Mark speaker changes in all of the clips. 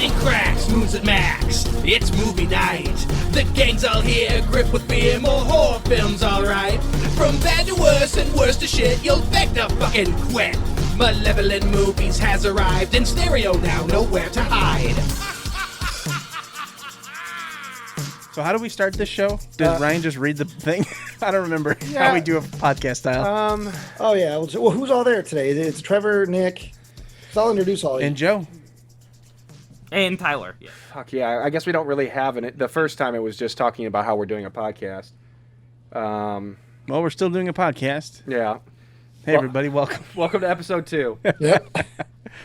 Speaker 1: Lightning cracks, moves at max. It's movie night. The gang's all here, grip with fear. More horror films, alright. From bad to worse and worse to shit, you'll beg to fucking quit. Malevolent Movies has arrived in stereo now, nowhere to hide.
Speaker 2: So how do we start this show? Did Ryan just read the thing? I don't remember how we do a podcast style.
Speaker 3: Oh, yeah. Well, who's all there today? It's Trevor, Nick. So I'll introduce all of you.
Speaker 2: And Joe.
Speaker 4: And Tyler. Yeah.
Speaker 5: Fuck yeah. I guess we don't really have it. The first time it was just talking about how we're doing a podcast.
Speaker 2: Well, we're still doing a podcast.
Speaker 5: Yeah.
Speaker 2: Hey, everybody. Welcome.
Speaker 5: Welcome to episode 2.
Speaker 3: Yep.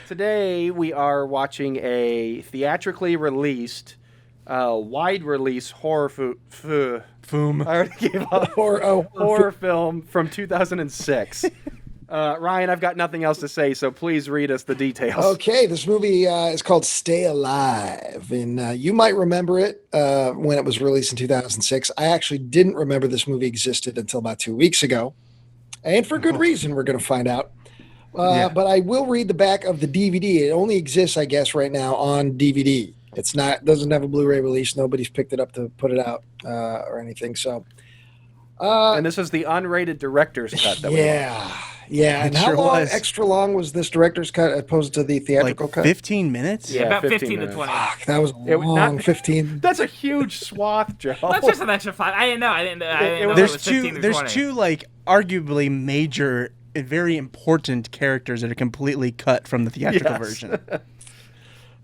Speaker 5: Today we are watching a theatrically released, wide release horror
Speaker 2: Foom.
Speaker 5: I already gave up. Horror film from 2006. Ryan, I've got nothing else to say, so please read us the details.
Speaker 3: Okay, this movie is called Stay Alive, and you might remember it when it was released in 2006. I actually didn't remember this movie existed until about 2 weeks ago, and for good reason, we're going to find out. But I will read the back of the DVD. It only exists, I guess, right now on DVD. It's doesn't have a Blu-ray release. Nobody's picked it up to put it out or anything. So,
Speaker 5: and this is the unrated director's cut that we watched.
Speaker 3: Yeah, and how long, extra long was this director's cut opposed to the theatrical cut?
Speaker 2: 15 minutes?
Speaker 4: Yeah, about 15 to 20.
Speaker 3: Fuck, that was a long 15.
Speaker 5: That's a huge swath, Joe.
Speaker 4: That's just an extra 5. I didn't know. I didn't know it was 15 to 20.
Speaker 2: There's two, like, arguably major, very important characters that are completely cut from the theatrical version.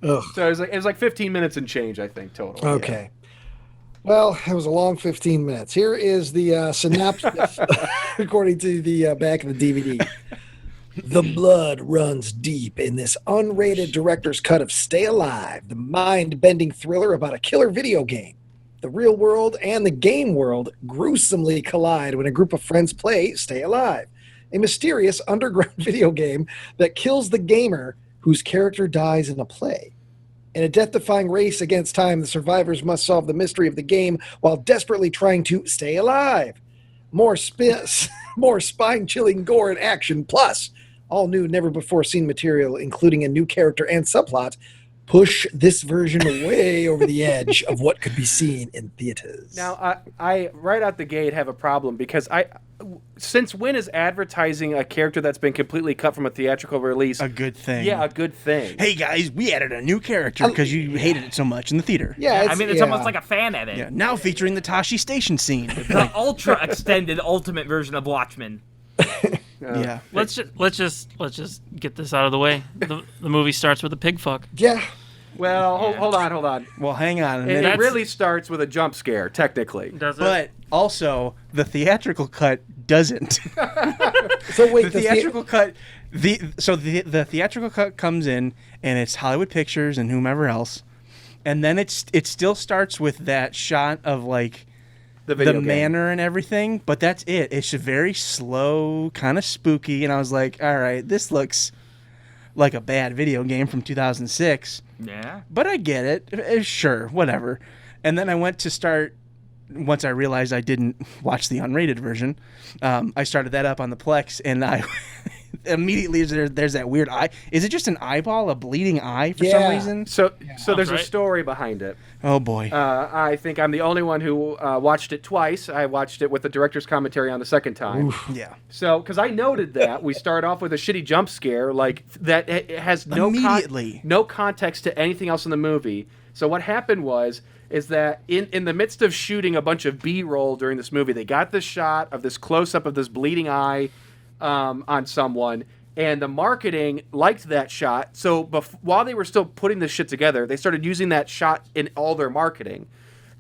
Speaker 3: Ugh.
Speaker 5: So it was like 15 minutes and change, I think, total.
Speaker 3: Okay. Well, it was a long 15 minutes. Here is the synopsis, according to the back of the DVD. The blood runs deep in this unrated director's cut of Stay Alive, the mind-bending thriller about a killer video game. The real world and the game world gruesomely collide when a group of friends play Stay Alive, a mysterious underground video game that kills the gamer whose character dies in a play. In a death-defying race against time, the survivors must solve the mystery of the game while desperately trying to stay alive. More spine-chilling gore and action, plus all new, never-before-seen material, including a new character and subplot, push this version way over the edge of what could be seen in theaters.
Speaker 5: Now, I right out the gate have a problem because since when is advertising a character that's been completely cut from a theatrical release
Speaker 2: a good thing?
Speaker 5: Yeah, a good thing.
Speaker 2: Hey guys, we added a new character because you hated it so much in the theater.
Speaker 3: Yeah,
Speaker 4: it's almost like a fan edit.
Speaker 2: Yeah, now featuring the Tashi Station scene.
Speaker 4: The ultra extended ultimate version of Watchmen.
Speaker 2: Yeah.
Speaker 6: Let's just get this out of the way. The movie starts with a pig fuck.
Speaker 3: Yeah.
Speaker 5: Well, hold on.
Speaker 2: Well, hang on.
Speaker 5: It really starts with a jump scare, technically.
Speaker 6: Does it?
Speaker 2: But also, the theatrical cut doesn't.
Speaker 3: So wait,
Speaker 2: the theatrical cut. The theatrical cut comes in, and it's Hollywood Pictures and whomever else, and then it still starts with that shot of like the manor and everything, but that's it. It's very slow, kind of spooky, and I was like, all right, this looks like a bad video game from 2006.
Speaker 4: Yeah.
Speaker 2: But I get it. Sure, whatever. And then I went to start, once I realized I didn't watch the unrated version, I started that up on the Plex, and I immediately there's that weird eye. Is it just an eyeball, a bleeding eye for some reason?
Speaker 5: So there's a
Speaker 6: right.
Speaker 5: story behind it.
Speaker 2: Oh, boy.
Speaker 5: I think I'm the only one who watched it twice. I watched it with the director's commentary on the second time.
Speaker 3: Oof.
Speaker 2: Yeah.
Speaker 5: So, because I noted that we start off with a shitty jump scare, like that it has no context to anything else in the movie. So what happened is that in the midst of shooting a bunch of B-roll during this movie, they got this shot of this close-up of this bleeding eye on someone, and the marketing liked that shot. So while they were still putting this shit together, they started using that shot in all their marketing.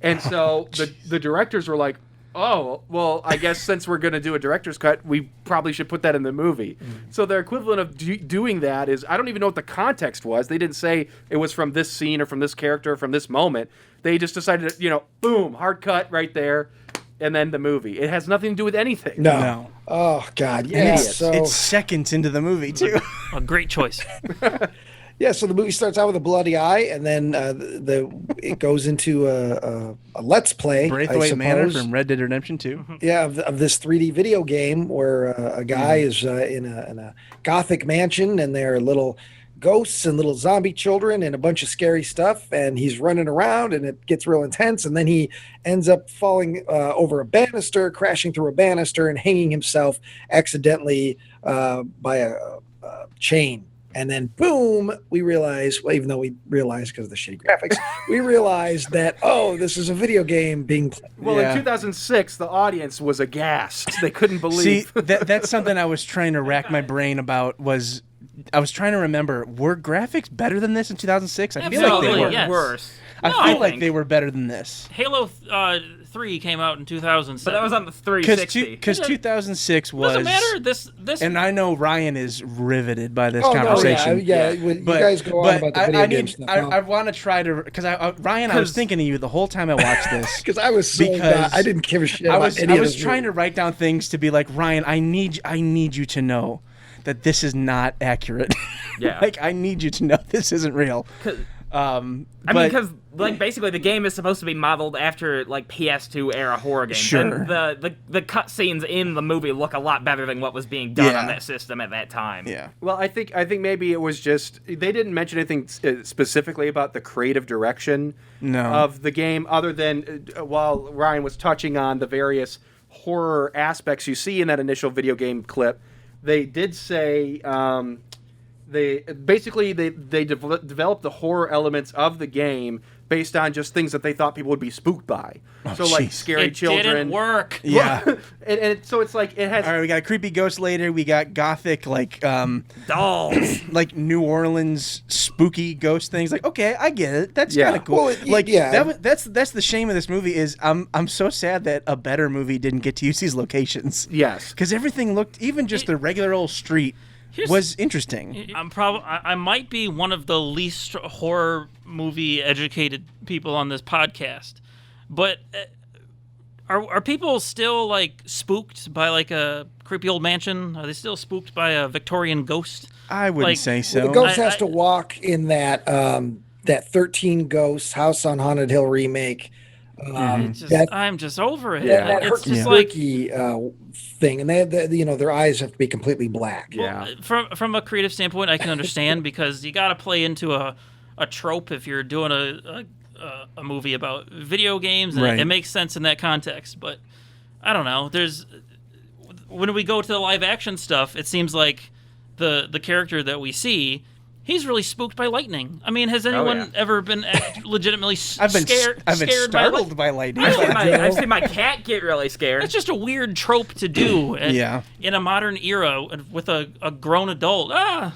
Speaker 5: And so the directors were like, oh, well, I guess since we're going to do a director's cut, we probably should put that in the movie. So their equivalent of doing that is, I don't even know what the context was. They didn't say it was from this scene or from this character or from this moment. They just decided to, boom, hard cut right there, and then the movie. It has nothing to do with anything.
Speaker 3: No. Oh, God. Yeah.
Speaker 2: It's seconds into the movie, too.
Speaker 6: A great choice.
Speaker 3: Yeah, so the movie starts out with a bloody eye, and then it goes into a let's play,
Speaker 2: Braithwaite Manor from Red Dead Redemption 2.
Speaker 3: Yeah, of this 3D video game where a guy is in a gothic mansion, and their little ghosts and little zombie children and a bunch of scary stuff, and he's running around and it gets real intense, and then he ends up falling over a banister, crashing through a banister, and hanging himself accidentally by a chain. And then boom, we realize, well, even though we realized because of the shitty graphics, we realized that, oh, this is a video game being played.
Speaker 5: Well, in 2006, the audience was aghast. They couldn't believe.
Speaker 2: See, that's something I was trying to rack my brain about. I was trying to remember, were graphics better than this in 2006? I feel like they were.
Speaker 4: Yes. Worse.
Speaker 2: I feel like they were better than this.
Speaker 6: Halo 3 came out in 2007.
Speaker 4: But that was on the 360.
Speaker 2: Because 2006 was...
Speaker 6: Doesn't matter. This
Speaker 2: and I know Ryan is riveted by this conversation.
Speaker 3: You guys go on about the video game stuff.
Speaker 2: I want to try to... Because, Ryan, I was thinking of you the whole time I watched this.
Speaker 3: Because I was so bad. I didn't give a shit about any of this.
Speaker 2: I was trying to write down things to be like, Ryan, I need you to know that this is not accurate.
Speaker 4: Yeah.
Speaker 2: Like, I need you to know this isn't real.
Speaker 4: Because basically the game is supposed to be modeled after like PS2 era horror games.
Speaker 2: Sure.
Speaker 4: And the cutscenes in the movie look a lot better than what was being done on that system at that time.
Speaker 2: Yeah.
Speaker 5: Well, I think maybe it was just they didn't mention anything specifically about the creative direction of the game, other than while Ryan was touching on the various horror aspects you see in that initial video game clip. They did say they developed the horror elements of the game based on just things that they thought people would be spooked by. Like scary children.
Speaker 6: It didn't work.
Speaker 2: Yeah.
Speaker 5: and so it's like it has.
Speaker 2: All right, we got a creepy ghost later. We got gothic
Speaker 4: dolls,
Speaker 2: like New Orleans spooky ghost things. Like, okay, I get it. That's kind of cool.
Speaker 3: Well,
Speaker 2: that's the shame of this movie is I'm so sad that a better movie didn't get to use these locations.
Speaker 5: Yes,
Speaker 2: because everything looked, even just the regular old street was interesting.
Speaker 6: I might be one of the least horror movie educated people on this podcast, but are people still like spooked by like a creepy old mansion? Are they still spooked by a Victorian ghost?
Speaker 2: I wouldn't say so.
Speaker 3: Well, the ghost has to walk in that 13 Ghosts House on Haunted Hill remake.
Speaker 6: I'm just over it.
Speaker 3: Yeah, that
Speaker 6: it's just
Speaker 3: herky thing, and their eyes have to be completely black.
Speaker 6: Well, from a creative standpoint, I can understand because you got to play into a trope if you're doing a movie about video games, and it makes sense in that context. But I don't know. When we go to the live action stuff, it seems like the character that we see. He's really spooked by lightning. I mean, has anyone ever been legitimately scared?
Speaker 2: I've been startled by lightning.
Speaker 4: I've seen my cat get really scared.
Speaker 6: It's just a weird trope to do in a modern era with a grown adult.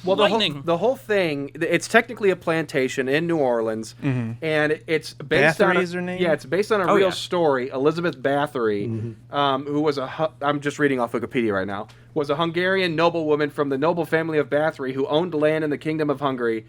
Speaker 6: Lightning.
Speaker 5: The whole thing, it's technically a plantation in New Orleans, and it's based
Speaker 2: Bathory is her name?
Speaker 5: Yeah, it's based on a real story. Elizabeth Bathory, who was I'm just reading off Wikipedia right now, was a Hungarian noblewoman from the noble family of Bathory who owned land in the Kingdom of Hungary.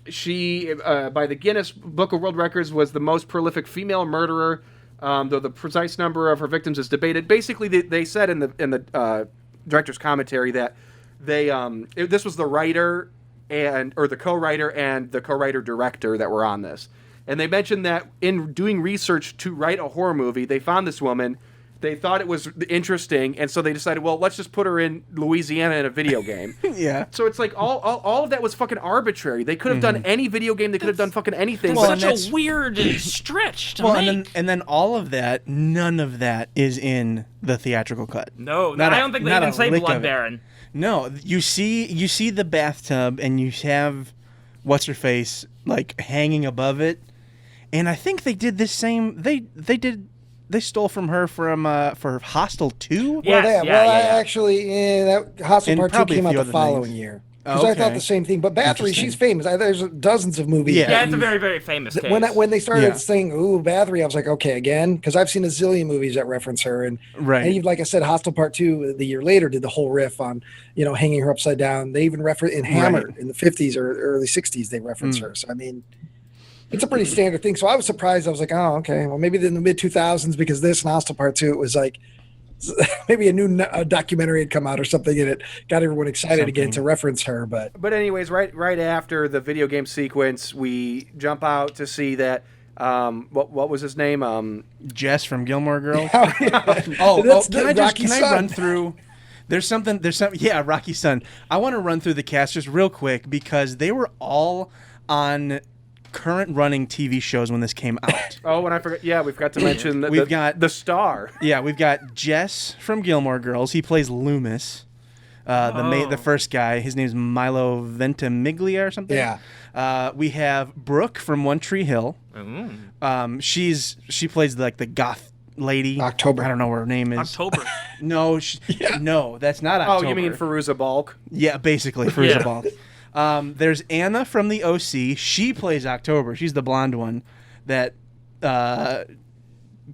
Speaker 5: She, by the Guinness Book of World Records, was the most prolific female murderer, though the precise number of her victims is debated. Basically, they said in the director's commentary that this was the writer or the co-writer and the co-writer director that were on this. And they mentioned that in doing research to write a horror movie, they found this woman. They thought it was interesting, and so they decided, well, let's just put her in Louisiana in a video game.
Speaker 2: Yeah.
Speaker 5: So it's like all of that was fucking arbitrary. They could have done any video game. They could have done fucking anything.
Speaker 6: That's such a weird stretch to make.
Speaker 2: And then all of that, none of that is in the theatrical cut.
Speaker 4: No, I don't think they even say Blood Baron.
Speaker 2: No, you see the bathtub, and you have what's her face like hanging above it, and I think they did this same. They stole from her for Hostel 2?
Speaker 3: Actually, that Hostel Part 2 came out the following year. Because I thought the same thing. But Bathory, she's famous. There's dozens of movies.
Speaker 4: Yeah, it's a very, very famous case.
Speaker 3: When they started saying, ooh, Bathory, I was like, okay, again? Because I've seen a zillion movies that reference her. And even, like I said, Hostel Part 2, the year later, did the whole riff on, hanging her upside down. They even reference in Hammer in the 50s or early 60s, they reference her. So, I mean... It's a pretty standard thing. So I was surprised. I was like, oh, okay. Well, maybe in the mid-2000s, because this and Hostel Part 2, it was like maybe a new documentary had come out or something, and it got everyone excited again to reference her. But
Speaker 5: anyways, right after the video game sequence, we jump out to see that what was his name?
Speaker 2: Jess from Gilmore Girls.
Speaker 3: Can
Speaker 2: Can I run through There's some. Yeah, Rocky's son. I want to run through the cast just real quick because they were all on current running TV shows when this came out.
Speaker 5: Oh, and I forgot. Yeah, we've got to mention we've got the star.
Speaker 2: Yeah, we've got Jess from Gilmore Girls. He plays Loomis. The first guy. His name's Milo Ventimiglia or something.
Speaker 3: Yeah.
Speaker 2: We have Brooke from One Tree Hill. She plays like the goth lady.
Speaker 3: October.
Speaker 2: I don't know what her name is.
Speaker 6: October.
Speaker 2: No, no, that's not October.
Speaker 5: Oh, you mean Fairuza Balk?
Speaker 2: Yeah, basically Fairuza Balk. There's Anna from the OC. She plays October. She's the blonde one that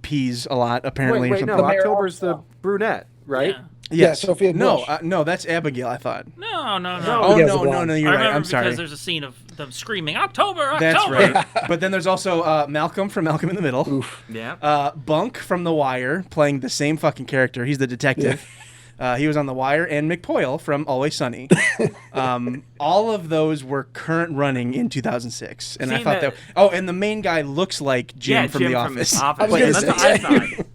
Speaker 2: pees a lot, apparently.
Speaker 5: Wait,
Speaker 2: or
Speaker 5: no,
Speaker 2: something.
Speaker 5: October's the brunette, right?
Speaker 6: Yeah.
Speaker 2: Yes.
Speaker 3: Yeah, Sophia
Speaker 2: No,
Speaker 3: Bush.
Speaker 2: no, that's Abigail, I thought.
Speaker 6: No.
Speaker 2: Oh,
Speaker 3: Yeah,
Speaker 2: no, you're right. I'm sorry.
Speaker 6: Because there's a scene of them screaming, October!
Speaker 2: That's right. But then there's also Malcolm from Malcolm in the Middle.
Speaker 3: Oof.
Speaker 4: Yeah.
Speaker 2: Bunk from The Wire, playing the same fucking character. He's the detective. He was on The Wire, and McPoyle from Always Sunny. All of those were current running in 2006, and I thought that. Oh, and the main guy looks like Jim from The Office.
Speaker 3: I was gonna say.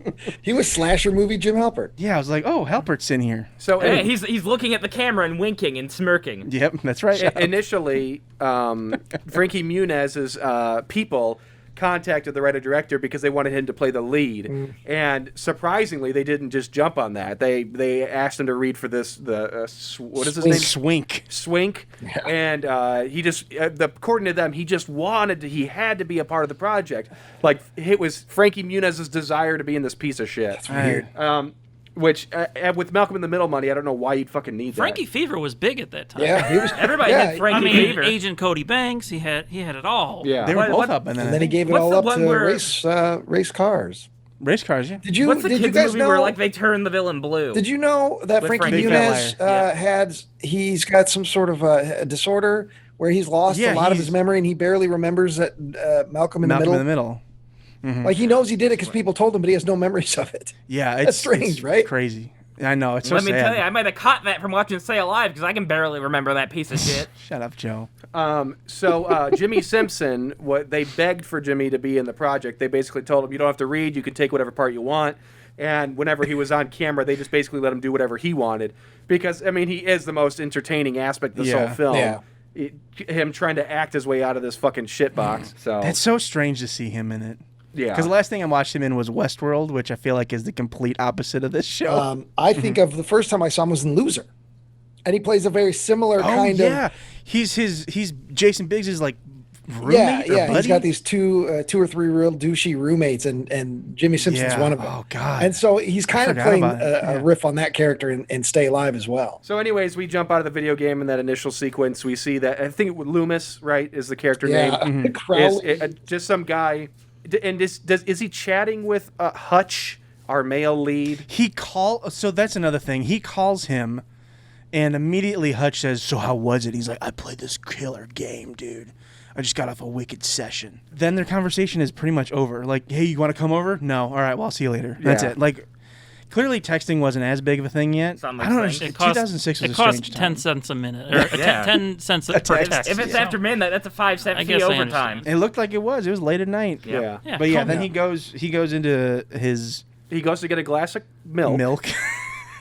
Speaker 3: He was slasher movie Jim Halpert.
Speaker 2: Yeah, I was like, oh, Halpert's in here.
Speaker 5: So
Speaker 4: Hey, he's looking at the camera and winking and smirking.
Speaker 2: Yep, that's right.
Speaker 5: initially, Frankie Muniz's people contacted the writer-director because they wanted him to play the lead, and surprisingly, they didn't just jump on that. They asked him to read for this what is his name? Swink.
Speaker 3: Yeah.
Speaker 5: And he just according to them, he just he had to be a part of the project. Like it was Frankie Muniz's desire to be in this piece of shit.
Speaker 3: That's weird.
Speaker 5: Which with Malcolm in the Middle money, I don't know why you'd fucking need
Speaker 6: Frankie
Speaker 5: that.
Speaker 6: Fever was big at that time.
Speaker 3: Yeah, he was.
Speaker 4: Everybody had Frankie Fever.
Speaker 6: Agent Cody Banks, he had it all.
Speaker 5: Yeah.
Speaker 2: They were both up, and
Speaker 3: then he gave it
Speaker 4: What's
Speaker 3: all
Speaker 4: the
Speaker 3: up
Speaker 4: one
Speaker 3: to
Speaker 4: where-
Speaker 3: race cars.
Speaker 2: Race cars, yeah.
Speaker 3: Did you?
Speaker 4: What's the
Speaker 3: did you
Speaker 4: kids
Speaker 3: guys
Speaker 4: movie
Speaker 3: know?
Speaker 4: where like they turn the villain blue?
Speaker 3: Did you know that
Speaker 4: With
Speaker 3: Frankie
Speaker 4: Frankie
Speaker 3: Muniz
Speaker 2: Fat
Speaker 3: he's got some sort of a disorder where he's lost a lot of his memory and he barely remembers that Malcolm in the Middle.
Speaker 2: Mm-hmm.
Speaker 3: Like he knows he did it because people told him, but he has no memories of it.
Speaker 2: Yeah,
Speaker 3: That's strange, right?
Speaker 2: Crazy. I know, it's so
Speaker 4: Let me
Speaker 2: sad.
Speaker 4: tell you, I might have caught that from watching Stay Alive because I can barely remember that piece of shit.
Speaker 2: Shut up, Joe.
Speaker 5: So Jimmy Simpson, they begged for Jimmy to be in the project. They basically told him, you don't have to read, you can take whatever part you want. And whenever he was on camera, they just basically let him do whatever he wanted. Because, I mean, he is the most entertaining aspect of this whole film.
Speaker 3: Yeah.
Speaker 5: Him trying to act his way out of this fucking shitbox. So
Speaker 2: It's so strange to see him in it.
Speaker 5: yeah.
Speaker 2: Because the last thing I watched him in was Westworld, which I feel like is the complete opposite of this show.
Speaker 3: I think of the first time I saw him was in Loser, and he plays a very similar kind of.
Speaker 2: He's Jason Biggs' like roommate or buddy?
Speaker 3: He's got these two or three real douchey roommates, and Jimmy Simpson's one of them.
Speaker 2: Oh God!
Speaker 3: And so he's kind of playing
Speaker 2: a
Speaker 3: riff on that character in Stay Alive as well.
Speaker 5: So, anyways, we jump out of the video game in that initial sequence. We see that I think Loomis, right, is the character name.
Speaker 3: Crowley.
Speaker 5: Just some guy. And is he chatting with Hutch, our male lead?
Speaker 2: So that's another thing. He calls him, and immediately Hutch says, "So how was it?" He's like, "I played this killer game, dude. I just got off a wicked session." Then their conversation is pretty much over. Like, "Hey, you want to come over?" "No." "All right, well, I'll see you later." That's it. Like, clearly texting wasn't as big of a thing yet. I don't know. 2006 was a strange time.
Speaker 6: 10 cents a minute. Or 10 cents per text.
Speaker 4: If it's after midnight, that's a 5-cent fee overtime.
Speaker 2: It looked like it was. It was late at night.
Speaker 5: Yeah.
Speaker 2: But yeah, then he goes into his...
Speaker 5: He goes to get a glass of milk.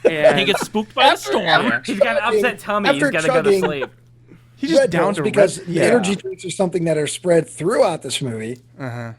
Speaker 6: And he gets spooked by a storm.
Speaker 4: He's got an upset tummy. He's got to go to sleep.
Speaker 2: He just downs
Speaker 3: because energy drinks are something that are spread throughout this movie.
Speaker 2: Uh-huh.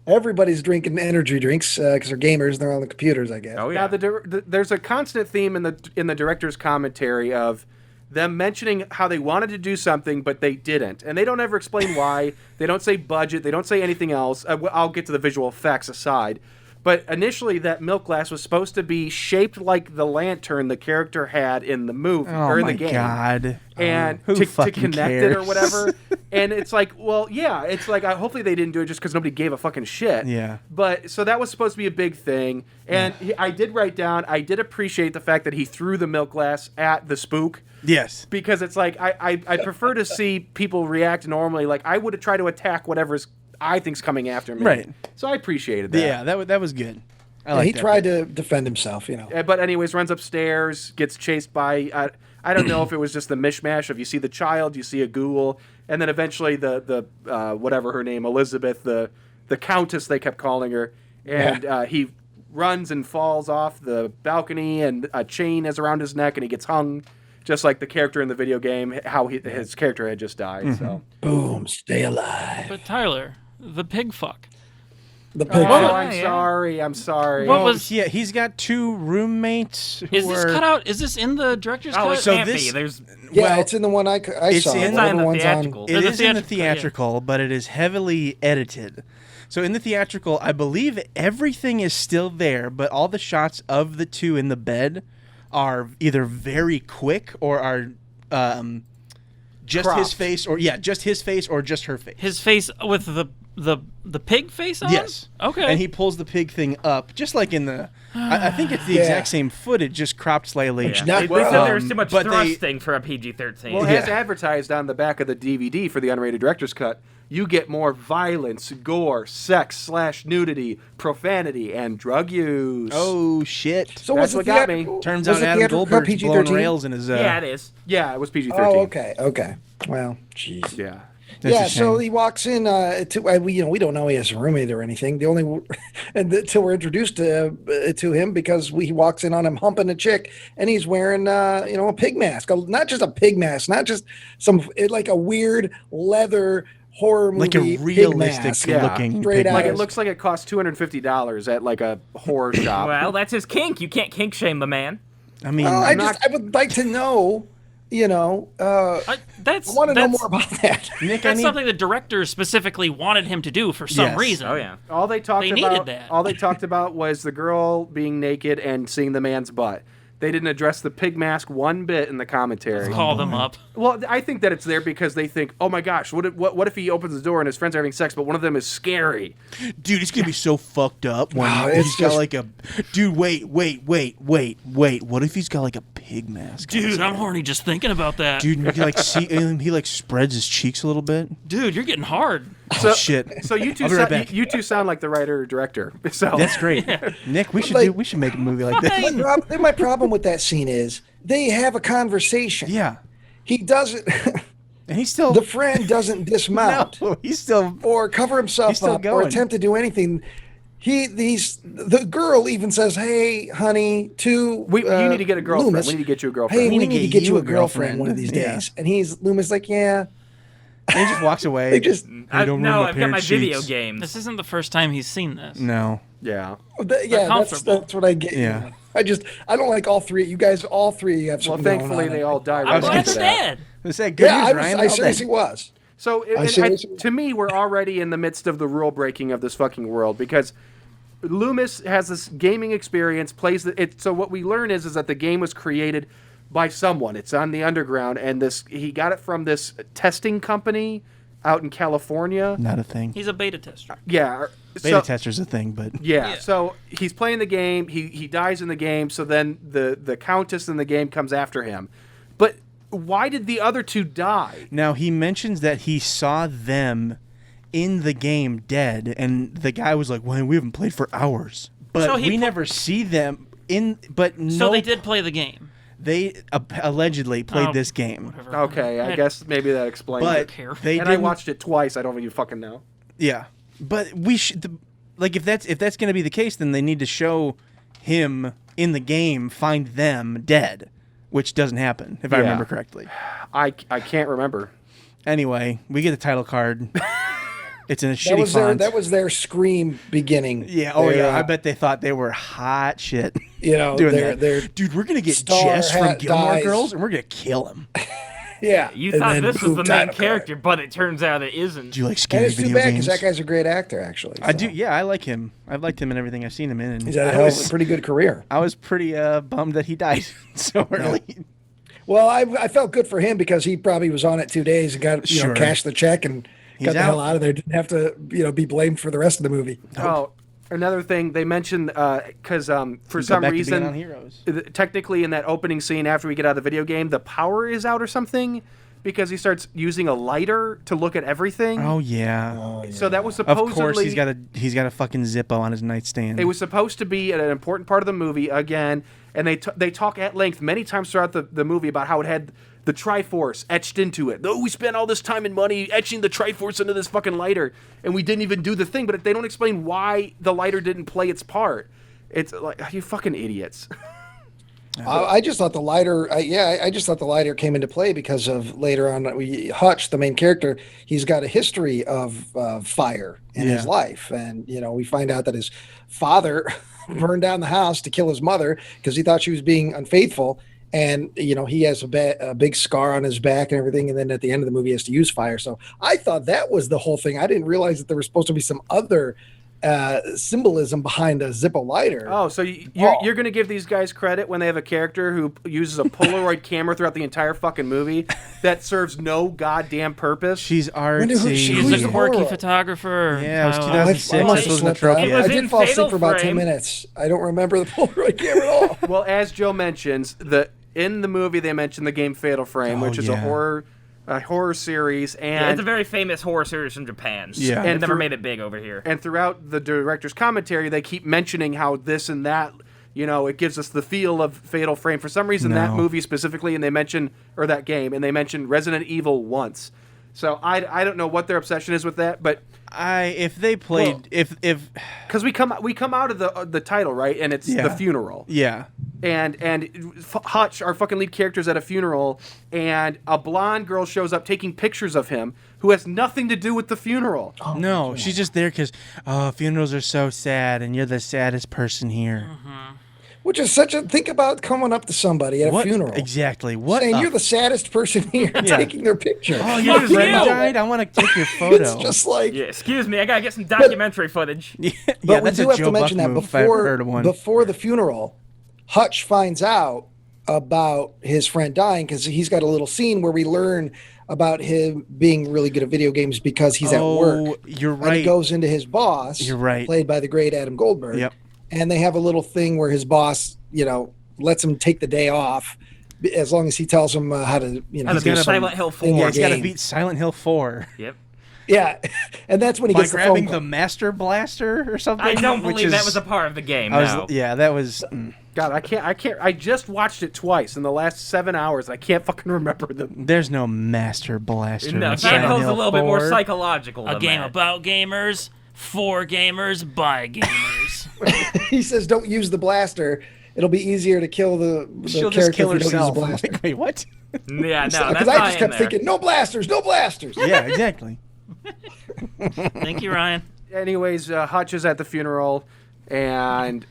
Speaker 3: Everybody's drinking energy drinks because they're gamers and they're on the computers, I guess.
Speaker 5: Oh yeah. Now, there's a constant theme in the director's commentary of them mentioning how they wanted to do something but they didn't, and they don't ever explain why. They don't say budget. They don't say anything else. I'll get to the visual effects aside. But initially, that milk glass was supposed to be shaped like the lantern the character had in the movie or in the game.
Speaker 2: Oh my God!
Speaker 5: And to connect it or whatever. And it's like, well, yeah, it's like hopefully they didn't do it just because nobody gave a fucking shit.
Speaker 2: Yeah.
Speaker 5: But so that was supposed to be a big thing. And I did write down, I did appreciate the fact that he threw the milk glass at the spook.
Speaker 2: Yes.
Speaker 5: Because it's like I prefer to see people react normally. Like I would have tried to attack whatever's I think's coming after me.
Speaker 2: Right.
Speaker 5: So I appreciated that.
Speaker 2: Yeah, that was good.
Speaker 3: He tried to defend himself, you know.
Speaker 5: But anyways, runs upstairs, gets chased by I don't know if it was just the mishmash of you see the child, you see a ghoul, and then eventually the whatever her name, Elizabeth, the countess they kept calling her, and he runs and falls off the balcony, and a chain is around his neck, and he gets hung, just like the character in the video game, how his character had just died. So
Speaker 3: boom, stay alive.
Speaker 6: But Tyler, the pig fuck.
Speaker 3: The pig.
Speaker 5: I'm sorry.
Speaker 6: What was?
Speaker 2: Yeah, he's got 2 roommates.
Speaker 6: Is this cut out? Is this in the director's cut?
Speaker 4: It can't be. There's
Speaker 3: it's in the one I saw.
Speaker 2: In
Speaker 3: the
Speaker 4: theatrical.
Speaker 2: It is in the theatrical, but it is heavily edited. So in the theatrical, I believe everything is still there, but all the shots of the 2 in the bed are either very quick or are just
Speaker 5: cropped.
Speaker 2: his face, or just his face or just her face.
Speaker 6: His face with the pig face on?
Speaker 2: Yes.
Speaker 6: Okay.
Speaker 2: And he pulls the pig thing up, just like in the. I think it's the exact same footage, just cropped slightly.
Speaker 4: They said there was too much thrusting for a PG-13.
Speaker 5: Well, as advertised on the back of the DVD for the unrated director's cut, you get more violence, gore, sex / nudity, profanity, and drug use.
Speaker 2: Oh shit!
Speaker 3: So
Speaker 5: that's what got me.
Speaker 2: Turns out Adam Goldberg's blowing rails in his.
Speaker 4: Yeah, it is.
Speaker 5: Yeah, it was PG-13.
Speaker 3: Oh, okay. Well, jeez.
Speaker 5: Yeah.
Speaker 2: That's
Speaker 3: so he walks in. We don't know he has a roommate or anything. The only until we're introduced to him, because he walks in on him humping a chick, and he's wearing a pig mask. Not just a pig mask, not just like a weird leather horror movie,
Speaker 2: like a realistic looking pig
Speaker 5: like
Speaker 2: mask.
Speaker 5: it looks like it costs $250 at like a horror shop.
Speaker 4: Well, that's his kink. You can't kink shame the man.
Speaker 2: I mean,
Speaker 3: I would like to know. I want to know more about that.
Speaker 2: Nick,
Speaker 6: that's something the director specifically wanted him to do for some reason.
Speaker 4: Oh yeah.
Speaker 5: All they
Speaker 6: needed that.
Speaker 5: All they talked about was the girl being naked and seeing the man's butt. They didn't address the pig mask one bit in the commentary.
Speaker 6: Let's call them up.
Speaker 5: Well, I think that it's there because they think, oh my gosh, what if he opens the door and his friends are having sex, but one of them is scary?
Speaker 2: Dude, it's gonna be so fucked up when he's got like a. Dude, wait. What if he's got like a pig mask?
Speaker 6: Dude, I'm horny just thinking about that.
Speaker 2: Dude, you can like see him. He like spreads his cheeks a little bit.
Speaker 6: Dude, you're getting hard.
Speaker 2: Oh shit!
Speaker 5: So you two,
Speaker 2: I'll be right back.
Speaker 5: you two sound like the writer or director. So
Speaker 2: that's great, Nick. We should make a movie like this.
Speaker 3: My problem with that scene is they have a conversation.
Speaker 2: Yeah,
Speaker 3: he doesn't.
Speaker 2: And he's still
Speaker 3: the friend doesn't dismount.
Speaker 2: No, he's still
Speaker 3: or cover himself up or attempt to do anything. The girl even says, "Hey, honey, you
Speaker 5: need to get a girlfriend.
Speaker 3: Loomis,
Speaker 5: we need to get you a girlfriend.
Speaker 3: Hey, we need to get you a girlfriend one of these days." And Loomis like, "Yeah."
Speaker 2: And he just walks away.
Speaker 4: I've got my video games.
Speaker 6: This isn't the first time he's seen this.
Speaker 2: No.
Speaker 5: Yeah.
Speaker 3: That's what I get.
Speaker 2: Yeah.
Speaker 3: I don't like all three. You guys, all three have something.
Speaker 5: Well, thankfully they all died.
Speaker 6: I'm glad they're dead.
Speaker 3: I seriously was.
Speaker 5: So to me, we're already in the midst of the rule breaking of this fucking world, because Loomis has this gaming experience, plays it. So what we learn is that the game was created by someone. It's on the underground, and he got it from this testing company out in California.
Speaker 2: Not a thing.
Speaker 6: He's a beta tester.
Speaker 2: Yeah. Beta tester's a thing, but
Speaker 5: yeah. So he's playing the game. He dies in the game. So then the countess in the game comes after him. But why did the other two die?
Speaker 2: Now he mentions that he saw them in the game dead, and the guy was like, "Well, we haven't played for hours," but we never see them in. But no,
Speaker 6: so they did play the game.
Speaker 2: They allegedly played this game.
Speaker 6: Whatever.
Speaker 5: Okay, I guess maybe that explains it.
Speaker 2: But
Speaker 5: I watched it twice. I don't even fucking know.
Speaker 2: Yeah, but we should if that's going to be the case, then they need to show him in the game find them dead, which doesn't happen if I remember correctly.
Speaker 5: I can't remember.
Speaker 2: Anyway, we get the title card. It's in a shitty font.
Speaker 3: That was their Scream beginning.
Speaker 2: Yeah. Oh, yeah. I bet they thought they were hot shit.
Speaker 3: Doing that.
Speaker 2: Dude, we're gonna get Jess from Gilmore Girls, and we're gonna kill him.
Speaker 3: Yeah.
Speaker 4: You thought this was the main character, but it turns out it isn't.
Speaker 2: Do you like scary video games? It's too bad because
Speaker 3: that guy's a great actor, actually. So.
Speaker 2: I do. Yeah, I like him. I've liked him in everything I've seen him in. And
Speaker 3: he's had a pretty good career.
Speaker 2: I was pretty bummed that he died so early.
Speaker 3: Yeah. Well, I felt good for him because he probably was on it 2 days and got cashed the check and got the hell out of there. Didn't have to be blamed for the rest of the movie.
Speaker 5: Oh, another thing they mentioned because for some reason, technically in that opening scene after we get out of the video game, the power is out or something because he starts using a lighter to look at everything.
Speaker 2: Oh yeah.
Speaker 5: So that was supposedly.
Speaker 2: Of course, he's got a fucking Zippo on his nightstand.
Speaker 5: It was supposed to be an important part of the movie again, and they talk at length many times throughout the movie about how it had the Triforce etched into it. We spent all this time and money etching the Triforce into this fucking lighter, and we didn't even do the thing. But they don't explain why the lighter didn't play its part. It's like, you fucking idiots.
Speaker 3: I just thought the lighter, I just thought the lighter came into play because of later on, Hutch, the main character, he's got a history of fire in his life. And, we find out that his father burned down the house to kill his mother because he thought she was being unfaithful. And, he has a big scar on his back and everything. And then at the end of the movie, he has to use fire. So I thought that was the whole thing. I didn't realize that there was supposed to be some other symbolism behind a Zippo lighter.
Speaker 5: Oh, so you're going to give these guys credit when they have a character who uses a Polaroid camera throughout the entire fucking movie that serves no goddamn purpose?
Speaker 2: She's artsy.
Speaker 6: She's a quirky photographer.
Speaker 2: Yeah, it was 2006.
Speaker 3: I must have slept on. I did fall asleep for about 10
Speaker 4: Frame.
Speaker 3: minutes. I don't remember the Polaroid camera at all.
Speaker 5: Well, as Joe mentions, in the movie they mentioned the game Fatal Frame, which is a horror series, and
Speaker 4: it's a very famous horror series from Japan.
Speaker 2: Yeah.
Speaker 4: And never made it big over here.
Speaker 5: And throughout the director's commentary, they keep mentioning how this and that, it gives us the feel of Fatal Frame. For some reason, that movie specifically, and they mention, or that game, and they mentioned Resident Evil once. So I don't know what their obsession is with that, but
Speaker 2: if they played
Speaker 5: because we come out of the title, right, and it's the funeral.
Speaker 2: Yeah.
Speaker 5: And Hutch, our fucking lead character, is at a funeral, and a blonde girl shows up taking pictures of him who has nothing to do with the funeral.
Speaker 2: Oh, no, she's just there because funerals are so sad, and you're the saddest person here.
Speaker 6: Mm-hmm.
Speaker 3: Which is think about coming up to somebody at a funeral.
Speaker 2: Exactly. What?
Speaker 3: Saying you're the saddest person here, taking their picture.
Speaker 2: Oh, your friend died? I want to take your photo.
Speaker 3: It's just like...
Speaker 4: Yeah, excuse me, I gotta get some documentary footage.
Speaker 3: But we do have to mention that before the funeral, Hutch finds out about his friend dying because he's got a little scene where we learn about him being really good at video games because he's at work.
Speaker 2: You're right.
Speaker 3: And he goes into his boss,
Speaker 2: you're right,
Speaker 3: played by the great Adam Goldberg.
Speaker 2: Yep.
Speaker 3: And they have a little thing where his boss, lets him take the day off as long as he tells him how to,
Speaker 4: he's gonna Silent Hill 4.
Speaker 2: Yeah, he's got to beat Silent Hill 4.
Speaker 4: Yep.
Speaker 3: Yeah, and that's when he gets the phone
Speaker 2: grabbing
Speaker 3: call.
Speaker 2: the Master Blaster or something.
Speaker 4: I don't believe that was a part of the game.
Speaker 2: That was.
Speaker 5: God, I can't. I just watched it twice in the last 7 hours. I can't fucking remember them.
Speaker 2: There's no Master Blaster.
Speaker 4: No, Silent Hill's a little bit more psychological.
Speaker 6: A game about gamers, for gamers, by gamers.
Speaker 3: He says, "Don't use the blaster. It'll be easier to kill the
Speaker 2: She'll
Speaker 3: character
Speaker 2: just kill
Speaker 3: if you
Speaker 2: herself.
Speaker 3: don't use the blaster."
Speaker 2: Wait, what?
Speaker 4: Yeah, no,
Speaker 3: because I just kept thinking, "No blasters, no blasters."
Speaker 2: Yeah, exactly.
Speaker 6: Thank you, Ryan.
Speaker 5: Anyways, Hutch is at the funeral, and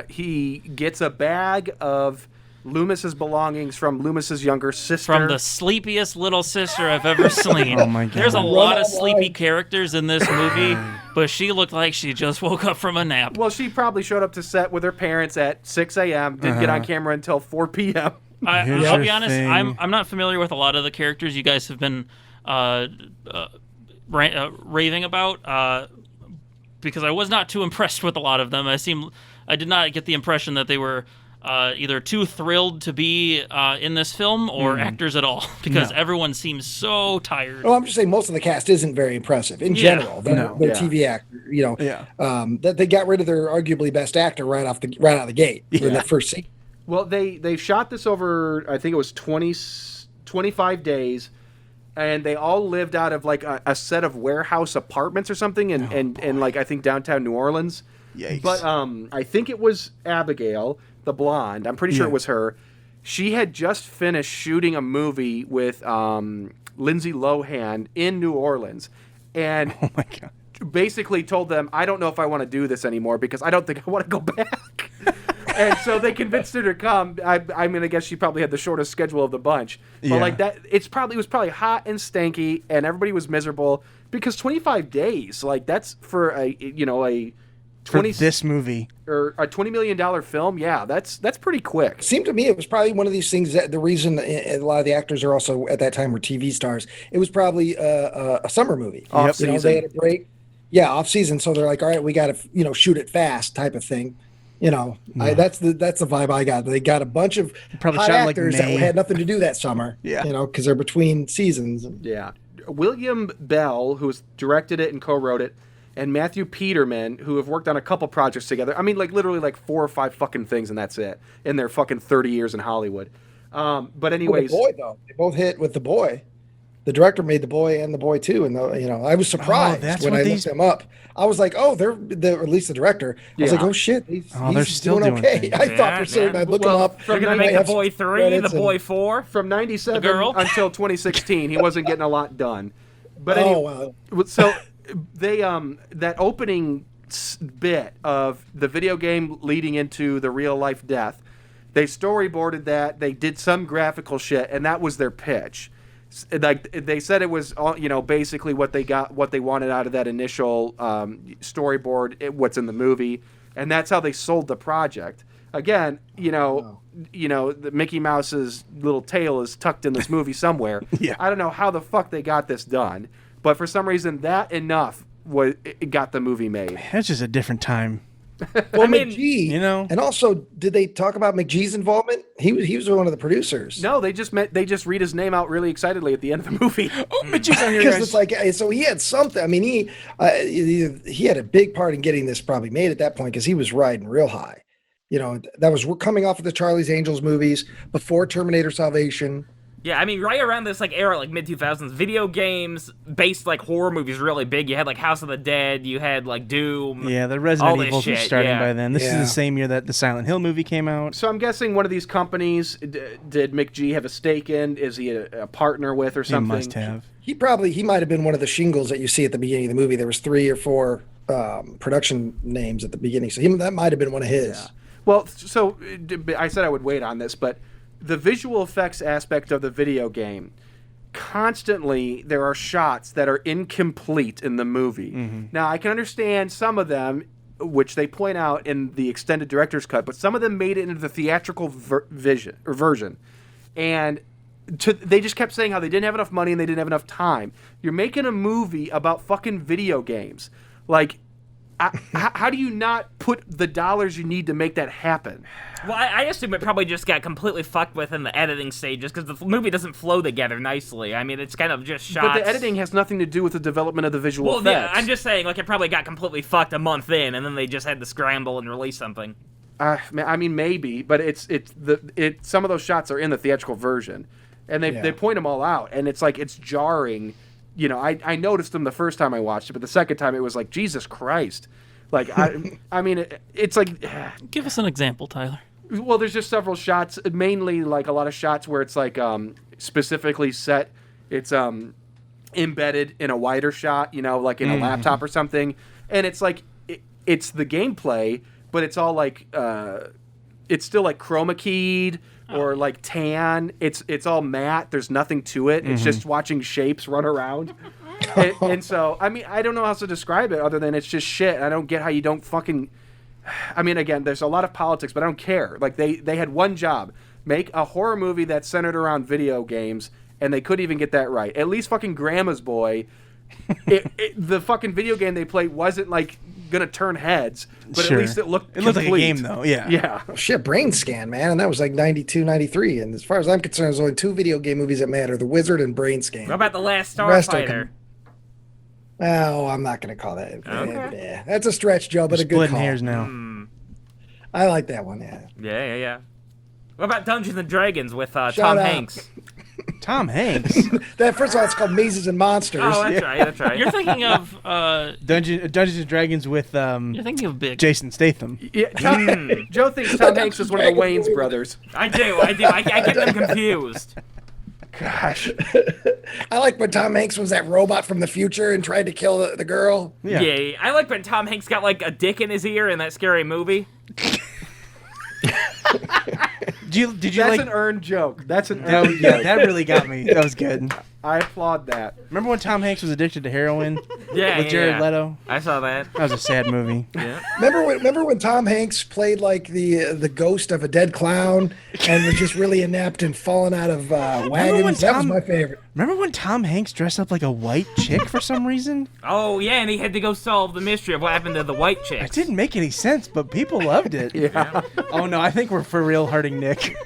Speaker 5: he gets a bag of Loomis's belongings from Loomis's younger sister.
Speaker 6: From the sleepiest little sister I've ever seen.
Speaker 2: Oh my God.
Speaker 6: There's a lot of sleepy characters in this movie, but she looked like she just woke up from a nap.
Speaker 5: Well, she probably showed up to set with her parents at 6 a.m., didn't get on camera until 4 p.m.
Speaker 6: I'll be honest, I'm not familiar with a lot of the characters you guys have been raving about because I was not too impressed with a lot of them. I did not get the impression that they were either too thrilled to be in this film or actors at all, because everyone seems so tired.
Speaker 3: Well, I'm just saying most of the cast isn't very impressive in general. They're TV actors, that they got rid of their arguably best actor right out of the gate in that first scene.
Speaker 5: Well, they shot this over, I think it was 25 days, and they all lived out of like a set of warehouse apartments or something in like I think downtown New Orleans.
Speaker 2: Yikes.
Speaker 5: But I think it was Abigail, the blonde. I'm pretty sure it was her. She had just finished shooting a movie with Lindsay Lohan in New Orleans, and
Speaker 2: oh my God,
Speaker 5: basically told them, "I don't know if I want to do this anymore because I don't think I want to go back." And so they convinced her to come. I mean, I guess she probably had the shortest schedule of the bunch. But like that, it was probably hot and stanky, and everybody was miserable because 25 days, like that's for a 20
Speaker 2: for this movie
Speaker 5: or a $20 million film. Yeah, that's pretty quick.
Speaker 3: It seemed to me it was probably one of these things that the reason a lot of the actors are also at that time were TV stars. It was probably a summer movie.
Speaker 5: Off season.
Speaker 3: They had a break. Yeah, off season. So they're like, all right, we got to shoot it fast, type of thing. That's the vibe I got. They got a bunch of hot actors that had nothing to do that summer. Yeah, because they're between seasons.
Speaker 5: Yeah, William Bell, who directed it and co-wrote it, and Matthew Peterman, who have worked on a couple projects together. I mean, like literally like 4 or 5 fucking things, and that's it. In their fucking 30 years in Hollywood. But anyways,
Speaker 3: The Boy though, they both hit with The Boy. The director made The Boy and The Boy 2, and I was surprised when I looked them up. I was like, oh, they're at least the director. I was like, oh shit,
Speaker 2: they're still doing
Speaker 3: okay. I thought for certain I'd look him up.
Speaker 4: They're gonna make The Boy 3, The Boy 4
Speaker 5: from '97 until 2016. He wasn't getting a lot done. But so they that opening bit of the video game leading into the real life death, they storyboarded that. They did some graphical shit, and that was their pitch. Like they said, it was basically what they wanted out of that initial storyboard, what's in the movie, and that's how they sold the project. Again, the Mickey Mouse's little tail is tucked in this movie somewhere.
Speaker 2: Yeah.
Speaker 5: I don't know how the fuck they got this done, but for some reason that enough it got the movie made.
Speaker 2: That's just a different time.
Speaker 3: Well, McGee, and also, did they talk about McGee's involvement? He was one of the producers.
Speaker 5: No, they just read his name out really excitedly at the end of the movie.
Speaker 2: Oh, McGee's on here,
Speaker 3: because
Speaker 2: guys.
Speaker 3: it's like, so he had something. I mean, he had a big part in getting this probably made at that point because he was riding real high. That was coming off of the Charlie's Angels movies before Terminator Salvation.
Speaker 4: Yeah, I mean, right around this era, like mid-2000s, video games based like horror movies really big. You had like House of the Dead, you had like Doom.
Speaker 2: Yeah, the Resident Evils were starting by then. This is the same year that the Silent Hill movie came out.
Speaker 5: So I'm guessing one of these companies did McGee have a stake in? Is he a partner with or something?
Speaker 2: He must have.
Speaker 3: He might have been one of the shingles that you see at the beginning of the movie. There was 3 or 4 production names at the beginning, so that might have been one of his.
Speaker 5: Yeah. Well, so I said I would wait on this, but the visual effects aspect of the video game, constantly there are shots that are incomplete in the movie. Mm-hmm. Now, I can understand some of them, which they point out in the extended director's cut, but some of them made it into the theatrical version. And they just kept saying how they didn't have enough money and they didn't have enough time. You're making a movie about fucking video games. Like, how do you not put the dollars you need to make that happen?
Speaker 4: Well, I assume it probably just got completely fucked with in the editing stages because the movie doesn't flow together nicely. I mean, it's kind of just shots.
Speaker 5: But the editing has nothing to do with the development of the visual effects.
Speaker 4: Yeah, I'm just saying, like, it probably got completely fucked a month in, and then they just had to scramble and release something.
Speaker 5: I mean, maybe, but some of those shots are in the theatrical version, and they point them all out, and it's like it's jarring. I noticed them the first time I watched it, but the second time it was like, Jesus Christ. Like, I mean, it's like...
Speaker 6: Give us an example, Tyler.
Speaker 5: Well, there's just several shots, mainly like a lot of shots where it's like specifically set, it's embedded in a wider shot, like in a laptop or something. And it's like, it's the gameplay, but it's all like, it's still like chroma keyed or like tan. It's all matte. There's nothing to it. It's just watching shapes run around. and so, I mean, I don't know how else to describe it other than it's just shit. I don't get how you don't fucking... I mean, again, there's a lot of politics, but I don't care. Like, they had one job. Make a horror movie that's centered around video games, and they couldn't even get that right. At least fucking Grandma's Boy, the fucking video game they played wasn't, like, gonna turn heads, but at least it looked complete.
Speaker 2: It looked like a game, though, yeah.
Speaker 5: Yeah.
Speaker 3: Oh, shit, Brain Scan, man, and that was like 92, 93, and as far as I'm concerned, there's only 2 video game movies that matter, The Wizard and Brain Scan.
Speaker 4: What about The Last Starfighter?
Speaker 3: Oh, I'm not going to call that.
Speaker 4: Okay.
Speaker 3: Yeah, that's a stretch, Joe, but a good call.
Speaker 2: Splitting hairs now.
Speaker 3: I like that one, yeah.
Speaker 4: Yeah. What about Dungeons and Dragons with Tom Hanks?
Speaker 2: Tom Hanks?
Speaker 3: First of all, it's called Mazes and Monsters.
Speaker 4: Oh, that's right.
Speaker 6: You're thinking of...
Speaker 2: Dungeons and Dragons with...
Speaker 6: You're thinking of Big.
Speaker 2: Jason Statham.
Speaker 5: Yeah, Joe thinks Tom Hanks is one of the Wayans brothers.
Speaker 4: I do. I get them confused.
Speaker 3: Gosh. I like when Tom Hanks was that robot from the future and tried to kill the girl.
Speaker 4: Yeah. I like when Tom Hanks got like a dick in his ear in that scary movie.
Speaker 2: Did you
Speaker 5: That's
Speaker 2: like
Speaker 5: an earned joke. That's an earned joke.
Speaker 2: That really got me. That was good.
Speaker 5: I applaud that.
Speaker 2: Remember when Tom Hanks was addicted to heroin?
Speaker 4: Yeah,
Speaker 2: with Jared Leto?
Speaker 4: I saw that.
Speaker 2: That was a sad movie.
Speaker 4: Yeah.
Speaker 3: Remember when Tom Hanks played like the ghost of a dead clown and was just really inept and falling out of wagons? That was my favorite.
Speaker 2: Remember when Tom Hanks dressed up like a white chick for some reason?
Speaker 4: Oh, yeah, and he had to go solve the mystery of what happened to the white chick.
Speaker 2: It didn't make any sense, but people loved it.
Speaker 5: Yeah.
Speaker 2: Oh, no, I think we're for real hurting Nick.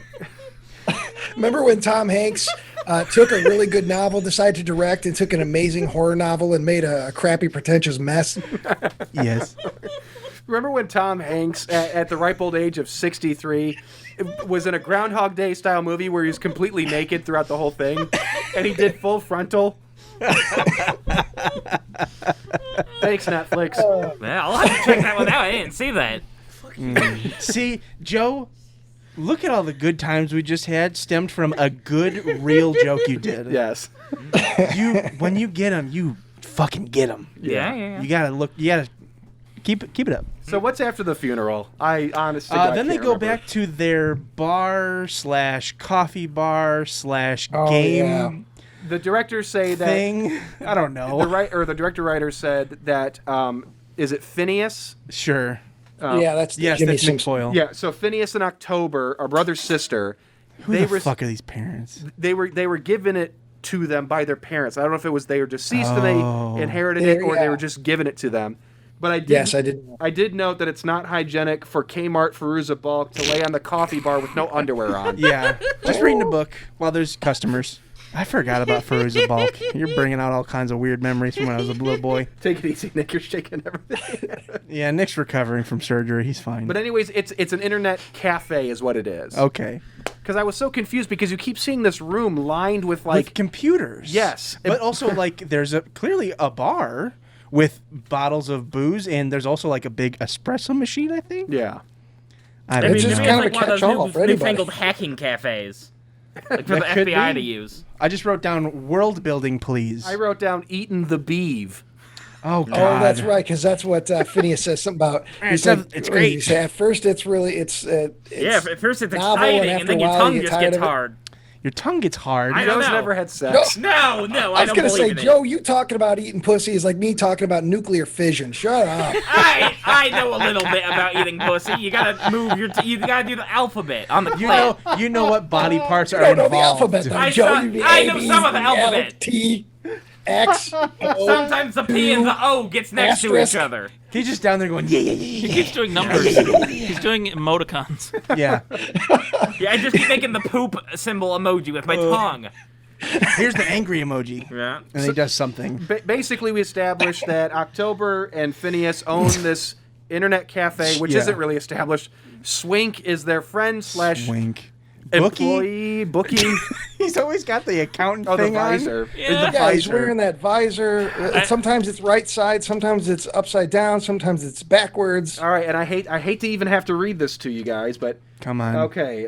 Speaker 3: Remember when Tom Hanks took a really good novel, decided to direct, and took an amazing horror novel and made a crappy, pretentious mess?
Speaker 2: Yes.
Speaker 5: Remember when Tom Hanks, at the ripe old age of 63, was in a Groundhog Day style movie where he was completely naked throughout the whole thing, and he did full frontal. Thanks, Netflix.
Speaker 4: Well, I'll have to check that one out. I didn't see that.
Speaker 2: See, Joe, look at all the good times we just had stemmed from a good, real joke you did.
Speaker 5: Yes.
Speaker 2: When you get them, you fucking get them.
Speaker 4: Yeah.
Speaker 2: You gotta keep it up.
Speaker 5: So what's after the funeral? I honestly
Speaker 2: then they go back to their bar / coffee bar / game
Speaker 5: The directors say
Speaker 2: thing. I don't know.
Speaker 5: The director writer said that is it Phineas?
Speaker 2: Sure.
Speaker 3: That's Jimmy
Speaker 2: that's Nick
Speaker 3: Simpson.
Speaker 2: Boyle.
Speaker 5: Yeah. So Phineas and October are brother sister.
Speaker 2: Who the fuck are these parents?
Speaker 5: They were given it to them by their parents. I don't know if it was they were deceased and they inherited it, or they were just given it to them. But I did note that it's not hygienic for Kmart Fairuza Balk to lay on the coffee bar with no underwear on.
Speaker 2: Yeah, just reading a book while there's customers. I forgot about Fairuza Balk. You're bringing out all kinds of weird memories from when I was a little boy.
Speaker 5: Take it easy, Nick. You're shaking everything.
Speaker 2: Yeah, Nick's recovering from surgery. He's fine.
Speaker 5: But anyways, it's an internet cafe is what it is.
Speaker 2: Okay.
Speaker 5: Because I was so confused because you keep seeing this room lined with
Speaker 2: with computers.
Speaker 5: Yes.
Speaker 2: But also there's clearly a bar with bottles of booze, and there's also like a big espresso machine, I think.
Speaker 5: Yeah.
Speaker 3: I mean, it's just kind of a catch-all for anybody.
Speaker 4: Newfangled hacking cafes. Like for the FBI to use.
Speaker 2: I just wrote down world building, please.
Speaker 5: I wrote down eating the beeve.
Speaker 2: Oh, God.
Speaker 3: Oh, that's right, because that's what Phineas says something about.
Speaker 2: It's great.
Speaker 3: He said, at first, it's
Speaker 4: at first it's
Speaker 3: novel,
Speaker 4: exciting,
Speaker 3: and
Speaker 4: and then
Speaker 3: after a
Speaker 4: your
Speaker 3: while,
Speaker 4: tongue
Speaker 3: you get
Speaker 4: just
Speaker 3: tired
Speaker 4: gets
Speaker 3: of it.
Speaker 4: hard.
Speaker 2: Your tongue gets hard.
Speaker 4: I don't
Speaker 5: Joe's
Speaker 4: know.
Speaker 5: never had sex.
Speaker 4: No,
Speaker 3: I
Speaker 4: don't
Speaker 3: was going to say,
Speaker 4: believe in it.
Speaker 3: Joe, you talking about eating pussy is like me talking about nuclear fission. Shut up.
Speaker 4: I know a little bit about eating pussy. You gotta move you gotta do the alphabet on the plate.
Speaker 2: You know what body parts are
Speaker 3: I don't know
Speaker 2: involved.
Speaker 3: the alphabet, though,
Speaker 4: I
Speaker 3: Joe.
Speaker 4: saw-
Speaker 3: You mean
Speaker 4: I
Speaker 3: A,
Speaker 4: know
Speaker 3: B,
Speaker 4: some of the
Speaker 3: C, L,
Speaker 4: alphabet.
Speaker 3: T, X, O,
Speaker 4: Sometimes the P and the O gets next to each
Speaker 3: Asterisk.
Speaker 4: other.
Speaker 2: He's just down there going, yeah.
Speaker 6: He keeps doing numbers. He's doing emoticons.
Speaker 2: Yeah.
Speaker 4: Yeah, I just keep making the poop symbol emoji with my tongue.
Speaker 2: Here's the angry emoji.
Speaker 4: Yeah.
Speaker 2: And he does something.
Speaker 5: Basically, we established that October and Phineas own this internet cafe, which
Speaker 2: Yeah.
Speaker 5: isn't really established. Swink is their friend /
Speaker 2: Wink.
Speaker 5: employee, bookie.
Speaker 2: He's always got the accountant
Speaker 5: Oh, the
Speaker 2: thing
Speaker 5: visor.
Speaker 2: on.
Speaker 6: Yeah.
Speaker 3: Yeah, he's wearing that visor. Sometimes it's right side, sometimes it's upside down, sometimes it's backwards.
Speaker 5: All right, and I hate to even have to read this to you guys, but
Speaker 2: Come on.
Speaker 5: okay.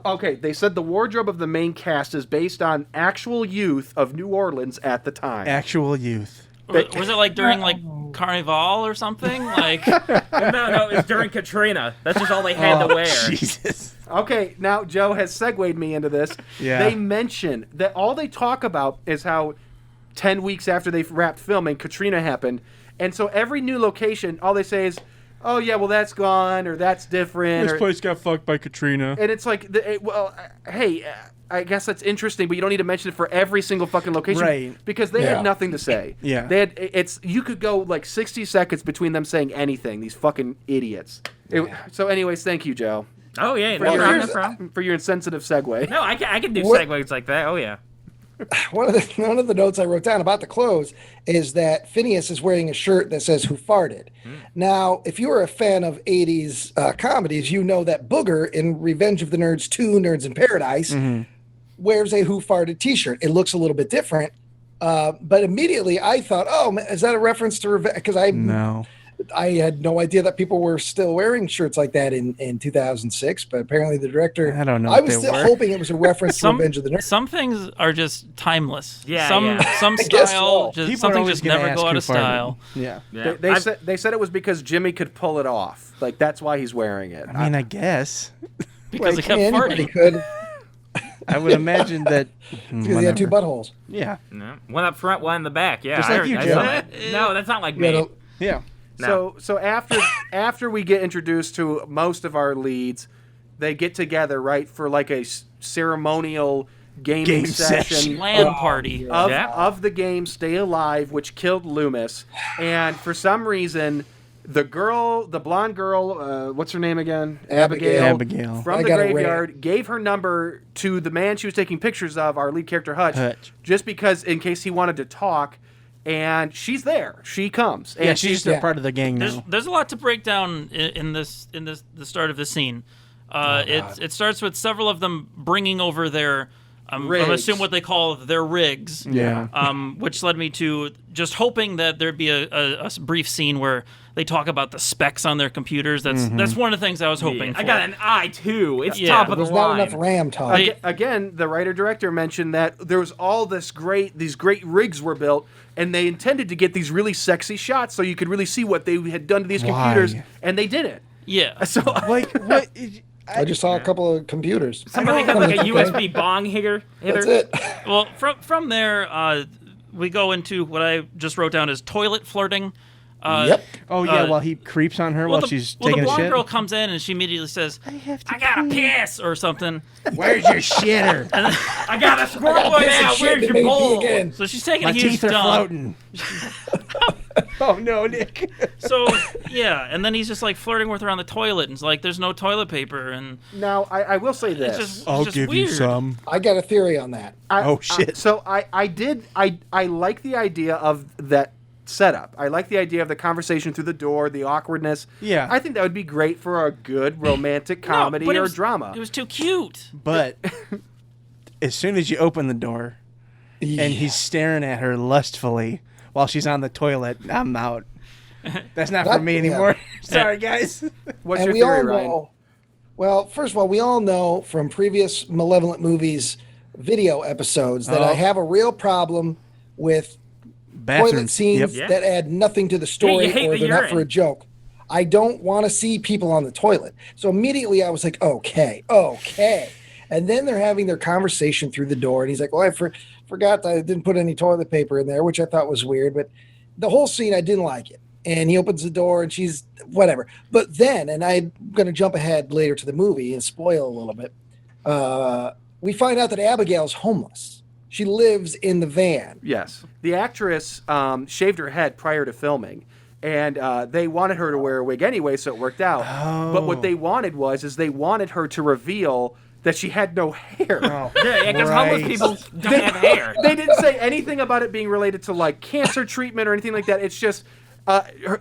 Speaker 5: Okay, they said the wardrobe of the main cast is based on actual youth of New Orleans at the time.
Speaker 2: Actual youth.
Speaker 6: Was it like during like Carnival or something? Like
Speaker 4: No, it's during Katrina. That's just all they had to wear.
Speaker 2: Jesus.
Speaker 5: Okay, now Joe has segued me into this.
Speaker 2: Yeah.
Speaker 5: They mention that all they talk about is how 10 weeks after they wrapped filming, Katrina happened. And so every new location, all they say is, oh, yeah, well, that's gone, or that's different.
Speaker 2: This place got fucked by Katrina.
Speaker 5: And it's like, hey, I guess that's interesting, but you don't need to mention it for every single fucking location.
Speaker 2: Right.
Speaker 5: Because they had nothing to say.
Speaker 2: Yeah.
Speaker 5: They had, you could go like 60 seconds between them saying anything, these fucking idiots. So anyways, thank you, Joe.
Speaker 4: Oh yeah,
Speaker 5: For,
Speaker 4: no
Speaker 5: your,
Speaker 4: problem, no problem.
Speaker 5: for your insensitive segue.
Speaker 4: No, I can do
Speaker 3: What-
Speaker 4: segues like that. Oh yeah.
Speaker 3: One of the notes I wrote down about the clothes is that Phineas is wearing a shirt that says "Who farted." Now, if you are a fan of '80s comedies, you know that Booger in Revenge of the Nerds 2: Nerds in Paradise wears a "Who farted" T-shirt. It looks a little bit different, but immediately I thought, "Oh, is that a reference to Revenge?" Because I had no idea that people were still wearing shirts like that in 2006, but apparently the director.
Speaker 2: I don't know
Speaker 3: I
Speaker 2: if
Speaker 3: was
Speaker 2: they
Speaker 3: still
Speaker 2: were.
Speaker 3: hoping it was a reference to Revenge of the Nerds.
Speaker 6: some things are just timeless.
Speaker 4: Yeah,
Speaker 6: Some
Speaker 3: guess
Speaker 6: style,
Speaker 3: so.
Speaker 6: just
Speaker 2: People
Speaker 6: some
Speaker 2: are
Speaker 6: things
Speaker 2: always
Speaker 6: just
Speaker 2: gonna
Speaker 6: never
Speaker 2: ask
Speaker 6: go out
Speaker 2: who
Speaker 6: of
Speaker 2: farted.
Speaker 6: style.
Speaker 2: Yeah.
Speaker 4: Yeah.
Speaker 5: They said it was because Jimmy could pull it off. Like, that's why he's wearing it.
Speaker 2: I mean, I guess.
Speaker 6: Because it kept
Speaker 3: Anybody
Speaker 6: farting.
Speaker 3: could,
Speaker 2: I would imagine that.
Speaker 3: because he had two
Speaker 2: whatever.
Speaker 3: buttholes.
Speaker 2: Yeah.
Speaker 4: No. One up front, one in the back. Yeah.
Speaker 2: Just
Speaker 4: I
Speaker 2: like you,
Speaker 4: I
Speaker 2: Joe.
Speaker 4: saw that. No, that's not like
Speaker 3: You
Speaker 4: me.
Speaker 3: know,
Speaker 2: Yeah.
Speaker 4: No.
Speaker 5: So after we get introduced to most of our leads, they get together, right, for like a ceremonial gaming
Speaker 2: Game
Speaker 5: session.
Speaker 2: session.
Speaker 6: LAN party.
Speaker 5: Of the game Stay Alive, which killed Loomis. And for some reason, the blonde girl, what's her name again?
Speaker 2: Abigail.
Speaker 5: From
Speaker 3: I
Speaker 5: the
Speaker 3: got it
Speaker 5: graveyard, gave her number to the man she was taking pictures of, our lead character
Speaker 2: Hutch.
Speaker 5: just because, in case he wanted to talk. And she's there. She comes. And
Speaker 2: Yeah, she's just a part of the gang now.
Speaker 6: There's a lot to break down in the start of the scene. It starts with several of them bringing over their, I'm assuming what they call their rigs.
Speaker 2: Yeah.
Speaker 6: Which led me to just hoping that there'd be a brief scene where they talk about the specs on their computers. That's one of the things I was hoping for.
Speaker 4: I got an i2. It's top of the
Speaker 3: There's
Speaker 4: line.
Speaker 3: not enough RAM talk.
Speaker 5: Again, the writer-director mentioned that there was all these great rigs were built, and they intended to get these really sexy shots so you could really see what they had done to these computers, and they didn't.
Speaker 6: Yeah.
Speaker 5: So
Speaker 2: Like what?
Speaker 3: I just saw a couple of computers.
Speaker 4: Somebody had like a USB bong hitter.
Speaker 3: That's it.
Speaker 6: Well, from there, we go into what I just wrote down as toilet flirting.
Speaker 3: Yep.
Speaker 2: Oh yeah, while he creeps on her while she's taking
Speaker 6: the
Speaker 2: a
Speaker 6: blonde
Speaker 2: shit.
Speaker 6: girl comes in and she immediately says, I gotta piss or something.
Speaker 2: Where's your shitter?
Speaker 4: I got a squirt one out. Where's your bowl?
Speaker 6: So she's taking
Speaker 2: My
Speaker 6: a huge
Speaker 2: teeth are
Speaker 6: dump.
Speaker 2: floating. Oh no, Nick.
Speaker 6: So yeah, and then he's just like flirting with her on the toilet, and it's like there's no toilet paper, and
Speaker 5: now I will say this.
Speaker 6: it's
Speaker 2: I'll
Speaker 6: just
Speaker 2: give
Speaker 6: weird.
Speaker 2: you some.
Speaker 3: I got a theory on that.
Speaker 2: Shit.
Speaker 5: So I like the idea of that setup. I like the idea of the conversation through the door, the awkwardness.
Speaker 2: Yeah.
Speaker 5: I think that would be great for a good romantic comedy
Speaker 6: but it
Speaker 5: or
Speaker 6: was-
Speaker 5: drama.
Speaker 6: It was too cute.
Speaker 2: But as soon as you open the door and he's staring at her lustfully while she's on the toilet, I'm out. That's not for me anymore. Sorry, guys.
Speaker 5: What's
Speaker 3: And
Speaker 5: your
Speaker 3: we
Speaker 5: theory,
Speaker 3: all
Speaker 5: Ryan?
Speaker 3: know. Well, first of all, we all know from previous Malevolent movies video episodes that I have a real problem with toilet scenes
Speaker 2: Yep.
Speaker 3: that add nothing to the story
Speaker 4: you hate
Speaker 3: or
Speaker 4: the
Speaker 3: they're not for
Speaker 4: urine.
Speaker 3: a joke. I don't want to see people on the toilet. So immediately I was like, okay. And then they're having their conversation through the door, and he's like, well, I forgot that I didn't put any toilet paper in there, which I thought was weird. But the whole scene, I didn't like it. And he opens the door, and she's whatever. But then, and I'm going to jump ahead later to the movie and spoil a little bit, we find out that Abigail's homeless. She lives in the van.
Speaker 5: Yes. The actress shaved her head prior to filming, and they wanted her to wear a wig anyway, so it worked out. But what they wanted was they wanted her to reveal that she had no hair.
Speaker 4: Yeah, because homeless people don't have hair.
Speaker 5: They didn't say anything about it being related to like cancer treatment or anything like that. It's just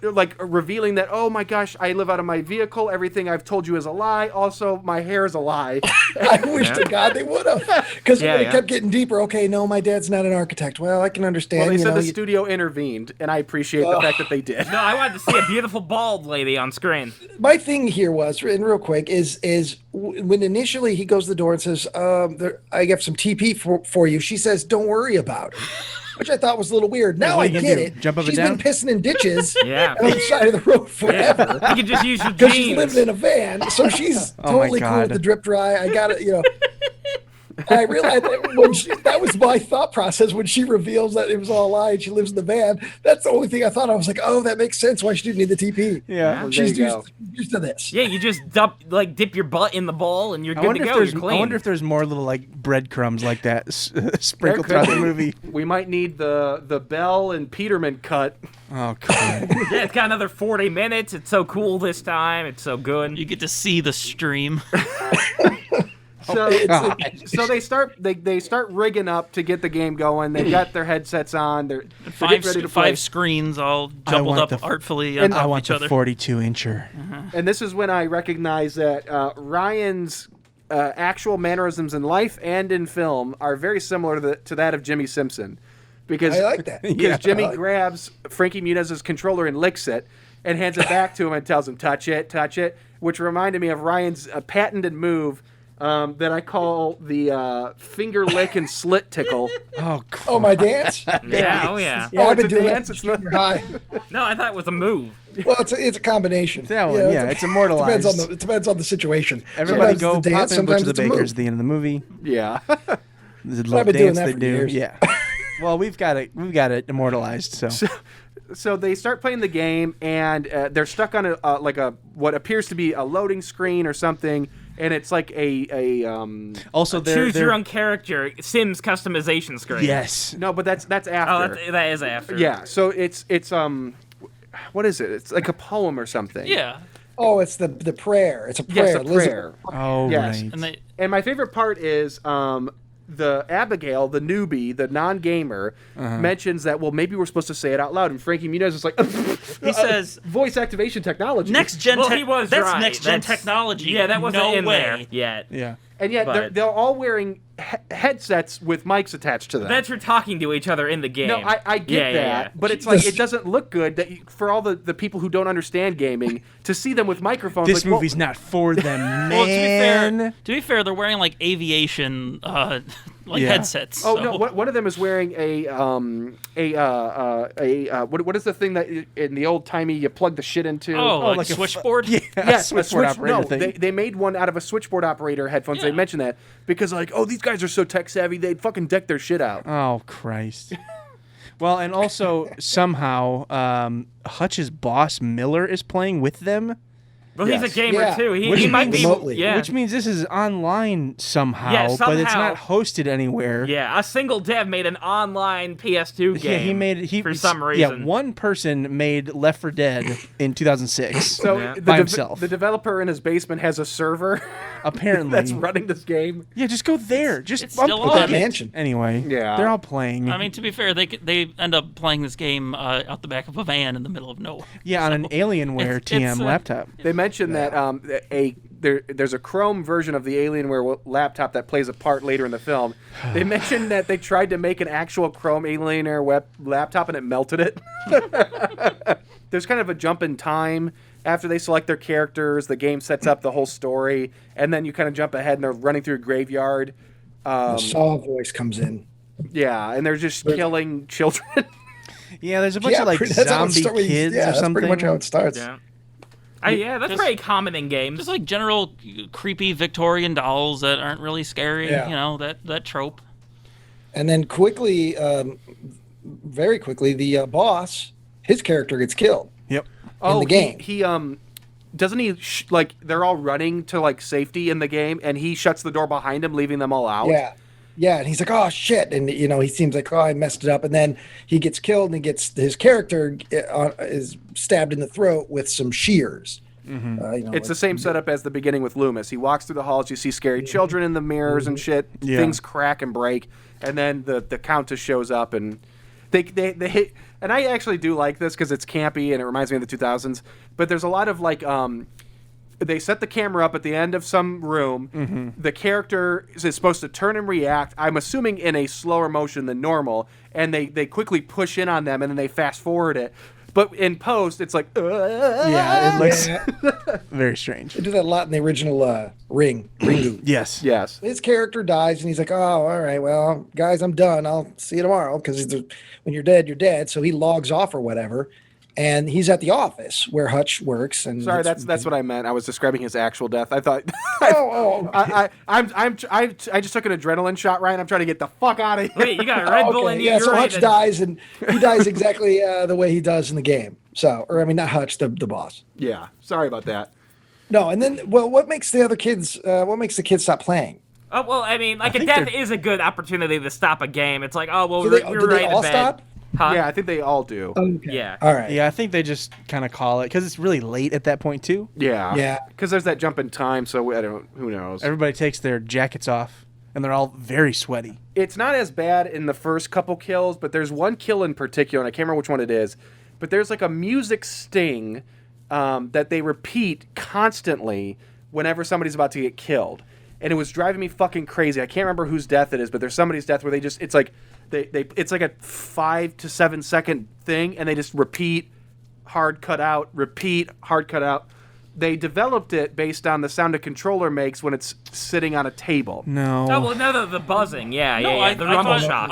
Speaker 5: like revealing that, oh my gosh, I live out of my vehicle. Everything I've told you is a lie. Also, my hair is a lie.
Speaker 3: I wish to God they would have, because it kept getting deeper. Okay, no, my dad's not an architect. Well, I can understand.
Speaker 5: Well, they said the studio intervened, and I appreciate the fact that they did.
Speaker 4: No, I wanted to see a beautiful bald lady on screen.
Speaker 3: My thing here was, and real quick, is when initially he goes to the door and says, I have some TP for you. She says, don't worry about it. Which I thought was a little weird. Now
Speaker 2: what
Speaker 3: I
Speaker 2: are you
Speaker 3: get
Speaker 2: gonna
Speaker 3: it.
Speaker 2: do, jump up and
Speaker 3: She's
Speaker 2: down?
Speaker 3: been pissing in ditches on
Speaker 4: Yeah.
Speaker 3: the side of the road forever.
Speaker 4: You can just use your
Speaker 3: Because she's
Speaker 4: jeans.
Speaker 3: living in a van, so she's
Speaker 2: Oh my
Speaker 3: totally cool
Speaker 2: God.
Speaker 3: with the drip dry. I got it, And I realized that that was my thought process when she reveals that it was all a lie and she lives in the van. That's the only thing I thought. I was like, oh, that makes sense why she didn't need the TP.
Speaker 2: Yeah.
Speaker 5: Well,
Speaker 3: She's
Speaker 5: there you go.
Speaker 3: used to this.
Speaker 4: Yeah, you just dip your butt in the bowl and you're
Speaker 2: I
Speaker 4: good
Speaker 2: wonder
Speaker 4: to
Speaker 2: if
Speaker 4: go.
Speaker 2: there's
Speaker 4: You're clean.
Speaker 2: I wonder if there's more little like breadcrumbs like that sprinkled
Speaker 5: There could
Speaker 2: throughout the
Speaker 5: be.
Speaker 2: movie.
Speaker 5: We might need the Bell and Peterman cut.
Speaker 2: Oh god.
Speaker 4: Yeah, it's got another 40 minutes. It's so cool this time. It's so good.
Speaker 6: You get to see the stream.
Speaker 5: So,
Speaker 2: God.
Speaker 5: so they start rigging up to get the game going. They've got their headsets on. They're getting ready to play.
Speaker 6: Five screens all jumbled
Speaker 2: want
Speaker 6: up
Speaker 2: the-
Speaker 6: artfully on
Speaker 2: I
Speaker 6: top of
Speaker 2: want
Speaker 6: each
Speaker 2: the
Speaker 6: other.
Speaker 2: 42-incher.
Speaker 5: And this is when I recognize that Ryan's actual mannerisms in life and in film are very similar to that of Jimmy Simpson. Because
Speaker 3: I like that.
Speaker 5: Because Jimmy grabs Frankie Muniz's controller and licks it and hands it back to him and tells him, touch it, which reminded me of Ryan's patented move that I call the finger lick and slit tickle.
Speaker 2: Oh, God.
Speaker 3: Oh, my dance?
Speaker 4: Yeah, oh yeah.
Speaker 3: Yeah,
Speaker 5: Oh,
Speaker 3: I've been
Speaker 5: it's a
Speaker 3: doing
Speaker 5: dance,
Speaker 3: that
Speaker 5: it's not-
Speaker 3: since junior high.
Speaker 4: No, I thought it was a move.
Speaker 3: Well, it's a combination.
Speaker 2: That one, yeah, it's immortalized.
Speaker 3: It depends on the situation.
Speaker 2: Everybody
Speaker 3: Sometimes
Speaker 2: go
Speaker 3: it's a
Speaker 2: pop
Speaker 3: dance,
Speaker 2: in Butcher
Speaker 3: sometimes
Speaker 2: the
Speaker 3: it's a move.
Speaker 2: Baker's at the end of the movie.
Speaker 5: Yeah.
Speaker 2: The
Speaker 3: I've
Speaker 2: little
Speaker 3: been doing
Speaker 2: dance
Speaker 3: that
Speaker 2: they
Speaker 3: for
Speaker 2: do.
Speaker 3: years.
Speaker 2: Yeah. Well, we've got it immortalized.
Speaker 5: So they start playing the game, and they're stuck on a what appears to be a loading screen or something, and it's like a
Speaker 2: Also,
Speaker 4: Choose your own character. Sims customization screen.
Speaker 2: Yes.
Speaker 5: no, but that's
Speaker 4: Oh,
Speaker 5: after.
Speaker 4: that is after.
Speaker 5: Yeah. So it's what is it? It's like a poem or something.
Speaker 6: Yeah,
Speaker 3: Oh, it's the prayer. It's a prayer.
Speaker 5: Yes, a prayer.
Speaker 2: Oh,
Speaker 5: Yes.
Speaker 2: right.
Speaker 6: and they
Speaker 5: And my favorite part is the Abigail, the newbie, the non-gamer, mentions that, well, maybe we're supposed to say it out loud. And Frankie Muniz is like,
Speaker 6: he says,
Speaker 5: voice activation technology.
Speaker 6: Next gen
Speaker 4: that's
Speaker 6: right. next gen technology.
Speaker 4: Yeah, that wasn't in
Speaker 6: way.
Speaker 4: there yet.
Speaker 2: Yeah.
Speaker 5: And yet they're all wearing headsets with mics attached to them.
Speaker 4: That's for talking to each other in the game.
Speaker 5: No, I get that, but it's like it doesn't look good that for all the people who don't understand gaming to see them with microphones.
Speaker 2: This
Speaker 5: like,
Speaker 2: movie's not for them, man.
Speaker 6: Well, to be fair, they're wearing like aviation headsets.
Speaker 5: Oh
Speaker 6: so.
Speaker 5: no! One of them is wearing what is the thing that in the old timey you plug the shit into?
Speaker 6: Like a switchboard.
Speaker 2: Yes, switchboard operator thing.
Speaker 5: They made one out of a switchboard operator headphones.
Speaker 6: Yeah.
Speaker 5: They mentioned that because these guys are so tech savvy, they'd fucking deck their shit out.
Speaker 2: Oh Christ. Well, and also somehow Hutch's boss Miller is playing with them.
Speaker 4: Well, he's a gamer too. He might be
Speaker 3: remotely.
Speaker 4: Yeah.
Speaker 2: Which means this is online somehow,
Speaker 4: Yeah,
Speaker 2: but it's
Speaker 4: somehow.
Speaker 2: not hosted anywhere.
Speaker 4: Yeah, a single dev made an online PS2 game.
Speaker 2: He
Speaker 4: for some reason.
Speaker 2: Yeah, one person made Left 4 Dead in 2006.
Speaker 5: So
Speaker 2: by himself.
Speaker 5: The developer in his basement has a server.
Speaker 2: Apparently,
Speaker 5: that's running this game.
Speaker 2: Yeah, just go there. Just
Speaker 6: it's still
Speaker 2: unplug
Speaker 6: on.
Speaker 2: it.
Speaker 3: Mansion.
Speaker 2: Anyway, they're all playing.
Speaker 6: I mean, to be fair, they end up playing this game out the back of a van in the middle of nowhere.
Speaker 2: Yeah, on an Alienware TM laptop.
Speaker 5: They mentioned that there's a Chrome version of the Alienware laptop that plays a part later in the film. They mentioned that they tried to make an actual Chrome Alienware laptop and it melted it. There's kind of a jump in time. After they select their characters, the game sets up the whole story, and then you kind of jump ahead and they're running through a graveyard.
Speaker 3: The Saw voice comes in.
Speaker 5: Yeah, and they're just killing children.
Speaker 2: Yeah, there's a bunch of like zombie kids or something.
Speaker 3: That's pretty much how it starts.
Speaker 4: Yeah. That's very common in games.
Speaker 6: Just like general creepy Victorian dolls that aren't really scary.
Speaker 3: Yeah.
Speaker 6: You know, that trope.
Speaker 3: And then quickly, very quickly, the boss, his character gets killed.
Speaker 2: Yep.
Speaker 3: In the game.
Speaker 5: He doesn't he they're all running to like safety in the game, and he shuts the door behind him, leaving them all out.
Speaker 3: Yeah, and he's like, oh shit, and he seems like, oh, I messed it up, and then he gets killed, and his character is stabbed in the throat with some shears.
Speaker 2: Mm-hmm.
Speaker 5: It's the same setup as the beginning with Loomis. He walks through the halls, you see scary children in the mirrors and shit.
Speaker 2: Yeah.
Speaker 5: Things crack and break, and then the Countess shows up, and they hit. And I actually do like this because it's campy and it reminds me of the 2000s. But there's a lot of like, they set the camera up at the end of some room. Mm-hmm. The character is supposed to turn and react, I'm assuming in a slower motion than normal. And they quickly push in on them and then they fast forward it. But in post, it's like,
Speaker 2: yeah, it looks very strange.
Speaker 3: They do that a lot in the original Ringu.
Speaker 2: Yes.
Speaker 3: His character dies, and he's like, oh, all right, well, guys, I'm done. I'll see you tomorrow, because when you're dead, you're dead. So he logs off or whatever, and he's at the office where Hutch works. And
Speaker 5: sorry, that's what I meant. I was describing his actual death. I thought, I just took an adrenaline shot, Ryan. I'm trying to get the fuck out of here.
Speaker 4: Wait, you got a Red Bull in you.
Speaker 3: Yeah, so Hutch dies, and he dies exactly the way he does in the game. So, or I mean, not Hutch, the boss.
Speaker 5: Yeah, sorry about that.
Speaker 3: No, and then, what makes the other kids? What makes the kids stop playing?
Speaker 4: Oh, well, I mean, like a death is a good opportunity to stop a game. It's like, oh, well,
Speaker 3: Do
Speaker 4: we're
Speaker 3: they
Speaker 4: ready to
Speaker 3: all
Speaker 4: bed.
Speaker 3: stop?
Speaker 4: Huh?
Speaker 5: Yeah, I think they all do.
Speaker 3: Okay.
Speaker 4: Yeah.
Speaker 3: All right.
Speaker 2: Yeah, I think they just kind of call it because it's really late at that point too.
Speaker 5: Yeah. Because there's that jump in time, so who knows?
Speaker 2: Everybody takes their jackets off, and they're all very sweaty.
Speaker 5: It's not as bad in the first couple kills, but there's one kill in particular, and I can't remember which one it is, but there's like a music sting that they repeat constantly whenever somebody's about to get killed. And it was driving me fucking crazy. I can't remember whose death it is, but there's somebody's death where it's like it's like a 5 to 7 second thing, and they just repeat, hard cut out, repeat, hard cut out. They developed it based on the sound a controller makes when it's sitting on a table.
Speaker 2: No.
Speaker 4: Oh, well, no, the buzzing. Yeah,
Speaker 6: No,
Speaker 4: yeah. The rumble shock.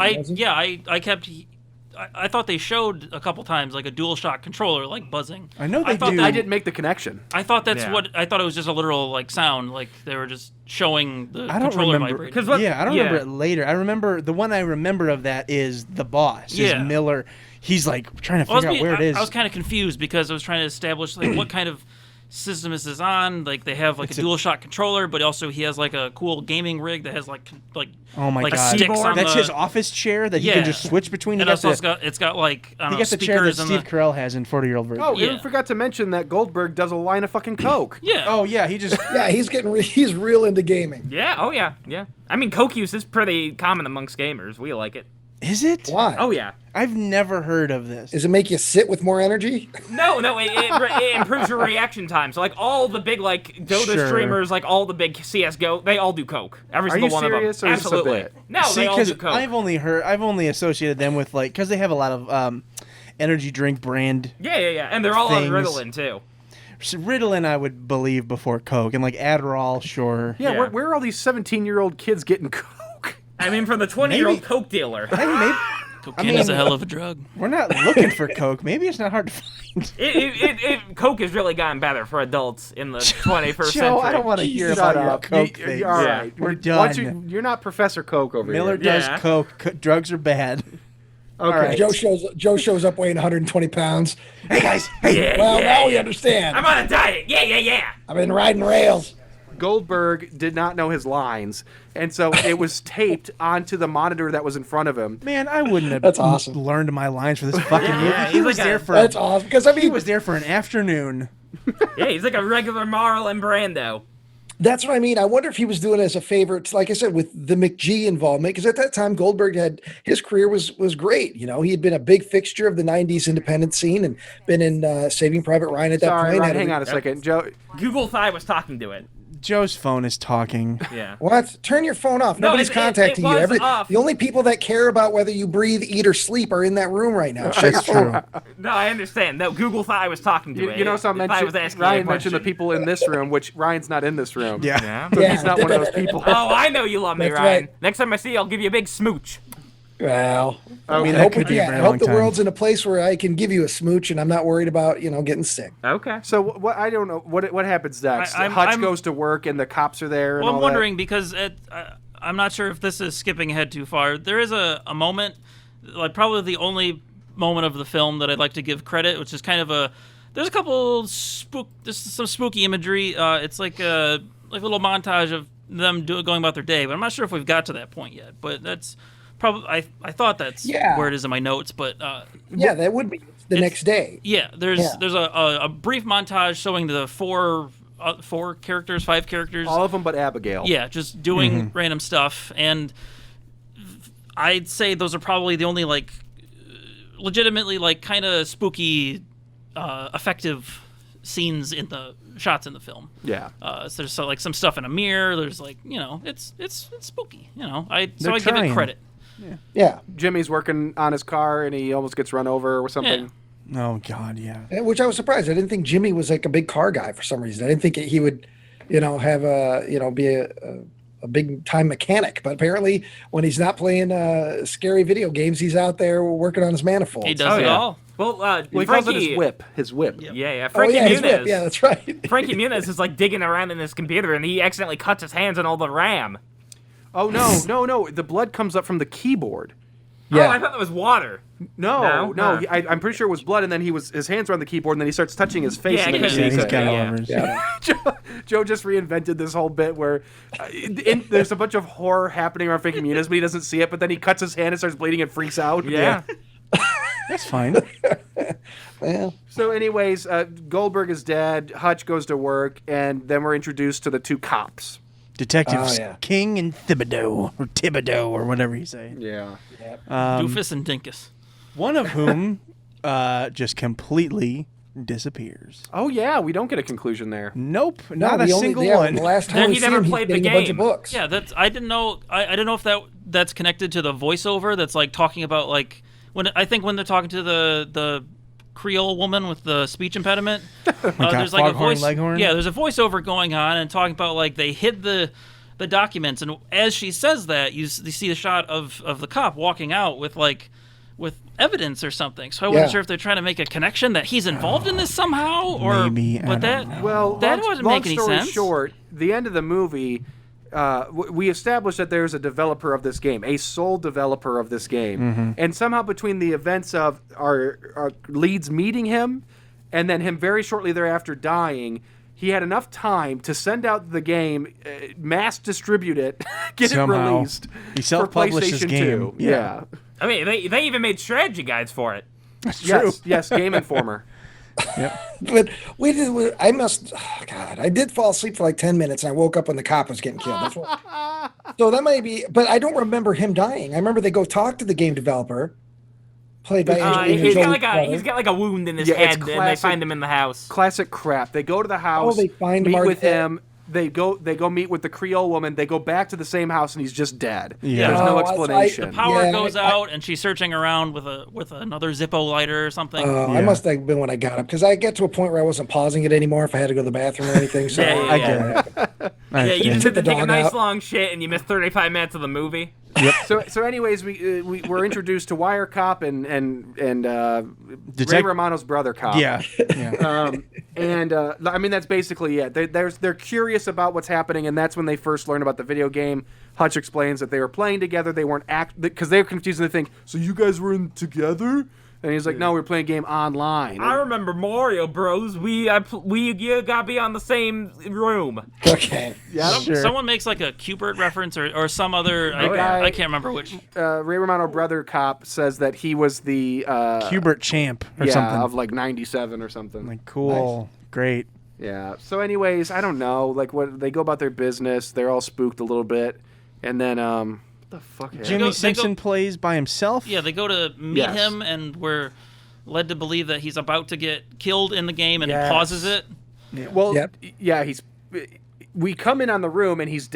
Speaker 6: I thought they showed a couple times like a DualShock controller like buzzing.
Speaker 2: I know they do.
Speaker 5: I didn't make the connection.
Speaker 6: I thought I thought it was just a literal like sound, like they were just showing the
Speaker 2: I don't
Speaker 6: controller
Speaker 2: remember.
Speaker 6: vibrating.
Speaker 2: I don't remember it later. I remember the one I remember of that is the boss. Is Miller. He's like trying to figure out where it is.
Speaker 6: I was kind of confused because I was trying to establish like what kind of Systemus is on. Like they have like a DualShock controller, but also he has like a cool gaming rig that has like
Speaker 2: oh my
Speaker 6: like
Speaker 2: god,
Speaker 6: sticks on
Speaker 2: that's
Speaker 6: the,
Speaker 2: his office chair that he can just switch between.
Speaker 6: And also it's got like I don't know,
Speaker 2: he gets the chair that
Speaker 6: speakers
Speaker 2: Steve Carell has in 40-Year-Old Virgin.
Speaker 5: Oh, you forgot to mention that Goldberg does a line of fucking coke.
Speaker 6: Yeah.
Speaker 2: Oh yeah, he just
Speaker 3: he's real into gaming.
Speaker 4: Yeah. Oh yeah. Yeah. I mean, coke use is pretty common amongst gamers. We like it.
Speaker 2: Is it?
Speaker 3: Why?
Speaker 4: Oh yeah.
Speaker 2: I've never heard of this.
Speaker 3: Does it make you sit with more energy?
Speaker 4: No, it improves your reaction time. So like all the big like Dota streamers, like all the big CS:GO, they all do coke. Every single one of them.
Speaker 5: Are you serious, or is this a
Speaker 4: Absolutely.
Speaker 5: bit?
Speaker 4: No,
Speaker 2: See,
Speaker 4: they all do coke.
Speaker 2: I've only associated them with like because they have a lot of energy drink brand.
Speaker 4: Yeah, and they're all
Speaker 2: things.
Speaker 4: on Ritalin too.
Speaker 2: So Ritalin, I would believe before Coke, and like Adderall, sure.
Speaker 5: Yeah, where are all these 17-year-old kids getting coke?
Speaker 4: I mean, from the 20-year-old coke dealer.
Speaker 6: Cocaine is a hell of a drug.
Speaker 2: We're not looking for Coke. Maybe it's not hard to find.
Speaker 4: Coke has really gotten better for adults in the 21st century.
Speaker 2: Joe, I don't want to hear about your Coke thing.
Speaker 5: All right,
Speaker 2: we're done.
Speaker 5: You're not Professor Coke over
Speaker 2: Miller
Speaker 5: here.
Speaker 2: does Coke. Drugs are bad.
Speaker 5: Okay.
Speaker 3: Right. Joe shows up weighing 120 pounds.
Speaker 2: Hey guys.
Speaker 3: Now we understand.
Speaker 4: I'm on a diet. Yeah.
Speaker 3: I've been riding rails.
Speaker 5: Goldberg did not know his lines, and so it was taped onto the monitor that was in front of him.
Speaker 2: Man, I wouldn't have
Speaker 3: That's awesome.
Speaker 2: learned my lines for this fucking movie. He was there for
Speaker 3: That's awesome because
Speaker 2: he was there for an afternoon.
Speaker 4: Yeah, he's like a regular Marlon Brando.
Speaker 3: That's what I mean. I wonder if he was doing it as a favor, like I said, with the McG involvement, because at that time Goldberg had his career was great. You know, he had been a big fixture of the '90s independent scene and been in Saving Private Ryan at that point.
Speaker 5: Ryan, hang on a second, Joe.
Speaker 4: Google Thigh was talking to it.
Speaker 2: Joe's phone is talking.
Speaker 4: Yeah.
Speaker 3: What? Turn your phone off.
Speaker 4: No,
Speaker 3: Nobody's contacting
Speaker 4: it was
Speaker 3: you.
Speaker 4: off.
Speaker 3: The only people that care about whether you breathe, eat, or sleep are in that room right now.
Speaker 2: That's true.
Speaker 4: No, I understand. No, Google Thigh was talking to it.
Speaker 5: You know, Ryan mentioned the people in this room, which Ryan's not in this room.
Speaker 2: Yeah.
Speaker 5: So he's not one of those people.
Speaker 4: Oh, I know you love me,
Speaker 3: That's
Speaker 4: Ryan.
Speaker 3: right.
Speaker 4: Next time I see you, I'll give you a big smooch.
Speaker 3: Well,
Speaker 2: I mean,
Speaker 3: I
Speaker 2: that
Speaker 3: hope,
Speaker 2: could be a
Speaker 3: I
Speaker 2: very
Speaker 3: hope
Speaker 2: long
Speaker 3: the
Speaker 2: time.
Speaker 3: world's in a place where I can give you a smooch and I'm not worried about, getting sick.
Speaker 4: Okay.
Speaker 5: So what? I don't know what happens next. Hutch goes to work and the cops are there.
Speaker 6: Well, I'm wondering because I'm not sure if this is skipping ahead too far. There is a moment, like probably the only moment of the film that I'd like to give credit, which is kind of there's a couple there's some spooky imagery. It's like a little montage of them going about their day, but I'm not sure if we've got to that point yet. But that's probably I thought that's where it is in my notes. But
Speaker 3: that would be the next day.
Speaker 6: Yeah, there's a brief montage showing the five characters,
Speaker 5: all of them but Abigail.
Speaker 6: Yeah, just doing random stuff, and I'd say those are probably the only like legitimately like kind of spooky, effective scenes in the shots in the film.
Speaker 5: Yeah.
Speaker 6: So there's like some stuff in a mirror. There's like it's spooky. I give
Speaker 2: trying.
Speaker 6: it credit.
Speaker 3: Yeah.
Speaker 5: Jimmy's working on his car and he almost gets run over or something.
Speaker 6: Yeah.
Speaker 2: Oh God, yeah.
Speaker 3: Which I was surprised. I didn't think Jimmy was like a big car guy for some reason. I didn't think he would, have be a big time mechanic. But apparently, when he's not playing scary video games, he's out there working on his manifold.
Speaker 6: He does it all.
Speaker 4: Well,
Speaker 5: He calls it his whip. His whip.
Speaker 4: Yeah. Frankie
Speaker 3: his
Speaker 4: Muniz.
Speaker 3: whip. Yeah, that's right.
Speaker 4: Frankie Muniz is like digging around in his computer, and he accidentally cuts his hands on all the RAM.
Speaker 5: Oh no! The blood comes up from the keyboard.
Speaker 3: Yeah.
Speaker 4: Oh, I thought that was water.
Speaker 5: No.
Speaker 4: Huh.
Speaker 5: I'm pretty sure it was blood, and then his hands were on the keyboard, and then he starts touching his face.
Speaker 4: Yeah,
Speaker 5: and then
Speaker 4: because
Speaker 5: he
Speaker 2: Yeah,
Speaker 5: sees
Speaker 2: he's
Speaker 5: it.
Speaker 2: got all
Speaker 4: Yeah.
Speaker 2: over his-
Speaker 3: Yeah.
Speaker 5: Joe just reinvented this whole bit where there's a bunch of horror happening around Frankie Muniz, but he doesn't see it. But then he cuts his hand and starts bleeding and freaks out.
Speaker 4: Yeah.
Speaker 2: That's fine.
Speaker 3: Yeah.
Speaker 5: So, anyways, Goldberg is dead. Hutch goes to work, and then we're introduced to the two cops.
Speaker 2: Detectives
Speaker 3: Oh, yeah.
Speaker 2: King and Thibodeau, or whatever you say.
Speaker 5: Yeah.
Speaker 6: Doofus and Dinkus.
Speaker 2: One of whom just completely disappears.
Speaker 5: Oh yeah, we don't get a conclusion there.
Speaker 2: Nope, not a single
Speaker 3: The
Speaker 2: one.
Speaker 3: last
Speaker 4: There
Speaker 3: time
Speaker 4: he
Speaker 3: we see
Speaker 4: never
Speaker 3: him, he's
Speaker 4: played the
Speaker 3: getting a bunch of
Speaker 4: game.
Speaker 3: books.
Speaker 6: Yeah, I didn't know. I didn't know if that's connected to the voiceover. That's like talking about like when they're talking to the Creole woman with the speech impediment. There's like a voice.
Speaker 2: Leghorn?
Speaker 6: Yeah, there's a voiceover going on and talking about like they hid the documents, and as she says that, you see the shot of the cop walking out with evidence or something. So I wasn't sure if they're trying to make a connection that he's involved in this somehow, or
Speaker 2: Maybe, I
Speaker 6: but
Speaker 2: don't know.
Speaker 5: Well,
Speaker 6: that
Speaker 5: long,
Speaker 6: wouldn't
Speaker 5: long
Speaker 6: make any
Speaker 5: story
Speaker 6: sense.
Speaker 5: short, the end of the movie, we established that there's a developer of this game, a sole developer of this game, and somehow between the events of our leads meeting him, and then him very shortly thereafter dying, he had enough time to send out the game, mass distribute it, get
Speaker 2: Somehow.
Speaker 5: it released
Speaker 2: He
Speaker 5: for
Speaker 2: self-published his
Speaker 5: PlayStation
Speaker 2: game.
Speaker 5: 2.
Speaker 2: Yeah.
Speaker 4: I mean, they even made strategy guides for it.
Speaker 2: That's true.
Speaker 5: Yes, Game Informer.
Speaker 3: But I did fall asleep for like 10 minutes and I woke up when the cop was getting killed. So that might be, but I don't remember him dying. I remember they go talk to the game developer, played by Angelina
Speaker 4: he's
Speaker 3: Jolie's
Speaker 4: got like a wound in his
Speaker 5: Yeah, it's
Speaker 4: head, and they find him in the house.
Speaker 5: Classic crap. They go to the house,
Speaker 3: they find him
Speaker 5: meet
Speaker 3: already
Speaker 5: with him. They go meet with the Creole woman. They go back to the same house, and he's just dead.
Speaker 2: Yeah.
Speaker 5: There's no
Speaker 3: Oh,
Speaker 5: explanation.
Speaker 6: The power
Speaker 3: Yeah,
Speaker 6: goes out, and she's searching around with another Zippo lighter or something.
Speaker 3: I must have been when I got up because I get to a point where I wasn't pausing it anymore if I had to go to the bathroom or anything. So
Speaker 4: Yeah.
Speaker 2: I get it.
Speaker 4: Yeah, you just had to
Speaker 3: the
Speaker 4: take a
Speaker 3: dog
Speaker 4: nice
Speaker 3: out.
Speaker 4: long shit, and you missed 35 minutes of the movie.
Speaker 5: So anyways, we were introduced to Wire Cop and Ray Romano's brother Cop.
Speaker 2: Yeah.
Speaker 5: I mean, that's basically it. They're curious about what's happening, and that's when they first learn about the video game. Hutch explains that they were playing together. They weren't because they were confused and they think, so you guys were in together? And he's like, no, we were playing a game online.
Speaker 4: I remember Mario Bros. You gotta be on the same room.
Speaker 3: okay.
Speaker 5: Yeah,
Speaker 6: Someone makes like a Q*bert reference or some other. I can't remember which.
Speaker 5: Ray Romano brother Cop says that he was the
Speaker 2: Q*bert champ or something.
Speaker 5: of like 97 or something.
Speaker 2: Like, cool. Great.
Speaker 5: Yeah. So anyways, I don't know. Like, what they go about their business. They're all spooked a little bit, and then what the fuck?
Speaker 2: Jimmy Simpson plays by himself.
Speaker 6: Yeah, they go to meet him, and we're led to believe that he's about to get killed in the game, and he pauses it.
Speaker 2: Yeah.
Speaker 5: Well, yeah, we come in on the room, and he's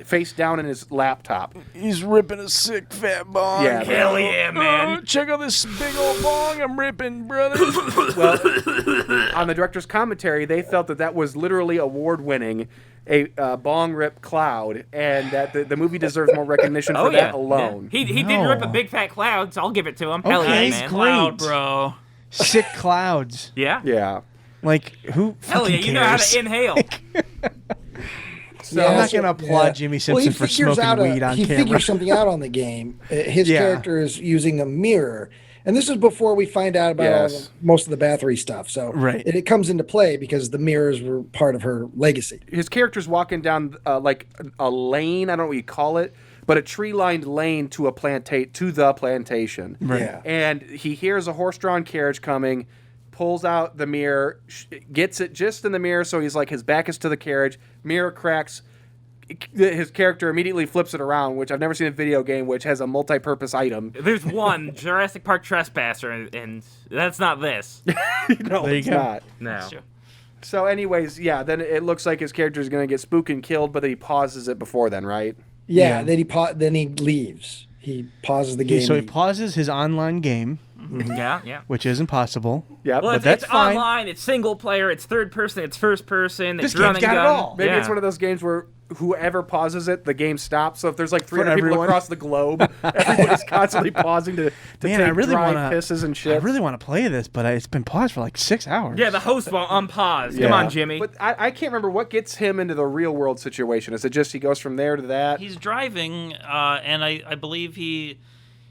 Speaker 5: face down in his laptop.
Speaker 2: He's ripping a sick fat bong.
Speaker 5: Yeah,
Speaker 4: Hell yeah, man.
Speaker 2: Oh, check out this big old bong I'm ripping, brother.
Speaker 5: Well, on the director's commentary, they felt that was literally award-winning, a bong rip cloud, and that the movie deserves more recognition for that alone.
Speaker 4: Yeah. He did rip a big fat cloud, so I'll give it to him. Hell
Speaker 2: Okay,
Speaker 4: yeah, man.
Speaker 6: Cloud, bro.
Speaker 2: Sick clouds.
Speaker 4: Yeah.
Speaker 5: Yeah.
Speaker 2: Like, who
Speaker 4: Hell yeah,
Speaker 2: fucking
Speaker 4: you know how
Speaker 2: cares?
Speaker 4: to inhale.
Speaker 2: I'm not going to applaud Jimmy Simpson for smoking weed on
Speaker 3: he
Speaker 2: camera.
Speaker 3: figures something out on the game. His character is using a mirror. And this is before we find out about most of the Bathory stuff. So it comes into play because the mirrors were part of her legacy.
Speaker 5: His character's walking down like a lane, I don't know what you call it, but a tree-lined lane to the plantation.
Speaker 2: Right.
Speaker 3: Yeah.
Speaker 5: And he hears a horse-drawn carriage coming, pulls out the mirror, gets it just in the mirror, so he's like, his back is to the carriage, mirror cracks, his character immediately flips it around, which I've never seen in a video game, which has a multi-purpose item.
Speaker 4: There's one, Jurassic Park Trespasser, and that's not this.
Speaker 5: No, it's not.
Speaker 4: No.
Speaker 5: So anyways, then it looks like his character is going to get spooked and killed, but then he pauses it before then, right?
Speaker 3: Yeah. Then he leaves. He pauses the game.
Speaker 2: So he pauses his online game.
Speaker 4: Yeah.
Speaker 2: Which is impossible.
Speaker 5: Yeah,
Speaker 4: well,
Speaker 2: but that's
Speaker 4: it's
Speaker 2: fine.
Speaker 4: Online, it's single player, it's third person, it's first person,
Speaker 2: This
Speaker 4: it's run
Speaker 2: game's
Speaker 4: and
Speaker 2: got it
Speaker 4: gun.
Speaker 2: all.
Speaker 5: Maybe it's one of those games where whoever pauses it, the game stops. So if there's like 300 people
Speaker 2: everyone.
Speaker 5: across the globe, everybody's constantly pausing to
Speaker 2: Man,
Speaker 5: take
Speaker 2: I really
Speaker 5: dry
Speaker 2: wanna,
Speaker 5: pisses and shit.
Speaker 2: I really want to play this, but it's been paused for like 6 hours.
Speaker 4: Yeah, the host won't unpause. Come on, Jimmy.
Speaker 5: But I can't remember what gets him into the real world situation. Is it just he goes from there to that?
Speaker 6: He's driving, and I believe he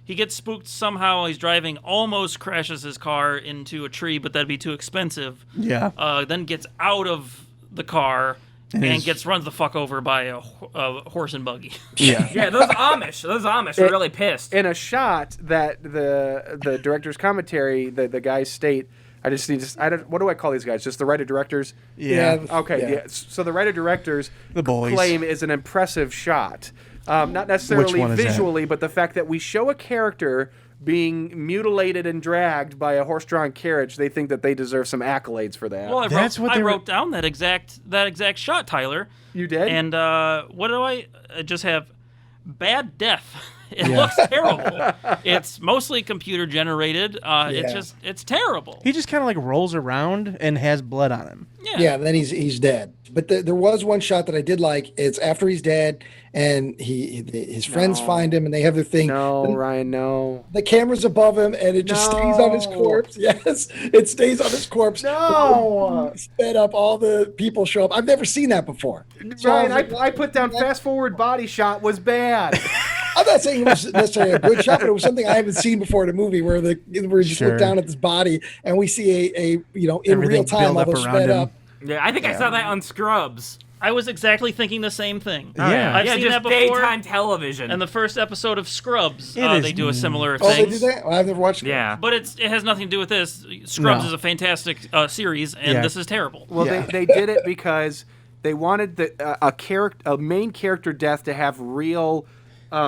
Speaker 6: gets spooked somehow. He's driving, almost crashes his car into a tree, but that'd be too expensive.
Speaker 2: Yeah.
Speaker 6: Then gets out of the car and gets run the fuck over by a horse and buggy.
Speaker 2: Yeah.
Speaker 4: Yeah, those Amish are really pissed.
Speaker 5: In a shot that the director's commentary, the guys state, what do I call these guys? Just the writer-directors?
Speaker 2: Yeah.
Speaker 5: Okay, yeah. So the writer-directors
Speaker 2: The boys.
Speaker 5: claim is an impressive shot. Not necessarily
Speaker 2: Which one is that?
Speaker 5: visually, but the fact that we show a character being mutilated and dragged by a horse-drawn carriage, they think that they deserve some accolades for that.
Speaker 6: Well, I
Speaker 2: they
Speaker 6: wrote down that exact shot, Tyler.
Speaker 5: You did?
Speaker 6: And what do I just have? Bad death. It looks terrible. It's mostly computer generated. It's terrible.
Speaker 2: He just kind of like rolls around and has blood on him.
Speaker 3: Yeah, then he's dead. But there was one shot that I did like. It's after he's dead, and his friends find him, and they have their thing.
Speaker 5: No, Ryan, no.
Speaker 3: The camera's above him, and it just stays on his corpse. Yes, it stays on his corpse.
Speaker 5: No!
Speaker 3: Sped up, all the people show up. I've never seen that before.
Speaker 5: Ryan, I put down fast-forward body shot was bad.
Speaker 3: I'm not saying it was necessarily a good shot, but it was something I haven't seen before in a movie where you just look down at this body and we see a in
Speaker 2: Everything
Speaker 3: real time
Speaker 2: build
Speaker 3: all
Speaker 2: up
Speaker 3: those
Speaker 2: around
Speaker 3: sped
Speaker 2: him.
Speaker 3: up
Speaker 4: Yeah, I think I saw that on Scrubs.
Speaker 6: I was exactly thinking the same thing.
Speaker 2: Yeah.
Speaker 6: I've seen
Speaker 4: just
Speaker 6: that before.
Speaker 4: daytime television.
Speaker 6: And the first episode of Scrubs,
Speaker 2: is-
Speaker 6: they do a similar
Speaker 3: Oh,
Speaker 6: thing.
Speaker 3: they do that? Well, I've never watched it.
Speaker 4: Yeah.
Speaker 6: But it has nothing to do with this. Scrubs
Speaker 2: No.
Speaker 6: is a fantastic series, and
Speaker 2: Yeah.
Speaker 6: this is terrible.
Speaker 5: Well,
Speaker 2: Yeah.
Speaker 5: they did it because they wanted a main character death to have real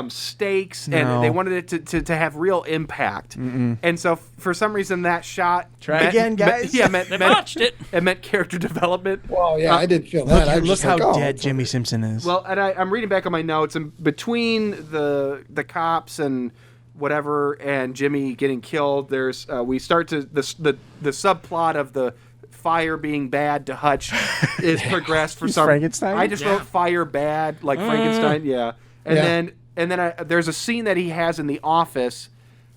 Speaker 5: stakes,
Speaker 2: No.
Speaker 5: and they wanted it to have real impact. And so, for some reason, that shot
Speaker 2: Again, guys.
Speaker 6: They botched it.
Speaker 5: It meant character development.
Speaker 3: Well, yeah, I did feel that. I was
Speaker 2: Look
Speaker 3: just
Speaker 2: how
Speaker 3: like, oh,
Speaker 2: dead
Speaker 3: it's
Speaker 2: Jimmy Simpson is.
Speaker 5: Well, and I'm reading back on my notes, and between the cops and whatever and Jimmy getting killed, there's we start to the subplot of the fire being bad to Hutch is progressed for some.
Speaker 2: Frankenstein?
Speaker 5: I just wrote fire bad like Frankenstein, yeah. And then there's a scene that he has in the office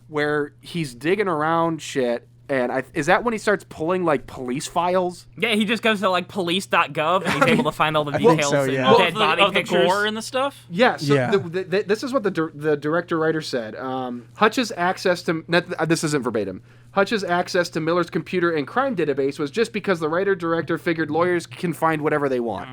Speaker 5: where he's digging around shit. And is that when he starts pulling like police files?
Speaker 4: Yeah, he just goes to like police.gov and he's able to find all the details
Speaker 2: so,
Speaker 4: and
Speaker 2: yeah.
Speaker 6: Oh,
Speaker 4: dead body
Speaker 6: of the
Speaker 4: pictures.
Speaker 6: gore and the stuff?
Speaker 5: Yeah. So
Speaker 2: Yeah.
Speaker 5: this is what the director-writer said. Hutch's access to this isn't verbatim. Hutch's access to Miller's computer and crime database was just because the writer-director figured lawyers can find whatever they want.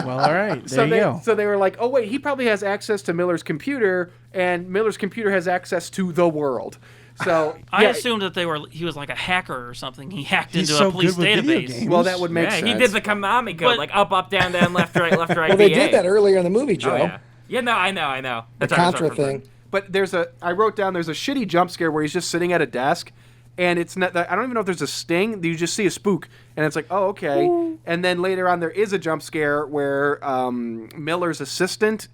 Speaker 2: Well, all right. There you go.
Speaker 5: So they were like, oh wait, he probably has access to Miller's computer, and Miller's computer has access to the world. So
Speaker 6: I
Speaker 5: yeah,
Speaker 6: assumed that he was like a hacker or something. He hacked
Speaker 2: He's
Speaker 6: into
Speaker 2: so
Speaker 6: a police
Speaker 2: good with video
Speaker 6: database.
Speaker 2: games.
Speaker 5: well, that would make
Speaker 4: Yeah,
Speaker 5: sense.
Speaker 4: he did the Konami code,
Speaker 6: But-
Speaker 4: like up, down, left, right,
Speaker 3: Well, they
Speaker 4: BA.
Speaker 3: did that earlier in the movie, Joe.
Speaker 4: Oh, yeah. Yeah, no, I know.
Speaker 3: The
Speaker 4: That's what I was
Speaker 3: Contra
Speaker 4: referring
Speaker 3: thing.
Speaker 5: But I wrote down there's a shitty jump scare where he's just sitting at a desk, and it's not. I don't even know if there's a sting. You just see a spook, and it's like, oh, okay. Ooh. And then later on, there is a jump scare where Miller's assistant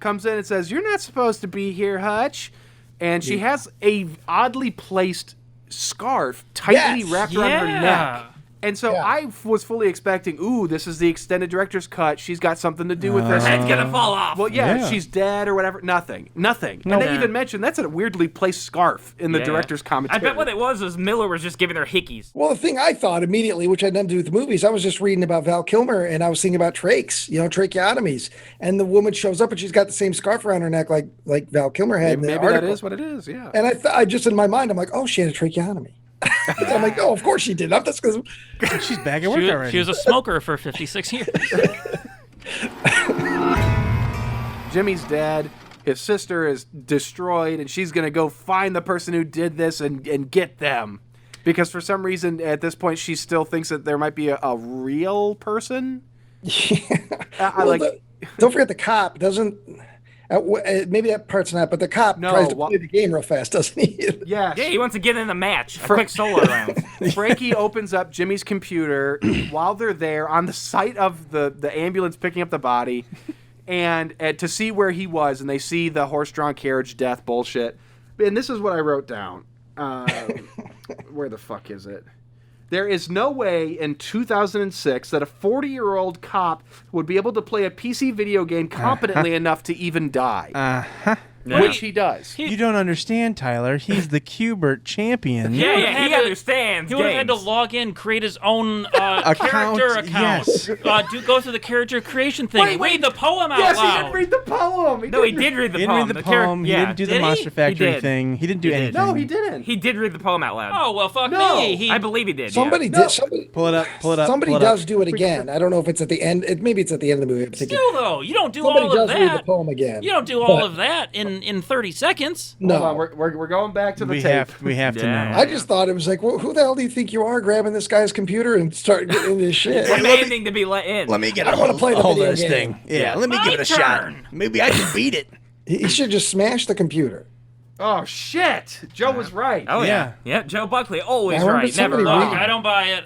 Speaker 5: comes in and says, "You're not supposed to be here, Hutch," and she has a oddly placed scarf tightly
Speaker 3: Yes.
Speaker 5: wrapped around her
Speaker 6: Yeah.
Speaker 5: neck. And so
Speaker 3: Yeah.
Speaker 5: I was fully expecting, ooh, this is the extended director's cut. She's got something to do with this.
Speaker 4: Head's gonna fall off.
Speaker 5: Well, yeah,
Speaker 2: Yeah.
Speaker 5: she's dead or whatever. Nothing. And they even mentioned that's a weirdly placed scarf in the
Speaker 4: Yeah.
Speaker 5: director's
Speaker 4: I
Speaker 5: commentary.
Speaker 4: bet what it was Miller was just giving her hickeys.
Speaker 3: Well, the thing I thought immediately, which had nothing to do with the movies, I was just reading about Val Kilmer, and I was thinking about trachs, tracheotomies. And the woman shows up, and she's got the same scarf around her neck like Val Kilmer had in the
Speaker 5: Maybe that
Speaker 3: article.
Speaker 5: is what it is, yeah.
Speaker 3: And I just in my mind, I'm like, oh, she had a tracheotomy. I'm like, oh, of course she did. I'm just because
Speaker 2: She's back at work already.
Speaker 6: She was a smoker for 56 years.
Speaker 5: Jimmy's dead. His sister is destroyed, and she's going to go find the person who did this and get them. Because for some reason, at this point, she still thinks that there might be a real person.
Speaker 3: don't forget the cop doesn't. Maybe that part's not, but the cop tries to play the game real fast, doesn't he?
Speaker 5: Yes.
Speaker 4: Yeah, he wants to get in the match. A quick solo round.
Speaker 5: Frankie opens up Jimmy's computer while they're there on the site of the ambulance picking up the body, and to see where he was, and they see the horse-drawn carriage death bullshit. And this is what I wrote down. Where the fuck is it? There is no way in 2006 that a 40-year-old cop would be able to play a PC video game competently enough to even die.
Speaker 4: Yeah.
Speaker 5: Which he does.
Speaker 2: You don't understand, Tyler. He's the Cubert champion.
Speaker 4: Yeah, he understands.
Speaker 6: He would have had to
Speaker 4: games.
Speaker 6: log in, create his own character account.
Speaker 2: Yes.
Speaker 6: Go through the character creation thing. Read the poem out
Speaker 5: Yes,
Speaker 6: loud.
Speaker 5: he did read the poem.
Speaker 4: No, he did read the
Speaker 2: He didn't
Speaker 4: poem.
Speaker 2: read the poem. He didn't do the
Speaker 6: Did he?
Speaker 2: Monster Factory
Speaker 4: did.
Speaker 2: thing. He didn't do
Speaker 4: He did.
Speaker 2: anything.
Speaker 5: No, he didn't.
Speaker 4: He did read the poem out loud.
Speaker 6: Oh, well, fuck
Speaker 5: No.
Speaker 6: me.
Speaker 4: I believe he did.
Speaker 3: Somebody
Speaker 4: yeah.
Speaker 3: did. Somebody
Speaker 2: Pull it up. Pull it up.
Speaker 3: Somebody
Speaker 2: pull it
Speaker 3: does
Speaker 2: up.
Speaker 3: do it again. I don't know if it's at the end. Maybe it's at the end of the movie. I'm thinking,
Speaker 6: Still, though, you don't do
Speaker 3: somebody
Speaker 6: all of
Speaker 3: does read the
Speaker 6: that.
Speaker 3: poem again.
Speaker 6: You don't do all
Speaker 3: But-
Speaker 6: of that in 30 seconds.
Speaker 3: No,
Speaker 5: Hold on, we're going back to the
Speaker 2: We
Speaker 5: tape.
Speaker 2: have to
Speaker 4: Yeah.
Speaker 2: know.
Speaker 3: I just thought it was like, well, who the hell do you think you are, grabbing this guy's computer and start getting into this shit?
Speaker 4: Demanding to be let in.
Speaker 2: Let me get
Speaker 3: I wanna play the
Speaker 2: hold
Speaker 3: video
Speaker 2: this
Speaker 3: game.
Speaker 2: thing. Yeah, let me
Speaker 6: My
Speaker 2: give it a shot.
Speaker 6: turn.
Speaker 2: Maybe I can beat it.
Speaker 3: He should just smash the computer.
Speaker 5: Oh, shit. Joe was right.
Speaker 4: Oh, yeah.
Speaker 2: Yeah.
Speaker 4: Yeah, Joe Buckley, always
Speaker 3: I remember
Speaker 4: right, never
Speaker 3: somebody
Speaker 4: wrong.
Speaker 3: reading-
Speaker 6: I don't buy it.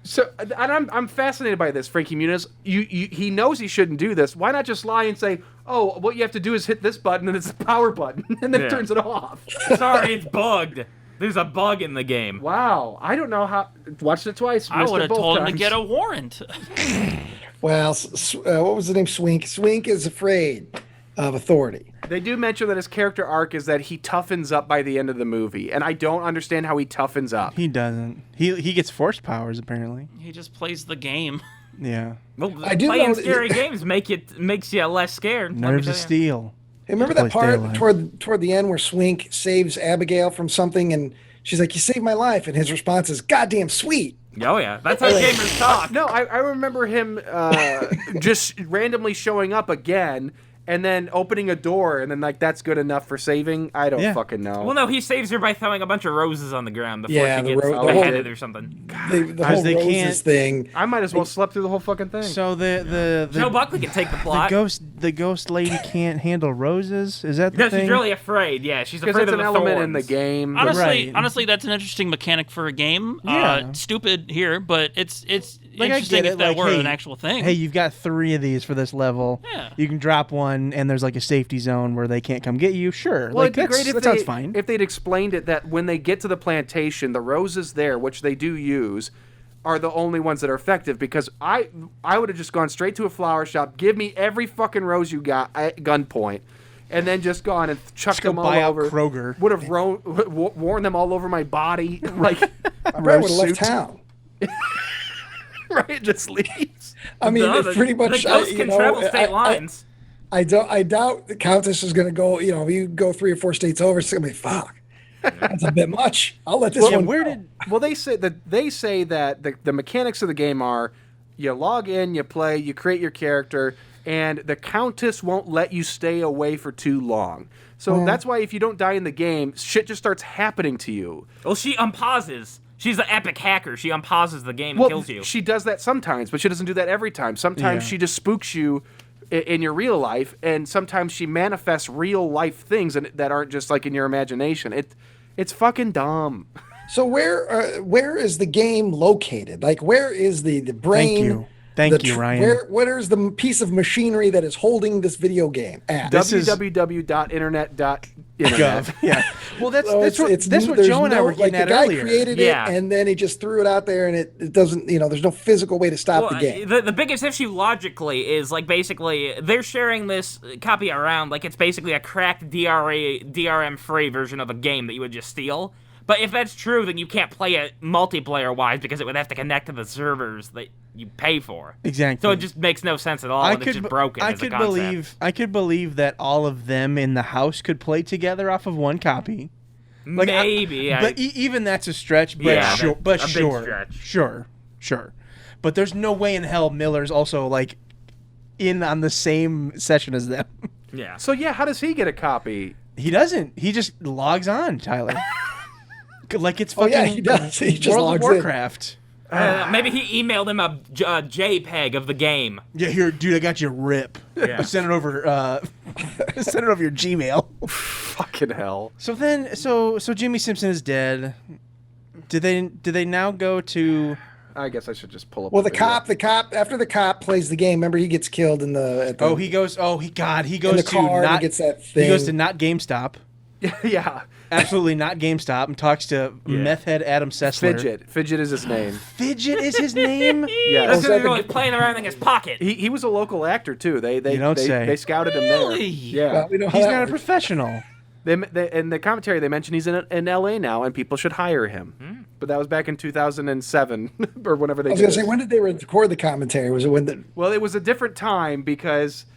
Speaker 5: So, and I'm fascinated by this, Frankie Muniz. He knows he shouldn't do this. Why not just lie and say, "Oh, what you have to do is hit this button, and it's a power button," and then it
Speaker 4: Yeah.
Speaker 5: turns it off?
Speaker 4: Sorry, it's bugged. There's a bug in the game.
Speaker 5: Wow, I don't know how. Watched it twice.
Speaker 6: I
Speaker 5: missed
Speaker 6: would
Speaker 5: it
Speaker 6: have
Speaker 5: both
Speaker 6: told him to
Speaker 5: times.
Speaker 6: get a warrant.
Speaker 3: Well, what was the name? Swink. Swink is afraid of authority.
Speaker 5: They do mention that his character arc is that he toughens up by the end of the movie, and I don't understand how he toughens up.
Speaker 2: He doesn't. He gets force powers apparently.
Speaker 6: He just plays the game.
Speaker 2: Yeah.
Speaker 4: Well,
Speaker 3: I do
Speaker 4: playing
Speaker 3: know-
Speaker 4: scary games makes you less scared. let me
Speaker 2: Nerves
Speaker 4: tell
Speaker 2: of
Speaker 4: you.
Speaker 2: steel.
Speaker 3: Hey, remember
Speaker 2: Play
Speaker 3: that part
Speaker 2: Stay
Speaker 3: toward the end where Swink saves Abigail from something, and she's like, "You saved my life," and his response is, "Goddamn sweet."
Speaker 4: Oh yeah, that's how gamers talk.
Speaker 5: No, I remember him just randomly showing up again and then opening a door and then like that's good enough for saving. I don't fucking know.
Speaker 4: Well, no, he saves her by throwing a bunch of roses on the ground before she gets
Speaker 3: the
Speaker 4: beheaded or something.
Speaker 3: The whole roses thing.
Speaker 5: I might as well slept through the whole fucking thing.
Speaker 2: So the
Speaker 4: Joe Buckley can take the plot.
Speaker 2: The ghost lady can't handle roses. Is that the thing?
Speaker 4: She's really afraid. Yeah, she's afraid of
Speaker 5: it's
Speaker 4: the
Speaker 5: an element
Speaker 4: thorns.
Speaker 5: in the game.
Speaker 6: Honestly, that's an interesting mechanic for a game.
Speaker 2: Yeah.
Speaker 6: Stupid here, but it's
Speaker 2: Like,
Speaker 6: interesting if that
Speaker 2: like,
Speaker 6: were
Speaker 2: hey,
Speaker 6: an actual thing.
Speaker 2: Hey, you've got 3 of these for this level.
Speaker 6: Yeah.
Speaker 2: You can drop one, and there's like a safety zone where they can't come get you. Sure.
Speaker 5: Well,
Speaker 2: like,
Speaker 5: it'd be great if
Speaker 2: that sounds fine.
Speaker 5: if they'd explained it that when they get to the plantation, the roses there, which they do use, are the only ones that are effective. Because I would have just gone straight to a flower shop, give me every fucking rose you got at gunpoint, and then just gone and chucked them all
Speaker 2: buy out
Speaker 5: over.
Speaker 2: Kroger.
Speaker 5: Would have worn them all over my body, like
Speaker 3: I would have left town.
Speaker 5: right, it just leaves.
Speaker 3: I mean,
Speaker 4: No,
Speaker 3: it's pretty much.
Speaker 4: The ghost can travel state lines.
Speaker 3: I doubt the Countess is going to go. You know, if you go 3 or 4 states over, it's going to be fuck. That's a bit much. I'll let this one.
Speaker 5: Well, they say that the mechanics of the game are you log in, you play, you create your character, and the Countess won't let you stay away for too long. So that's why if you don't die in the game, shit just starts happening to you.
Speaker 4: Well, she unpauses. She's an epic hacker. She unpauses the game and kills you.
Speaker 5: She does that sometimes, but she doesn't do that every time. Sometimes she just spooks you in your real life, and sometimes she manifests real life things that aren't just like in your imagination. It's fucking dumb.
Speaker 3: So where is the game located? Like, where is the brain?
Speaker 2: Thank you, Ryan.
Speaker 3: Where is the piece of machinery that is holding this video game at?
Speaker 5: www.internet.gov.
Speaker 2: Yeah. Well, that's what
Speaker 3: there's
Speaker 2: Joe and I were getting at
Speaker 3: earlier. The guy
Speaker 2: earlier.
Speaker 3: created it, and then he just threw it out there, and it doesn't. There's no physical way to stop the game.
Speaker 4: The biggest issue logically is like basically they're sharing this copy around like it's basically a cracked DRM free version of a game that you would just steal. But if that's true, then you can't play it multiplayer-wise because it would have to connect to the servers that you pay for.
Speaker 2: Exactly.
Speaker 4: So it just makes no sense at all, and it's just broken as a concept.
Speaker 2: I could believe that all of them in the house could play together off of one copy. Like,
Speaker 4: Maybe.
Speaker 2: But even that's a stretch. But
Speaker 4: Yeah,
Speaker 2: sure.
Speaker 4: a big stretch.
Speaker 2: Sure. But there's no way in hell Miller's also like in on the same session as them.
Speaker 4: Yeah.
Speaker 5: So yeah, how does he get a copy?
Speaker 2: He doesn't. He just logs on, Tyler. Like it's fucking
Speaker 3: he does. He just
Speaker 2: World
Speaker 3: logs
Speaker 2: of Warcraft.
Speaker 4: Maybe he emailed him a JPEG of the game.
Speaker 2: Yeah, here, dude, I got your rip.
Speaker 4: Yeah.
Speaker 2: Send it over. Send it over your Gmail.
Speaker 5: Fucking hell.
Speaker 2: So Jimmy Simpson is dead. Do they now go to?
Speaker 5: I guess I should just pull up.
Speaker 3: Well, the cop after the cop plays the game. Remember, he gets killed in the.
Speaker 2: He goes
Speaker 3: in the
Speaker 2: to
Speaker 3: car
Speaker 2: not.
Speaker 3: And he gets that thing.
Speaker 2: He goes to not GameStop.
Speaker 5: Yeah.
Speaker 2: Absolutely not GameStop, and talks to meth head Adam Sessler.
Speaker 5: Fidget is his name.
Speaker 2: Fidget is his name?
Speaker 5: Yes.
Speaker 4: That's because he was playing around in his pocket.
Speaker 5: He was a local actor too. They
Speaker 2: say.
Speaker 5: They scouted him there. Yeah.
Speaker 3: Well, we know how
Speaker 2: He's
Speaker 3: that
Speaker 2: not a
Speaker 3: works.
Speaker 2: professional.
Speaker 5: In the commentary, they mentioned he's in LA now, and people should hire him. But that was back in 2007 or whenever they.
Speaker 3: I was going to say, when did they record the commentary? Was it when the?
Speaker 5: Well, it was a different time because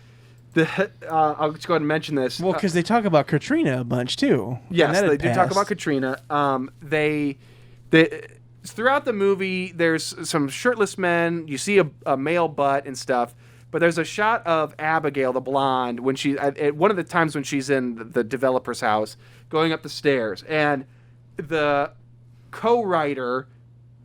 Speaker 5: I'll just go ahead and mention this.
Speaker 2: Well, because they talk about Katrina a bunch too.
Speaker 5: Yes, they do talk about Katrina. They throughout the movie, there's some shirtless men. You see a male butt and stuff. But there's a shot of Abigail, the blonde, when she at one of the times when she's in the developer's house, going up the stairs, and the co-writer,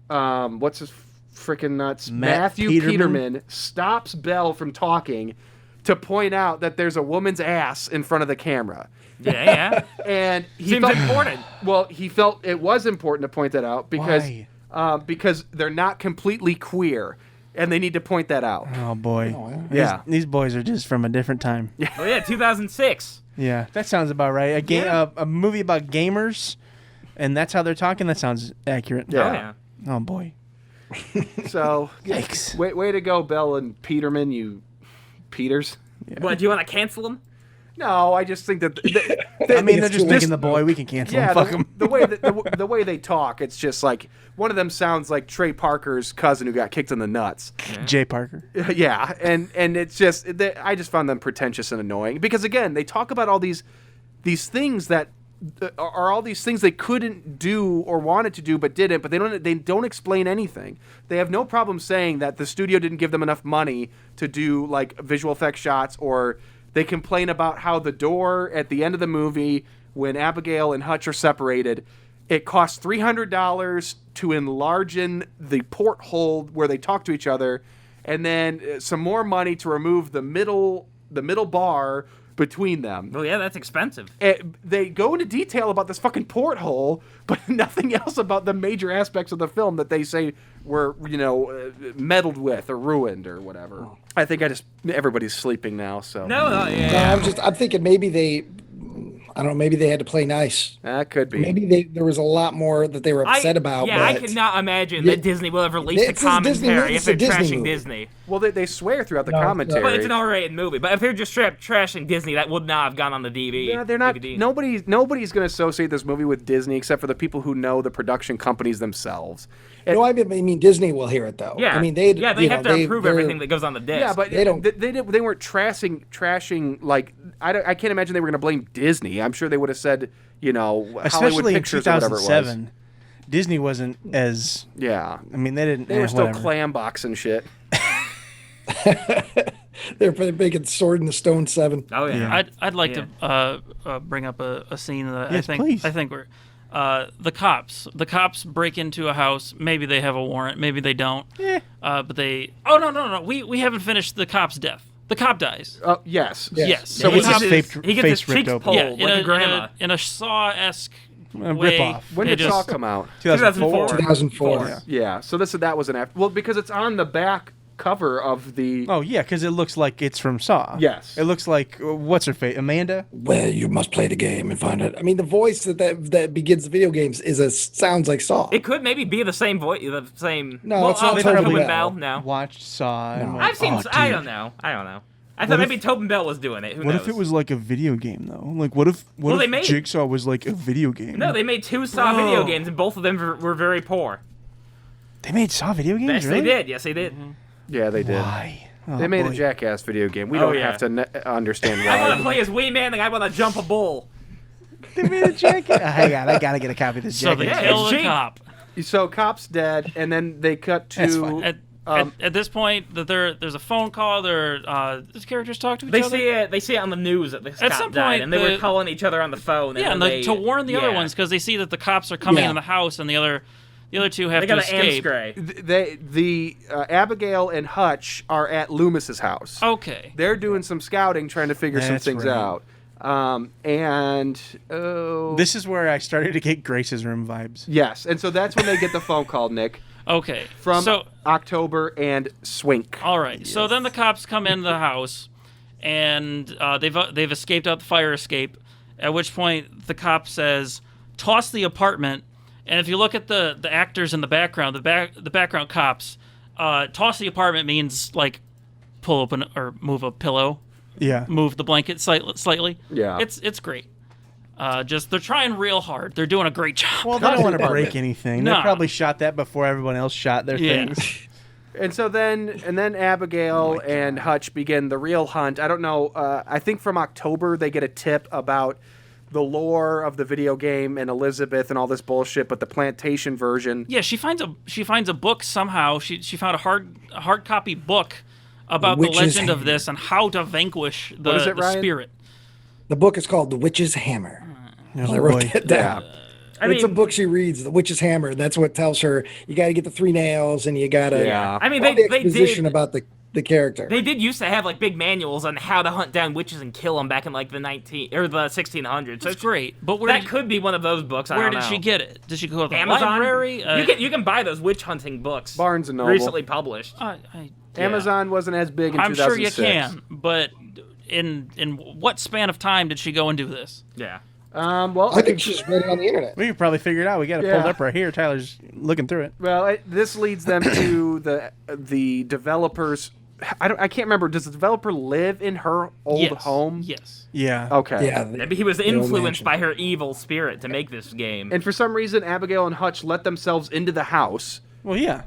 Speaker 5: what's his freaking nuts, Matthew Peterman stops Belle from talking to point out that there's a woman's ass in front of the camera.
Speaker 4: Yeah.
Speaker 5: And he
Speaker 4: Seems important.
Speaker 5: Well, he felt it was important to point that out because they're not completely queer. And they need to point that out.
Speaker 2: Oh boy.
Speaker 5: Yeah.
Speaker 2: These boys are just from a different time.
Speaker 4: Oh yeah, 2006.
Speaker 2: Yeah, that sounds about right. A movie about gamers, and that's how they're talking. That sounds accurate.
Speaker 5: Yeah.
Speaker 4: Oh yeah.
Speaker 2: Oh boy.
Speaker 5: So,
Speaker 2: Yikes.
Speaker 5: way to go, Bell and Peterman, you Peters.
Speaker 4: Yeah. What, do you want to cancel them?
Speaker 5: No, I just think that.
Speaker 2: I mean, they're just making the boy. We can cancel him. Fuck him.
Speaker 5: The way they talk, it's just like one of them sounds like Trey Parker's cousin who got kicked in the nuts.
Speaker 2: Yeah. Jay Parker.
Speaker 5: Yeah, and it's just I just found them pretentious and annoying because again they talk about all these things that are all these things they couldn't do or wanted to do but didn't, but they don't explain anything. They have no problem saying that the studio didn't give them enough money to do like visual effects shots, or they complain about how the door at the end of the movie when Abigail and Hutch are separated, it costs $300 to enlarge in the porthole where they talk to each other, and then some more money to remove the middle bar between them.
Speaker 4: Well, yeah, that's expensive.
Speaker 5: They go into detail about this fucking porthole, but nothing else about the major aspects of the film that they say were, meddled with or ruined or whatever. I think everybody's sleeping now, so.
Speaker 4: No, yeah.
Speaker 3: No, I'm thinking maybe maybe they had to play nice.
Speaker 5: That could be.
Speaker 3: Maybe there was a lot more that they were upset about.
Speaker 4: Yeah, I cannot imagine that Disney will have released a commentary if they're trashing Disney.
Speaker 5: Well, they swear throughout the commentary.
Speaker 4: But it's an R-rated movie. But if they're just trashing Disney, that would not have gone on the DVD.
Speaker 5: Yeah, they're not.
Speaker 4: DVD.
Speaker 5: Nobody's going to associate this movie with Disney except for the people who know the production companies themselves.
Speaker 3: No, I mean Disney will hear it though.
Speaker 4: Yeah,
Speaker 3: I mean they
Speaker 4: have to approve everything that goes on the disc.
Speaker 5: Yeah, but
Speaker 3: they don't.
Speaker 5: They weren't trashing like I can't imagine they were going to blame Disney. I'm sure they would have said Hollywood
Speaker 2: especially in
Speaker 5: Pictures or whatever it was.
Speaker 2: 2007. Disney wasn't as
Speaker 5: Yeah.
Speaker 2: I mean they didn't.
Speaker 5: They were still
Speaker 2: whatever.
Speaker 5: clam boxing shit.
Speaker 3: They're making Sword in the Stone 7.
Speaker 4: Oh yeah.
Speaker 6: I'd like to bring up a scene that
Speaker 2: Yes,
Speaker 6: I
Speaker 2: please.
Speaker 6: think we're the cops break into a house. Maybe they have a warrant, maybe they don't. But they no, we haven't finished the cop's death. The cop dies.
Speaker 5: Yes.
Speaker 6: Yes.
Speaker 2: So
Speaker 4: he
Speaker 2: his
Speaker 4: gets
Speaker 2: face
Speaker 4: he gets his
Speaker 2: ripped
Speaker 4: cheeks
Speaker 2: open.
Speaker 4: pulled like a grandma.
Speaker 6: in a Saw-esque way.
Speaker 2: Rip-off.
Speaker 5: When did Saw come out?
Speaker 2: 2004.
Speaker 3: 2004.
Speaker 5: Yeah. So that was an after. Well, because it's on the back cover of the.
Speaker 2: Oh yeah, because it looks like it's from Saw.
Speaker 5: Yes.
Speaker 2: It looks like what's her face, Amanda.
Speaker 3: Well, you must play the game and find it. I mean, the voice that begins the video games sounds like Saw.
Speaker 4: It could maybe be the same voice, the same.
Speaker 3: No,
Speaker 4: well,
Speaker 3: it's not
Speaker 4: Tobin
Speaker 3: Tobin
Speaker 4: Bell.
Speaker 3: Bell.
Speaker 4: No,
Speaker 2: Watched Saw. And went,
Speaker 4: I've seen.
Speaker 2: "Oh,
Speaker 4: I
Speaker 2: dude."
Speaker 4: don't know. I thought maybe Tobin Bell was doing it. Who
Speaker 2: What
Speaker 4: knows?
Speaker 2: if it was like a video game though? Like what if
Speaker 4: they made-
Speaker 2: Jigsaw was like a video game?
Speaker 4: No, they made 2 Saw video games, and both of them were very poor.
Speaker 2: They made Saw video games.
Speaker 4: Yes,
Speaker 2: really?
Speaker 4: they did. Yes, they did.
Speaker 5: Yeah, they did.
Speaker 2: Why? Oh,
Speaker 5: They made
Speaker 2: boy.
Speaker 5: a Jackass video game. We
Speaker 4: Oh,
Speaker 5: don't
Speaker 4: yeah.
Speaker 5: have to understand
Speaker 4: I want
Speaker 5: why.
Speaker 4: to play as Wee Man, and I want to jump a bull.
Speaker 2: They made a Jackass. Hang on, I gotta get a copy of this
Speaker 6: So they
Speaker 2: Jackass.
Speaker 4: Yeah,
Speaker 6: kill
Speaker 4: it's
Speaker 6: the
Speaker 4: cheap.
Speaker 6: cop.
Speaker 5: So cop's dead, and then they cut
Speaker 2: That's
Speaker 5: to.
Speaker 2: fine.
Speaker 6: At this point, there's a phone call. These characters talk to each
Speaker 4: They
Speaker 6: other.
Speaker 4: see it on the news that this
Speaker 6: At
Speaker 4: cop
Speaker 6: some
Speaker 4: died,
Speaker 6: point,
Speaker 4: and they were calling each other on the phone.
Speaker 6: Yeah,
Speaker 4: and
Speaker 6: and to warn the other ones because they see that the cops are coming
Speaker 3: Yeah.
Speaker 6: in the house, and the other two have
Speaker 4: They
Speaker 6: to
Speaker 4: got an
Speaker 6: escape.
Speaker 4: Amscray.
Speaker 5: Abigail and Hutch are at Loomis's house.
Speaker 6: Okay.
Speaker 5: They're doing some scouting, trying to figure some
Speaker 2: That's
Speaker 5: things
Speaker 2: right.
Speaker 5: out.
Speaker 2: This is where I started to get Grace's Room vibes.
Speaker 5: Yes, and so that's when they get the phone call, Nick,
Speaker 6: Okay.
Speaker 5: from
Speaker 6: so
Speaker 5: October and Swink.
Speaker 6: all right. So then the cops come into the house, and they've escaped out the fire escape. At which point the cop says, "Toss the apartment." And if you look at the actors in the background, the background cops, toss the apartment means like pull open or move a pillow,
Speaker 2: Yeah.
Speaker 6: move the blanket slightly.
Speaker 5: Yeah.
Speaker 6: It's great. Just they're trying real hard. They're doing a great job.
Speaker 2: Well, they don't want to
Speaker 5: Apartment.
Speaker 2: break anything.
Speaker 6: No.
Speaker 2: They probably shot that before everyone else shot their
Speaker 6: Yeah.
Speaker 2: things.
Speaker 5: And so then Abigail and Hutch begin the real hunt. I don't know. I think from October they get a tip about the lore of the video game and Elizabeth and all this bullshit, but the plantation version.
Speaker 6: Yeah, she finds a book somehow. She found a hard copy book about the
Speaker 3: Witch's
Speaker 6: legend of
Speaker 3: Hammer.
Speaker 6: this and how to vanquish the,
Speaker 5: What is it,
Speaker 6: the
Speaker 5: Ryan?
Speaker 6: spirit.
Speaker 3: The book is called The Witch's Hammer.
Speaker 2: Oh,
Speaker 3: I wrote
Speaker 2: boy.
Speaker 3: that down. It's a
Speaker 4: mean-
Speaker 3: book she reads, The Witch's Hammer. That's what tells her you got to get the 3 nails and you got to.
Speaker 5: Yeah.
Speaker 4: I mean,
Speaker 3: all the
Speaker 4: they
Speaker 3: exposition
Speaker 4: did.
Speaker 3: about the character.
Speaker 4: They did used to have like big manuals on how to hunt down witches and kill them back in like the 1600s. So
Speaker 6: It's great, but
Speaker 4: that could be one of those books.
Speaker 6: where
Speaker 4: I
Speaker 6: did
Speaker 4: don't know.
Speaker 6: she get it? Did she go to the
Speaker 4: Amazon?
Speaker 6: library?
Speaker 4: You can buy those witch hunting books.
Speaker 5: Barnes and Noble.
Speaker 4: Recently published.
Speaker 6: Yeah.
Speaker 5: Amazon wasn't as big in
Speaker 6: I'm sure
Speaker 5: 2006.
Speaker 6: you can, but in what span of time did she go and do this?
Speaker 4: Yeah.
Speaker 5: Well,
Speaker 3: I think she's read it on the internet.
Speaker 2: We could probably figure it out. We got it
Speaker 5: Yeah.
Speaker 2: pulled up right here. Tyler's looking through it.
Speaker 5: Well, this leads them to the developers. I can't remember. Does the developer live in her old
Speaker 6: Yes.
Speaker 5: home?
Speaker 6: Yes.
Speaker 2: Yeah.
Speaker 5: Okay.
Speaker 3: Yeah.
Speaker 4: Maybe he was
Speaker 3: old
Speaker 4: influenced
Speaker 3: mansion.
Speaker 4: by her evil spirit to make this game.
Speaker 5: And for some reason, Abigail and Hutch let themselves into the house
Speaker 2: Well, yeah.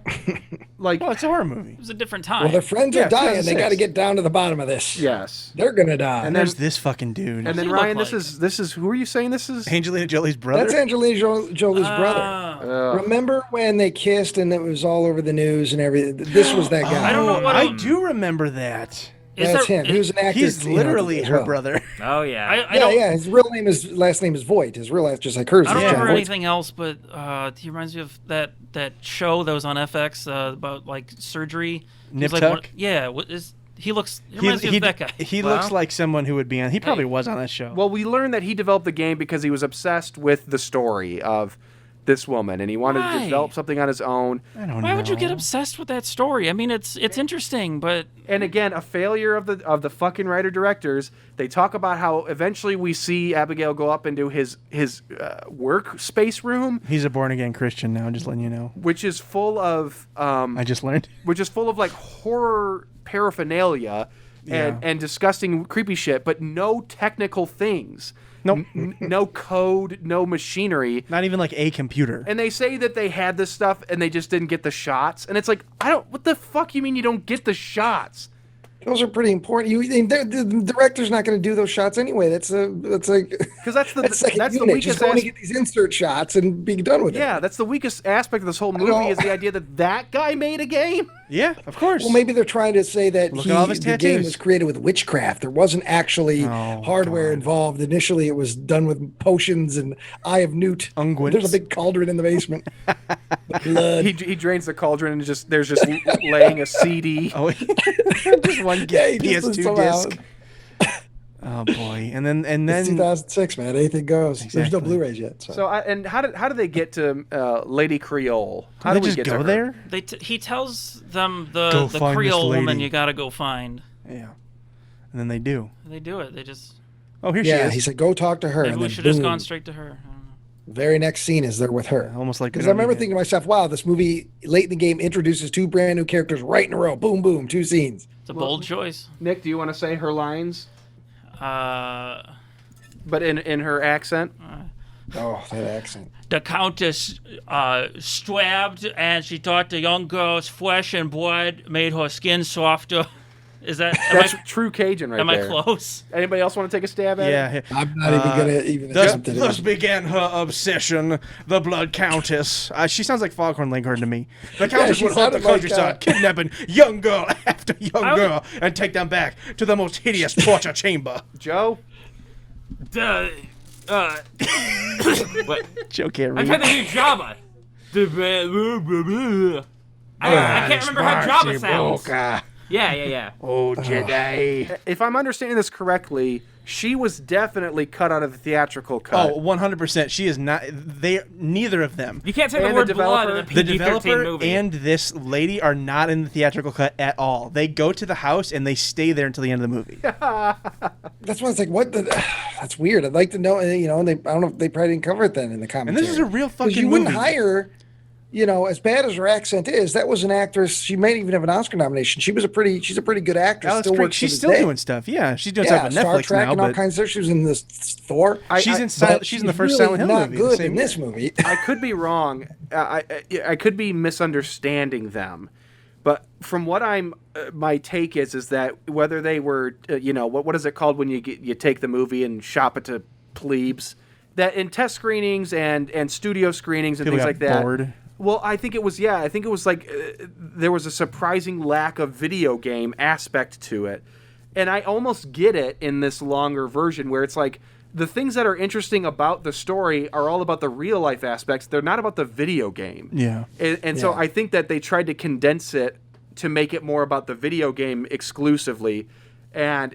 Speaker 5: Like,
Speaker 2: well, it's a horror movie.
Speaker 6: It was a different time.
Speaker 3: Well, their friends are dying. They
Speaker 2: 2006.
Speaker 3: got to get down to the bottom of this.
Speaker 5: yes.
Speaker 3: They're gonna die.
Speaker 2: And there's this fucking dude.
Speaker 5: And then
Speaker 6: he
Speaker 5: Ryan,
Speaker 6: look
Speaker 5: this is who are you saying this is?
Speaker 2: Angelina Jolie's brother.
Speaker 3: That's Angelina Jolie's brother. Remember when they kissed and it was all over the news and everything? This was that guy.
Speaker 6: I don't know what
Speaker 2: I do remember that.
Speaker 3: That's him. He was an actor.
Speaker 2: He's literally
Speaker 3: as
Speaker 2: her
Speaker 3: well.
Speaker 2: brother.
Speaker 4: Oh yeah.
Speaker 6: I don't,
Speaker 3: Yeah. His last name is Voight. His real life, just like hers.
Speaker 6: I don't
Speaker 3: is John
Speaker 6: remember
Speaker 3: Voight.
Speaker 6: anything else, but he reminds me of that show that was on FX about like surgery.
Speaker 2: Nip
Speaker 6: He's
Speaker 2: Tuck?
Speaker 6: He reminds me of that guy.
Speaker 2: He looks like someone who would be on. He probably was on that show.
Speaker 5: Well, we learned that he developed the game because he was obsessed with the story of this woman, and he wanted to develop something on his own.
Speaker 2: I don't know.
Speaker 6: Why would you get obsessed with that story? I mean, it's interesting, but
Speaker 5: And again, a failure of the fucking writer directors. They talk about how eventually we see Abigail go up into his workspace room,
Speaker 2: He's a born again Christian now. Just letting you know.
Speaker 5: which is full of
Speaker 2: I just learned.
Speaker 5: which is full of like horror paraphernalia and disgusting creepy shit, but no technical things.
Speaker 2: Nope.
Speaker 5: No code, no machinery.
Speaker 2: Not even like a computer.
Speaker 5: And they say that they had this stuff and they just didn't get the shots. And it's like, what the fuck you mean you don't get the shots?
Speaker 3: Those are pretty important. The director's not going to do those shots anyway. That's like
Speaker 5: because that's the
Speaker 3: weakest. Just going to get these insert shots and be done with it.
Speaker 5: Yeah, that's the weakest aspect of this whole movie is the idea that guy made a game.
Speaker 2: Yeah, of course.
Speaker 3: Well, maybe they're trying to say that the game was created with witchcraft. There wasn't actually hardware involved. Initially, it was done with potions and Eye of Newt.
Speaker 2: Unguents.
Speaker 3: There's a big cauldron in the basement. Blood.
Speaker 5: He drains the cauldron and there's just laying a CD.
Speaker 2: Oh, just one PS2 disc. Oh boy, and then
Speaker 3: it's 2006, man. Anything goes. Exactly. There's no Blu-rays yet. So
Speaker 5: how do they get to Lady Creole? How
Speaker 2: do
Speaker 5: we
Speaker 2: just
Speaker 5: get
Speaker 2: go
Speaker 5: to
Speaker 2: there?
Speaker 6: He tells them the Creole woman you got to go find.
Speaker 2: Yeah, and then they do.
Speaker 6: They do it. They just.
Speaker 2: Oh, here she is.
Speaker 3: He said, "Go talk to her."
Speaker 6: Maybe
Speaker 3: and
Speaker 6: we should have just gone straight to her.
Speaker 3: Very next scene is they're with her.
Speaker 2: Almost like
Speaker 3: because I remember thinking to myself, "Wow, this movie late in the game introduces two brand new characters right in a row. Boom, boom, two scenes."
Speaker 6: It's a bold choice.
Speaker 5: Nick, do you want to say her lines? But in her accent.
Speaker 3: Oh, that accent.
Speaker 6: The Countess stabbed, and she thought the young girl's flesh and blood made her skin softer. Is that
Speaker 5: that's true Cajun right there?
Speaker 6: Am I close?
Speaker 5: Anybody else want to take a stab at it?
Speaker 2: Yeah.
Speaker 3: I'm not even gonna even attempt it.
Speaker 2: Thus began her obsession, the Blood Countess. She sounds like Foghorn Leghorn to me. The Countess would haunt the countryside, kidnapping young girl after young girl, and take them back to the most hideous torture chamber.
Speaker 5: Joe?
Speaker 4: What?
Speaker 2: Joe can't read.
Speaker 4: I'm trying to do Jabba. I can't remember how Jabba sounds. Yeah.
Speaker 5: Oh, Jedi. If I'm understanding this correctly, she was definitely cut out of the theatrical cut.
Speaker 2: Oh, 100%. She is not. Neither of them.
Speaker 4: You can't say the word blood in a
Speaker 2: The
Speaker 4: PG-13
Speaker 2: developer
Speaker 4: movie.
Speaker 2: and this lady are not in the theatrical cut at all. They go to the house and they stay there until the end of the movie.
Speaker 3: That's why it's like, what the? That's weird. I'd like to know. And I don't know if they probably didn't cover it then in the commentary.
Speaker 2: And this is a real fucking movie.
Speaker 3: You wouldn't hire. As bad as her accent is, that was an actress. She might even have an Oscar nomination. She's a pretty good actress.
Speaker 2: She's still doing stuff. Yeah, she's doing stuff on Netflix
Speaker 3: Star Trek
Speaker 2: now.
Speaker 3: and all kinds of stuff. She was in this Thor.
Speaker 2: She's in the first Silent Hill
Speaker 3: not
Speaker 2: movie.
Speaker 3: Good in this movie.
Speaker 5: I could be wrong. I could be misunderstanding them. But from what my take is that whether they were, what is it called when you take the movie and shop it to plebes? That in test screenings and studio screenings and
Speaker 2: People
Speaker 5: things like that.
Speaker 2: Bored.
Speaker 5: Well, I think it was like there was a surprising lack of video game aspect to it. And I almost get it in this longer version where it's like the things that are interesting about the story are all about the real life aspects. They're not about the video game.
Speaker 2: Yeah.
Speaker 5: And so I think that they tried to condense it to make it more about the video game exclusively. And,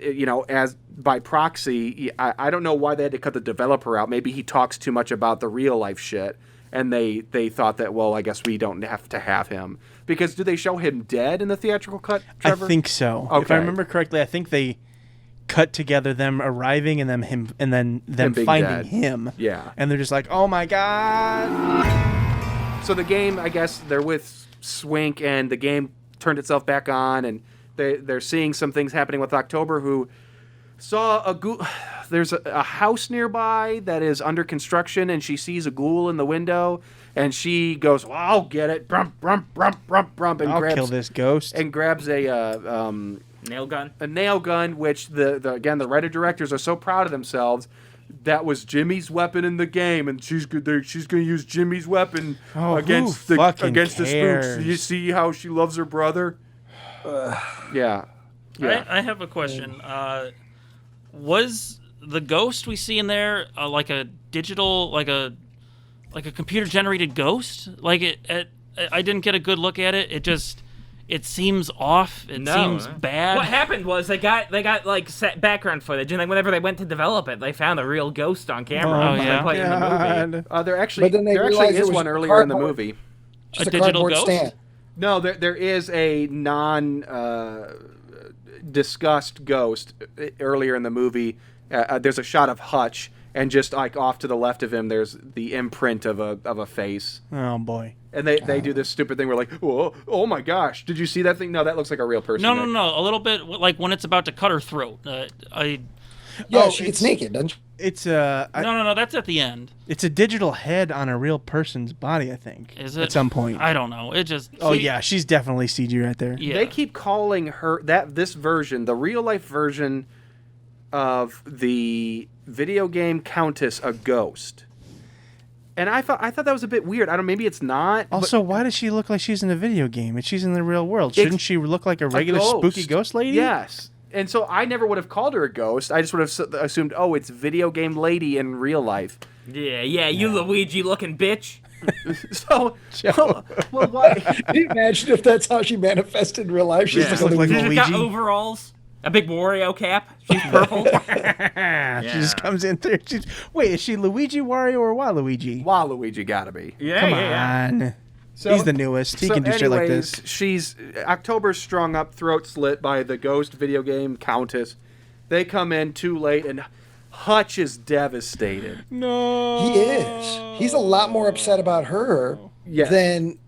Speaker 5: as by proxy, I don't know why they had to cut the developer out. Maybe he talks too much about the real life shit. And they thought that, well, I guess we don't have to have him. Because do they show him dead in the theatrical cut, Trevor?
Speaker 2: I think so.
Speaker 5: Okay.
Speaker 2: If I remember correctly, I think they cut together them arriving and then them finding
Speaker 5: dead.
Speaker 2: him.
Speaker 5: Yeah.
Speaker 2: And they're just like, oh my God.
Speaker 5: So the game, I guess, they're with Swink, and the game turned itself back on, and they're seeing some things happening with October, who saw there's a house nearby that is under construction, and she sees a ghoul in the window, and she goes, well, I'll get it, brump, brump, brump, brump, brump, and
Speaker 2: I'll kill this ghost.
Speaker 5: And grabs a
Speaker 4: nail gun.
Speaker 5: A nail gun, which the writer-directors are so proud of themselves. That was Jimmy's weapon in the game, and she's going to use Jimmy's weapon against the spooks. You see how she loves her brother? Yeah.
Speaker 6: I have a question. Was the ghost we see in there like a digital, like a computer-generated ghost? Like I didn't get a good look at it. It seems off. It seems bad.
Speaker 4: What happened was they got like set background footage, and then whenever they went to develop it, they found a real ghost on camera.
Speaker 6: Oh, yeah.
Speaker 4: Playing in the movie.
Speaker 5: There actually is one earlier in the movie.
Speaker 6: A digital ghost?
Speaker 3: Stand.
Speaker 5: No, there is a discussed ghost earlier in the movie. There's a shot of Hutch, and just like off to the left of him, there's the imprint of a face.
Speaker 2: Oh boy!
Speaker 5: And they do this stupid thing where like, oh my gosh, did you see that thing? No, that looks like a real person.
Speaker 6: No, a little bit like when it's about to cut her throat.
Speaker 3: She gets naked, doesn't she?
Speaker 2: It's
Speaker 6: no, that's at the end.
Speaker 2: It's a digital head on a real person's body, I think.
Speaker 6: Is it?
Speaker 2: At some point.
Speaker 6: I don't know. It just.
Speaker 2: Yeah, she's definitely CG right there.
Speaker 6: Yeah.
Speaker 5: They keep calling her this version, the real life version of the video game Countess, a ghost. And I thought that was a bit weird. I don't. Maybe it's not.
Speaker 2: Also, why does she look like she's in a video game? And she's in the real world. Shouldn't she look like a regular spooky ghost lady?
Speaker 5: Yes. And so I never would have called her a ghost. I just would have assumed, it's video game lady in real life.
Speaker 4: Yeah, you Luigi-looking bitch.
Speaker 5: So, well, why?
Speaker 3: Can you imagine if that's how she manifested in real life? She's
Speaker 2: just like
Speaker 4: She's
Speaker 2: Luigi.
Speaker 4: got overalls, a big Wario cap. She's purple.
Speaker 2: She just comes in there. Wait, is she Luigi, Wario, or Waluigi?
Speaker 5: Waluigi gotta be.
Speaker 4: Yeah,
Speaker 2: Come on.
Speaker 5: So,
Speaker 2: he's the newest. He can do shit like this.
Speaker 5: She's October's strung up, throat slit by the ghost video game Countess. They come in too late, and Hutch is devastated.
Speaker 2: No,
Speaker 3: he is. He's a lot more upset about her than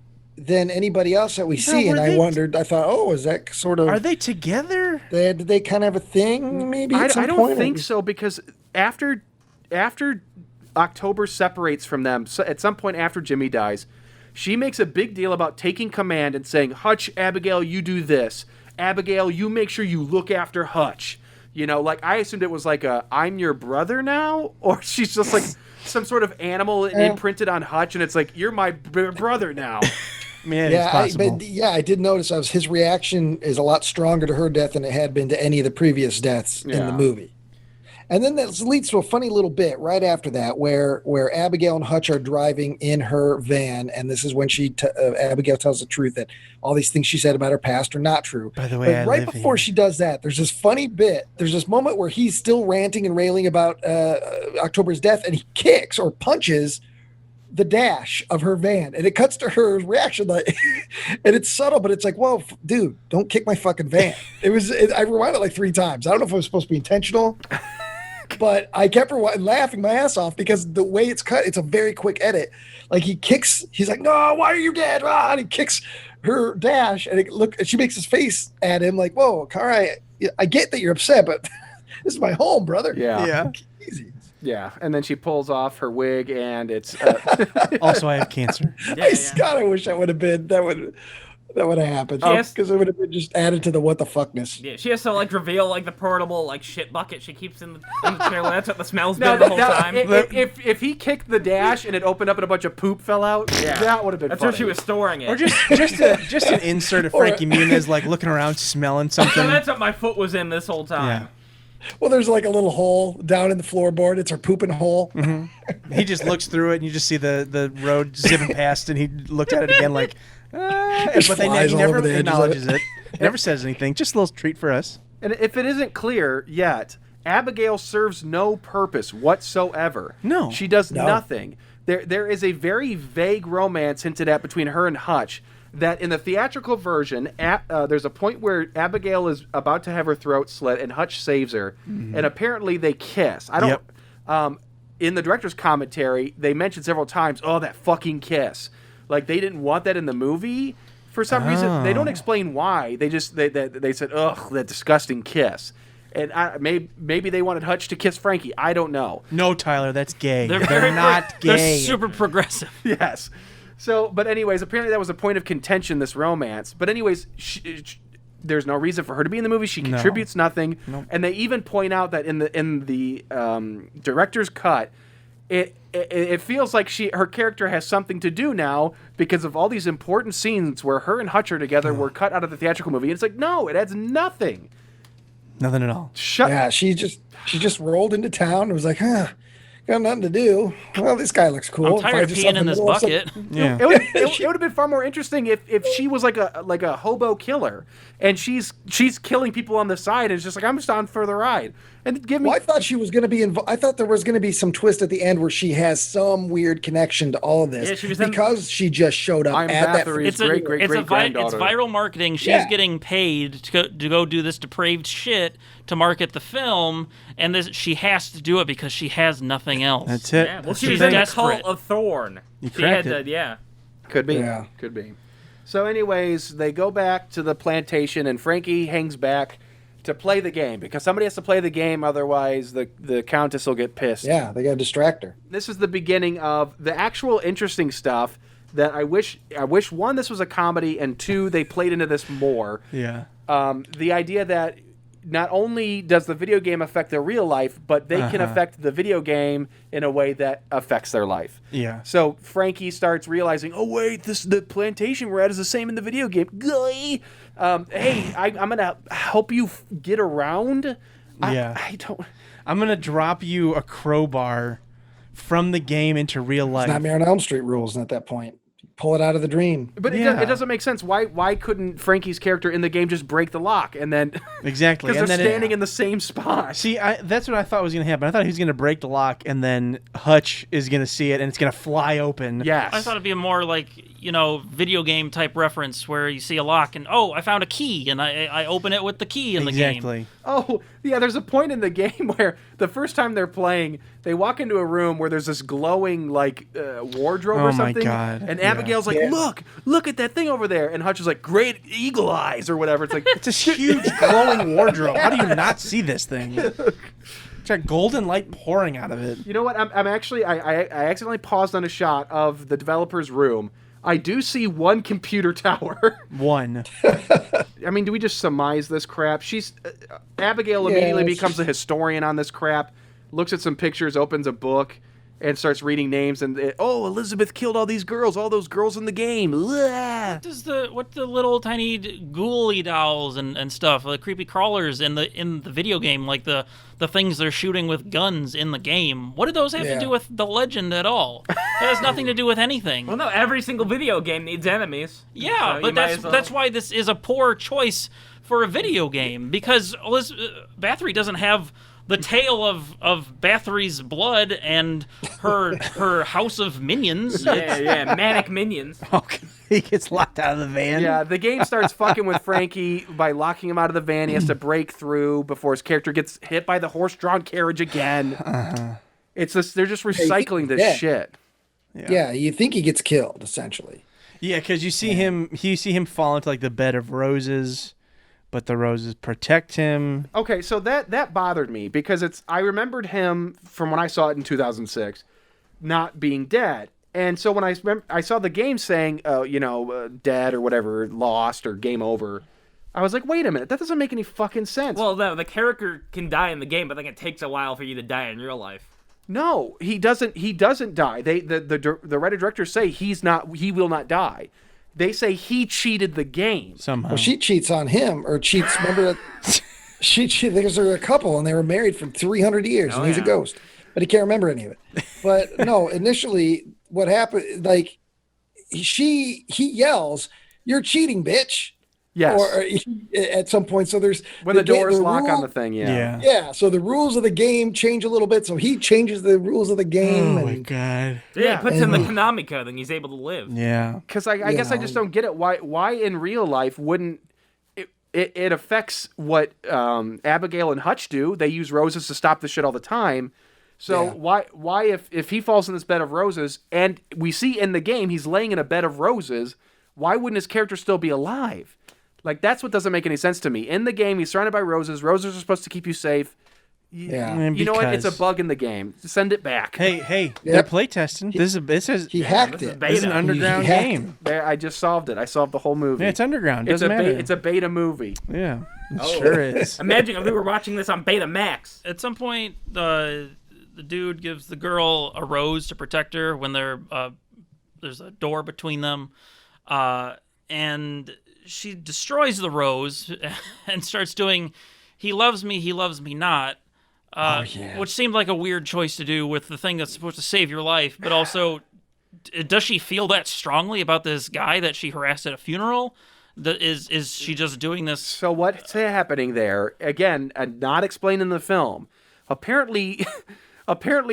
Speaker 3: anybody else that we see. And I thought, is that sort of?
Speaker 2: Are they together?
Speaker 3: Did they kind of have a thing? Maybe
Speaker 5: I
Speaker 3: at some
Speaker 5: don't
Speaker 3: point?
Speaker 5: think so, because after October separates from them, so at some point after Jimmy dies. She makes a big deal about taking command and saying, Hutch, Abigail, you do this. Abigail, you make sure you look after Hutch. Like I assumed it was like I'm your brother now? Or she's just like some sort of animal imprinted on Hutch, and it's like, you're my brother now.
Speaker 2: Man, it's possible.
Speaker 3: I did notice his reaction is a lot stronger to her death than it had been to any of the previous deaths in the movie. And then that leads to a funny little bit right after that where Abigail and Hutch are driving in her van, and this is when Abigail tells the truth that all these things she said about her past are not true.
Speaker 2: By the way,
Speaker 3: right before she does that, there's this funny bit. There's this moment where he's still ranting and railing about October's death, and he kicks or punches the dash of her van, and it cuts to her reaction, like, and it's subtle, but it's like, whoa, dude, don't kick my fucking van. I rewound it like 3 times. I don't know if it was supposed to be intentional. But I kept laughing my ass off because the way it's cut, it's a very quick edit. Like he's like, no, why are you dead? And he kicks her dash, and she makes his face at him like, whoa, all right, I get that you're upset, but this is my home, brother.
Speaker 5: Yeah.
Speaker 3: Easy.
Speaker 5: Yeah, and then she pulls off her wig, and it's
Speaker 2: also I have cancer.
Speaker 3: God, I wish that would have been that would have happened. Because it would have been just added to the what the fuckness.
Speaker 4: Yeah, she has to reveal the portable shit bucket she keeps in the trailer. That's what the smell's been the whole time.
Speaker 5: If he kicked the dash and it opened up and a bunch of poop fell out, that would have been.
Speaker 4: That's
Speaker 5: funny.
Speaker 4: where she was storing it.
Speaker 2: Or just an insert of Frankie Muniz looking around smelling something.
Speaker 4: That's what my foot was in this whole time.
Speaker 2: Yeah.
Speaker 3: Well, there's a little hole down in the floorboard. It's her pooping hole.
Speaker 2: Mm-hmm. He just looks through it, and you just see the road zipping past, and he looked at it again like, but he never acknowledges it. Never says anything. Just a little treat for us.
Speaker 5: And if it isn't clear yet, Abigail serves no purpose whatsoever.
Speaker 2: No.
Speaker 5: She does nothing. There is a very vague romance hinted at between her and Hutch that in the theatrical version, there's a point where Abigail is about to have her throat slit and Hutch saves her, and apparently they kiss. I don't. In the director's commentary, they mentioned several times, that fucking kiss. Like they didn't want that in the movie for some reason. They don't explain why. They just they said, ugh, that disgusting kiss. And maybe they wanted Hutch to kiss Frankie. I don't know.
Speaker 2: No, Tyler, that's gay.
Speaker 6: They're
Speaker 2: not gay.
Speaker 6: They're super progressive.
Speaker 5: Yes. So, but anyways, apparently that was a point of contention, this romance. But anyways, there's no reason for her to be in the movie. She contributes nothing. Nope. And they even point out that in the director's cut, it feels like her character has something to do now because of all these important scenes where her and Hutch are together were cut out of the theatrical movie. And it's like, no, it adds nothing.
Speaker 2: Nothing at all.
Speaker 3: Yeah, she just rolled into town and was like, got nothing to do. Well, this guy looks cool.
Speaker 6: I'm tired of peeing in this bucket.
Speaker 5: Yeah. It would have been far more interesting if she was like a hobo killer and she's killing people on the side and it's just like, I'm just on for the ride. And give me.
Speaker 3: Well, I thought she was going to be I thought there was going to be some twist at the end where she has some weird connection to all of this because she just showed up at that.
Speaker 5: It's
Speaker 6: viral marketing. She's getting paid to go do this depraved shit to market the film, and she has to do it because she has nothing else.
Speaker 2: That's it.
Speaker 4: Yeah, well, she's in the cult of Thorn.
Speaker 5: Could be. Yeah. Could be. So anyways, they go back to the plantation, and Frankie hangs back to play the game because somebody has to play the game, otherwise the Countess will get pissed.
Speaker 3: Yeah, they got to distract her.
Speaker 5: This is the beginning of the actual interesting stuff that I wish one, this was a comedy, and two, they played into this more.
Speaker 2: Yeah.
Speaker 5: The idea that not only does the video game affect their real life, but they can affect the video game in a way that affects their life.
Speaker 2: Yeah.
Speaker 5: So Frankie starts realizing, oh wait, the plantation we're at is the same in the video game. Hey, I'm gonna help you get around.
Speaker 2: I'm gonna drop you a crowbar from the game into real life.
Speaker 3: It's not Mayor on Elm Street rules at that point. Pull it out of the dream.
Speaker 5: But it doesn't make sense. Why couldn't Frankie's character in the game just break the lock and then
Speaker 2: exactly
Speaker 5: because they're standing in the same spot?
Speaker 2: See, that's what I thought was going to happen. I thought he was going to break the lock and then Hutch is going to see it and it's going to fly open.
Speaker 5: Yes.
Speaker 6: I thought it'd be a more like video game type reference where you see a lock and I found a key and I open it with the key in the game.
Speaker 2: Exactly.
Speaker 5: Oh yeah, there's a point in the game where the first time they're playing, they walk into a room where there's this glowing wardrobe or something.
Speaker 2: Oh my God.
Speaker 5: And Abigail's like, look at that thing over there. And Hutch is like, great eagle eyes or whatever. It's like
Speaker 2: it's a huge glowing wardrobe. How do you not see this thing? It's got golden light pouring out of it.
Speaker 5: You know what? I'm actually I accidentally paused on a shot of the developer's room. I do see one computer tower.
Speaker 2: One.
Speaker 5: I mean, do we just surmise this crap? Abigail immediately becomes a historian on this crap, looks at some pictures, opens a book, and starts reading names. And Elizabeth killed all these girls, all those girls in the game.
Speaker 6: What the little tiny ghouly dolls and stuff, the creepy crawlers in the video game, like the things they're shooting with guns in the game. What do those have to do with the legend at all? It has nothing to do with anything.
Speaker 4: Well, no, every single video game needs enemies.
Speaker 6: Yeah, so but that's why this is a poor choice for a video game, because Bathory doesn't have the tale of Bathory's blood and her house of minions.
Speaker 4: Yeah, manic minions.
Speaker 2: Okay. He gets locked out of the van.
Speaker 5: Yeah, the game starts fucking with Frankie by locking him out of the van. He has to break through before his character gets hit by the horse-drawn carriage again. It's just they're just recycling this shit.
Speaker 3: Yeah, you think he gets killed essentially.
Speaker 2: Yeah, because you see him fall into the bed of roses. But the roses protect him.
Speaker 5: Okay, so that bothered me because I remembered him from when I saw it in 2006, not being dead. And so when I saw the game saying, dead or whatever, lost or game over, I was like, wait a minute, that doesn't make any fucking sense.
Speaker 4: Well, no, the character can die in the game, but it takes a while for you to die in real life.
Speaker 5: No, he doesn't. He doesn't die. The writer-directors say he will not die. They say he cheated the game.
Speaker 2: Somehow.
Speaker 3: Well, she cheats on him, or cheats, remember that? She cheated, because they're a couple, and they were married for 300 years, and he's a ghost. But he can't remember any of it. But no, initially, what happened, he yells, "You're cheating, bitch."
Speaker 5: Yes.
Speaker 3: Or at some point, so there's...
Speaker 5: When the doors lock on the thing,
Speaker 3: Yeah, so the rules of the game change a little bit, so he changes the rules of the game.
Speaker 2: Oh, my God.
Speaker 4: Yeah, he puts in the Konami code, and he's able to live.
Speaker 2: Yeah.
Speaker 5: Because I guess I just don't get it. Why in real life wouldn't... It affects what Abigail and Hutch do. They use roses to stop this shit all the time. So why if he falls in this bed of roses, and we see in the game he's laying in a bed of roses, why wouldn't his character still be alive? Like, that's what doesn't make any sense to me. In the game, he's surrounded by roses. Roses are supposed to keep you safe.
Speaker 3: Yeah.
Speaker 5: You know what? It's a bug in the game. Send it back.
Speaker 2: Hey, they're playtesting.
Speaker 3: He hacked it.
Speaker 2: This is an underground game.
Speaker 5: I just solved it. I solved the whole movie.
Speaker 2: Yeah, it's underground. Doesn't matter.
Speaker 5: It's a beta movie.
Speaker 2: Yeah, it sure is.
Speaker 4: Imagine if we were watching this on Betamax.
Speaker 6: At some point, the dude gives the girl a rose to protect her when there's a door between them, and she destroys the rose and starts doing "He loves me not." Which seemed like a weird choice to do with the thing that's supposed to save your life, but also, does she feel that strongly about this guy that she harassed at a funeral? Is she just doing this?
Speaker 5: So what's happening there? Again, not explained in the film. Apparently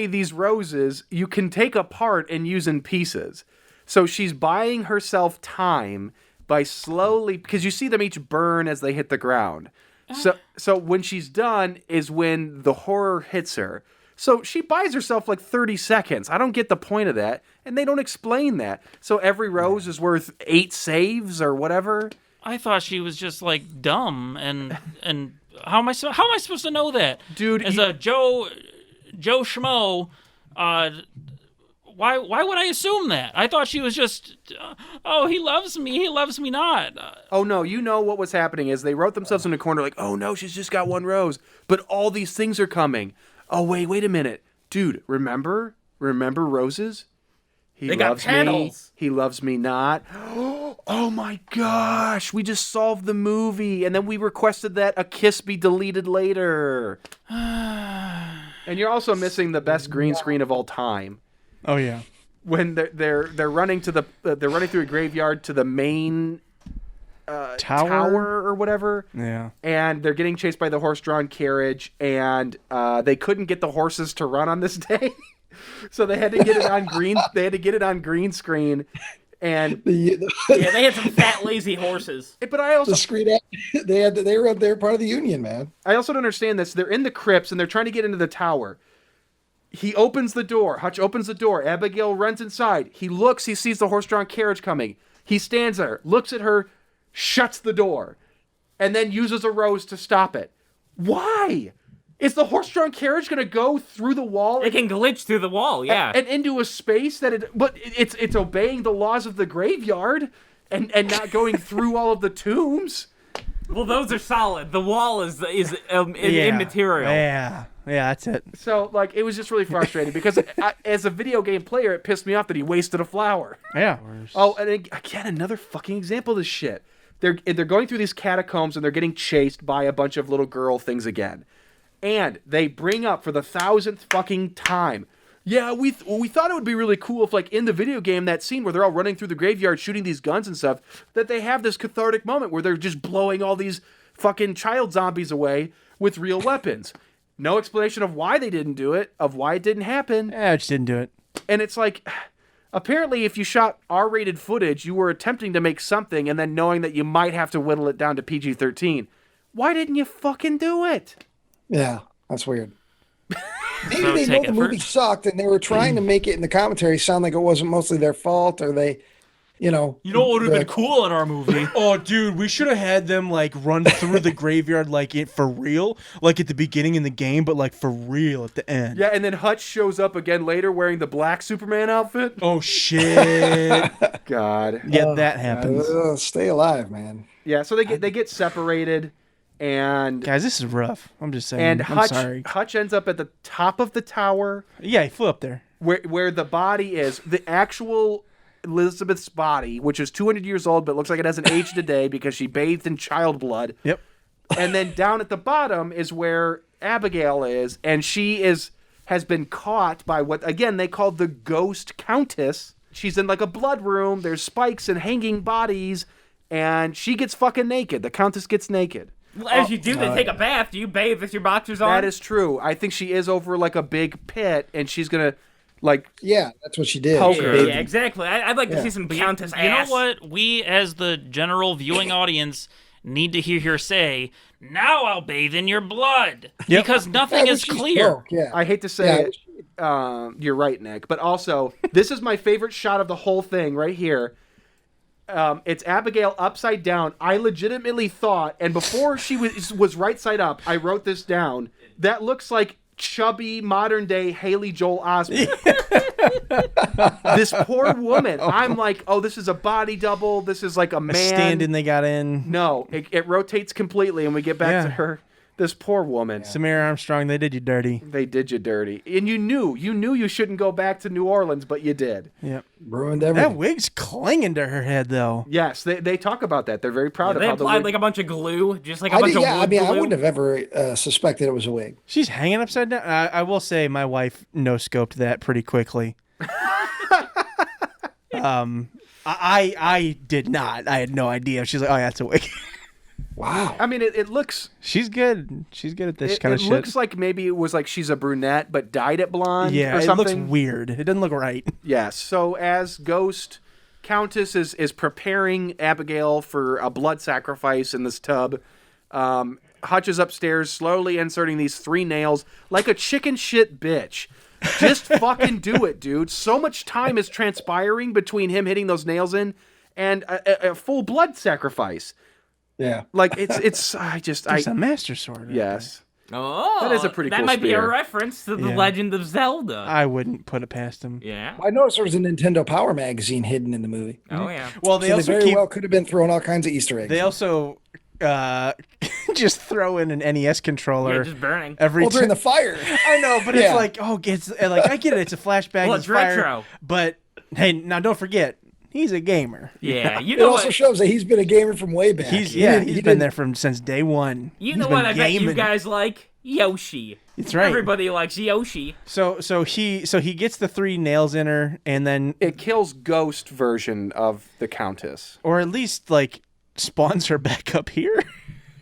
Speaker 5: these roses you can take apart and use in pieces. So she's buying herself time by slowly, because you see them each burn as they hit the ground. So when she's done is when the horror hits her. So she buys herself like 30 seconds. I don't get the point of that, and they don't explain that. So every rose is worth 8 saves or whatever.
Speaker 6: I thought she was just like dumb, and how am I supposed to know that,
Speaker 5: dude?
Speaker 6: As a Joe Schmo, why would I assume that? I thought she was just, he loves me not.
Speaker 5: Oh no, you know what was happening is they wrote themselves in a corner like, oh no, she's just got one rose, but all these things are coming. Oh wait a minute, dude, remember roses? He loves me. He loves me not. Oh my gosh, we just solved the movie, and then we requested that a kiss be deleted later. And you're also missing the best green screen of all time.
Speaker 2: Oh yeah,
Speaker 5: when they're running to they're running through a graveyard to the main tower or whatever.
Speaker 2: Yeah,
Speaker 5: and they're getting chased by the horse-drawn carriage, and they couldn't get the horses to run on this day, so they had to get it on green. They had to get it on green screen, and
Speaker 4: they had some fat lazy horses.
Speaker 5: But I also
Speaker 3: they were part of the union, man.
Speaker 5: I also don't understand this. They're in the crypts and they're trying to get into the tower. He opens the door. Hutch opens the door. Abigail runs inside. He looks. He sees the horse-drawn carriage coming. He stands there, looks at her, shuts the door, and then uses a rose to stop it. Why? Is the horse-drawn carriage going to go through the wall?
Speaker 4: It can glitch through the wall, yeah.
Speaker 5: And into a space but it's obeying the laws of the graveyard and not going through all of the tombs.
Speaker 4: Well, those are solid. The wall is immaterial.
Speaker 2: Yeah, that's it.
Speaker 5: So, like, it was just really frustrating because as a video game player, it pissed me off that he wasted a flower.
Speaker 2: Yeah.
Speaker 5: Oh, and again, another fucking example of this shit. They're going through these catacombs and they're getting chased by a bunch of little girl things again. And they bring up for the 1000th fucking time, yeah, we thought it would be really cool if, like, in the video game, that scene where they're all running through the graveyard shooting these guns and stuff, that they have this cathartic moment where they're just blowing all these fucking child zombies away with real weapons. No explanation of why they didn't do it, of why it didn't happen.
Speaker 2: Yeah, I just didn't do it.
Speaker 5: And it's like, apparently if you shot R-rated footage, you were attempting to make something and then knowing that you might have to whittle it down to PG-13. Why didn't you fucking do it?
Speaker 3: Yeah, that's weird. Maybe they know the movie sucked and they were trying to make it in the commentary sound like it wasn't mostly their fault, or they, you know
Speaker 4: what would have been cool in our movie?
Speaker 2: Oh, dude, we should have had them like run through the graveyard like it for real, like at the beginning in the game, but like for real at the end.
Speaker 5: Yeah, and then Hutch shows up again later wearing the black Superman outfit.
Speaker 2: Oh shit!
Speaker 5: God.
Speaker 2: Yeah, that happens.
Speaker 3: Stay alive, man.
Speaker 5: Yeah, so they get separated. And
Speaker 2: guys, this is rough. I'm just saying.
Speaker 5: And
Speaker 2: I'm sorry.
Speaker 5: Hutch ends up at the top of the tower.
Speaker 2: Yeah, he flew up there.
Speaker 5: Where the body is, the actual Elizabeth's body, which is 200 years old, but looks like it hasn't aged a day because she bathed in child blood.
Speaker 2: Yep.
Speaker 5: And then down at the bottom is where Abigail is, and she has been caught by what, again, they call the Ghost Countess. She's in like a blood room. There's spikes and hanging bodies, and she gets fucking naked. The Countess gets naked.
Speaker 4: Well, as you do, they take a bath. Do you bathe with your boxers on?
Speaker 5: That is true. I think she is over like a big pit, and she's gonna, like,
Speaker 3: yeah, that's what she did.
Speaker 4: Yeah, exactly. I'd like to see some Countess ass.
Speaker 6: You know what? We, as the general viewing audience, need to hear her say, "Now I'll bathe in your blood," because nothing is clear.
Speaker 3: Yeah.
Speaker 5: I hate to say it. You're right, Nick. But also, this is my favorite shot of the whole thing right here. It's Abigail upside down. I legitimately thought, and before she was right side up, I wrote this down. That looks like chubby modern day Haley Joel Osment. This poor woman. I'm like, oh, this is a body double. This is like a man.
Speaker 2: A stand-in they got in.
Speaker 5: No, it rotates completely, and we get back to her. This poor woman.
Speaker 2: Samara Armstrong, they did you dirty.
Speaker 5: They did you dirty. And you knew you shouldn't go back to New Orleans, but you did.
Speaker 2: Yep.
Speaker 3: Ruined everything.
Speaker 2: That wig's clinging to her head, though.
Speaker 5: Yes, they talk about that. They're very proud of
Speaker 4: They
Speaker 5: how
Speaker 4: applied like a bunch of glue, just like a bunch of wood
Speaker 3: I mean,
Speaker 4: glue.
Speaker 3: I wouldn't have ever suspected it was a wig.
Speaker 2: She's hanging upside down. I will say my wife no-scoped that pretty quickly. I did not. I had no idea. She's like, oh, yeah, it's a wig.
Speaker 3: Wow.
Speaker 5: I mean, it looks...
Speaker 2: She's good. She's good at this kind of shit.
Speaker 5: It looks like maybe it was like she's a brunette, but dyed it blonde or
Speaker 2: it
Speaker 5: something.
Speaker 2: looks weird. It doesn't look right.
Speaker 5: Yes. So as Ghost, Countess is preparing Abigail for a blood sacrifice in this tub. Hutch is upstairs, slowly inserting these 3 nails like a chicken shit bitch. Just fucking do it, dude. So much time is transpiring between him hitting those nails in and a full blood sacrifice.
Speaker 3: Yeah.
Speaker 5: Like it's
Speaker 2: It's a master sword.
Speaker 5: Yes.
Speaker 4: Oh,
Speaker 5: That is a pretty
Speaker 4: that
Speaker 5: cool
Speaker 4: might be a
Speaker 5: spear.
Speaker 4: reference to the Legend of Zelda.
Speaker 2: I wouldn't put it past him.
Speaker 4: Yeah.
Speaker 3: I noticed there was a Nintendo Power magazine hidden in the movie.
Speaker 4: Oh yeah.
Speaker 2: Well,
Speaker 3: They very well could have been throwing all kinds of Easter eggs.
Speaker 2: They also just throw in an NES controller.
Speaker 4: Yeah, just burning.
Speaker 3: during the fire.
Speaker 2: I know, but it's like, it's like I get it. It's a flashback.
Speaker 4: Well,
Speaker 2: it's
Speaker 4: it's retro.
Speaker 2: fire, but hey, now don't forget, he's a gamer.
Speaker 4: Yeah, you
Speaker 3: It
Speaker 4: know
Speaker 3: also
Speaker 4: what?
Speaker 3: shows that he's been a gamer from way back.
Speaker 2: He's
Speaker 3: He
Speaker 2: been there since day one.
Speaker 4: You
Speaker 2: He's
Speaker 4: know
Speaker 2: been
Speaker 4: what? I bet you
Speaker 2: gaming.
Speaker 4: guys like Yoshi.
Speaker 2: That's right.
Speaker 4: Everybody likes Yoshi.
Speaker 2: So he gets the 3 nails in her, and then
Speaker 5: It kills Ghost version of the Countess.
Speaker 2: or at least like spawns her back up here.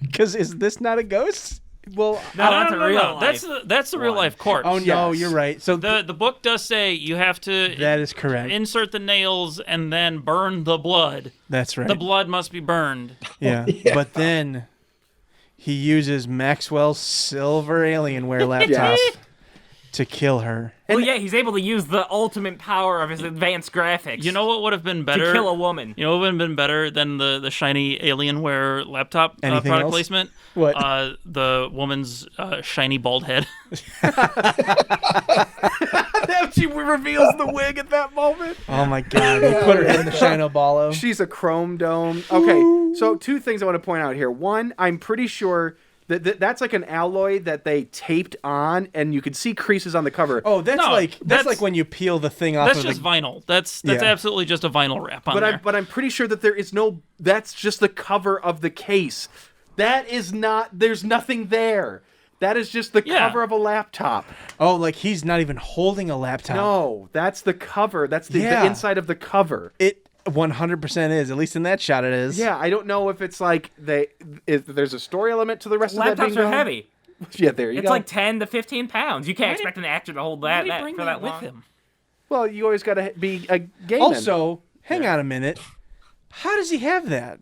Speaker 2: Because is this not a ghost?
Speaker 5: Well,
Speaker 4: No, that's a real life.
Speaker 6: That's the real life corpse.
Speaker 2: Oh no,
Speaker 5: Yes.
Speaker 2: you're right. So
Speaker 6: The book does say you have to
Speaker 2: that is correct.
Speaker 6: insert the nails and then burn the blood.
Speaker 2: That's right.
Speaker 6: The blood must be burned.
Speaker 2: Yeah. But then he uses Maxwell's silver Alienware laptop
Speaker 5: Yes.
Speaker 2: to kill her.
Speaker 4: Well, yeah, he's able to use the ultimate power of his advanced graphics.
Speaker 6: You know what would have been better?
Speaker 4: To kill a woman.
Speaker 6: You know what would have been better than the shiny Alienware laptop
Speaker 2: Anything
Speaker 6: product
Speaker 2: else?
Speaker 6: placement?
Speaker 2: What?
Speaker 6: The woman's shiny bald head.
Speaker 5: She reveals the wig at that moment.
Speaker 2: Oh my god. He put her head in the Shino-Ballo.
Speaker 5: She's a chrome dome. Okay, so 2 things I want to point out here. One, I'm pretty sure that's like an alloy that they taped on, and you can see creases on the cover.
Speaker 2: Oh, that's
Speaker 6: No,
Speaker 2: like
Speaker 6: that's-
Speaker 2: like when you peel the thing off
Speaker 6: That's
Speaker 2: of
Speaker 6: just
Speaker 2: the
Speaker 6: vinyl. That's
Speaker 2: Yeah.
Speaker 6: absolutely just a vinyl wrap on there.
Speaker 5: But I'm pretty sure that there is no. That's just the cover of the case. That is not. There's nothing there. That is just the
Speaker 6: Yeah.
Speaker 5: cover of a laptop.
Speaker 2: Oh, like he's not even holding a laptop.
Speaker 5: No, that's the cover. That's the
Speaker 2: Yeah.
Speaker 5: inside of the cover.
Speaker 2: It 100% is. At least in that shot it is.
Speaker 5: Yeah, I don't know if it's like if there's a story element to the rest of that being
Speaker 4: Laptops are
Speaker 5: done.
Speaker 4: heavy.
Speaker 5: Yeah, there you
Speaker 4: It's
Speaker 5: go.
Speaker 4: like 10 to 15 pounds. You can't
Speaker 6: Why did-
Speaker 4: expect an actor to hold
Speaker 6: Why
Speaker 4: that,
Speaker 6: did he bring
Speaker 4: for
Speaker 6: that
Speaker 4: that
Speaker 6: with
Speaker 4: long.
Speaker 6: him?
Speaker 5: Well, you always got to be a gamer.
Speaker 2: Also, hang on a minute. How does he have that?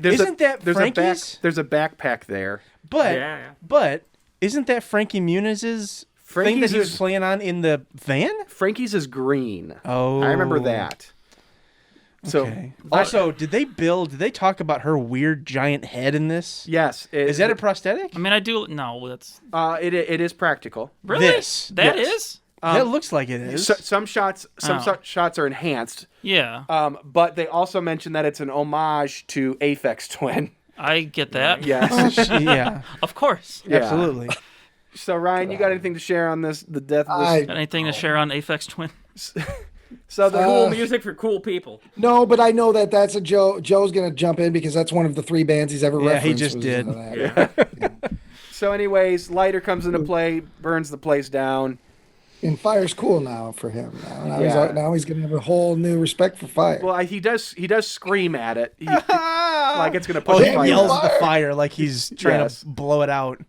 Speaker 2: Isn't that Frankie's?
Speaker 5: There's a backpack there.
Speaker 2: But
Speaker 4: Yeah.
Speaker 2: but isn't that Frankie Muniz's thing that
Speaker 5: Frankie's
Speaker 2: he was
Speaker 5: is-
Speaker 2: playing on in the van?
Speaker 5: Frankie's is green.
Speaker 2: Oh,
Speaker 5: I remember that. So
Speaker 2: Okay. Also, did they talk about her weird giant head in this?
Speaker 5: yes,
Speaker 2: Is that a prosthetic?
Speaker 6: I mean, I do. No, that's
Speaker 5: it is practical.
Speaker 6: really
Speaker 2: This.
Speaker 6: That
Speaker 5: Yes.
Speaker 6: is?
Speaker 2: That looks like it is.
Speaker 5: Some shots shots are enhanced.
Speaker 6: Yeah,
Speaker 5: But they also mention that it's an homage to Aphex Twin.
Speaker 6: I get that.
Speaker 5: Yes.
Speaker 2: yeah,
Speaker 6: Of course.
Speaker 5: Yeah.
Speaker 2: absolutely.
Speaker 5: So Ryan, you got anything to share on this? The death of this?
Speaker 6: Got anything to share on Aphex Twin?
Speaker 5: So the
Speaker 4: Cool music for cool people.
Speaker 3: No, but I know that that's a Joe. Joe's going to jump in because that's one of the 3 bands he's ever
Speaker 2: Yeah,
Speaker 3: referenced.
Speaker 2: he just
Speaker 3: was,
Speaker 2: did.
Speaker 3: that.
Speaker 5: So anyways, lighter comes into play, burns the place down.
Speaker 3: And fire's cool now for him. Now
Speaker 5: Yeah.
Speaker 3: he's going to have a whole new respect for fire.
Speaker 5: Well, he does scream at it. like it's gonna
Speaker 2: Oh,
Speaker 5: push
Speaker 2: he
Speaker 5: fire.
Speaker 2: yells at the fire like he's trying
Speaker 5: Yes.
Speaker 2: to blow it out,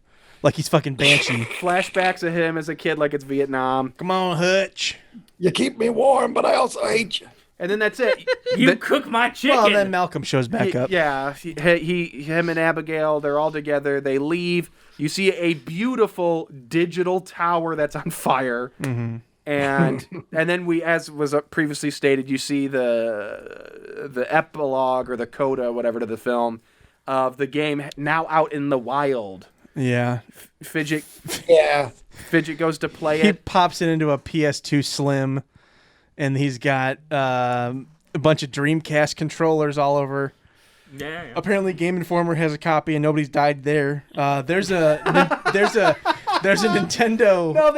Speaker 2: like he's fucking Banshee.
Speaker 5: Flashbacks of him as a kid like it's Vietnam.
Speaker 2: Come on, Hutch.
Speaker 3: You keep me warm, but I also hate you.
Speaker 5: And then that's it.
Speaker 4: You cook my chicken.
Speaker 2: Well, then Malcolm shows back up.
Speaker 5: Yeah, him and Abigail, they're all together. They leave. You see a beautiful digital tower that's on fire.
Speaker 2: Mm-hmm.
Speaker 5: and then we, as was previously stated, you see the epilogue or the coda, whatever, to the film of the game now out in the wild.
Speaker 2: Yeah.
Speaker 5: Fidget goes to play it.
Speaker 2: He pops it into a PS2 Slim, and he's got a bunch of Dreamcast controllers all over.
Speaker 4: Yeah.
Speaker 2: Apparently, Game Informer has a copy, and nobody's died there. There's a Nintendo.
Speaker 4: No.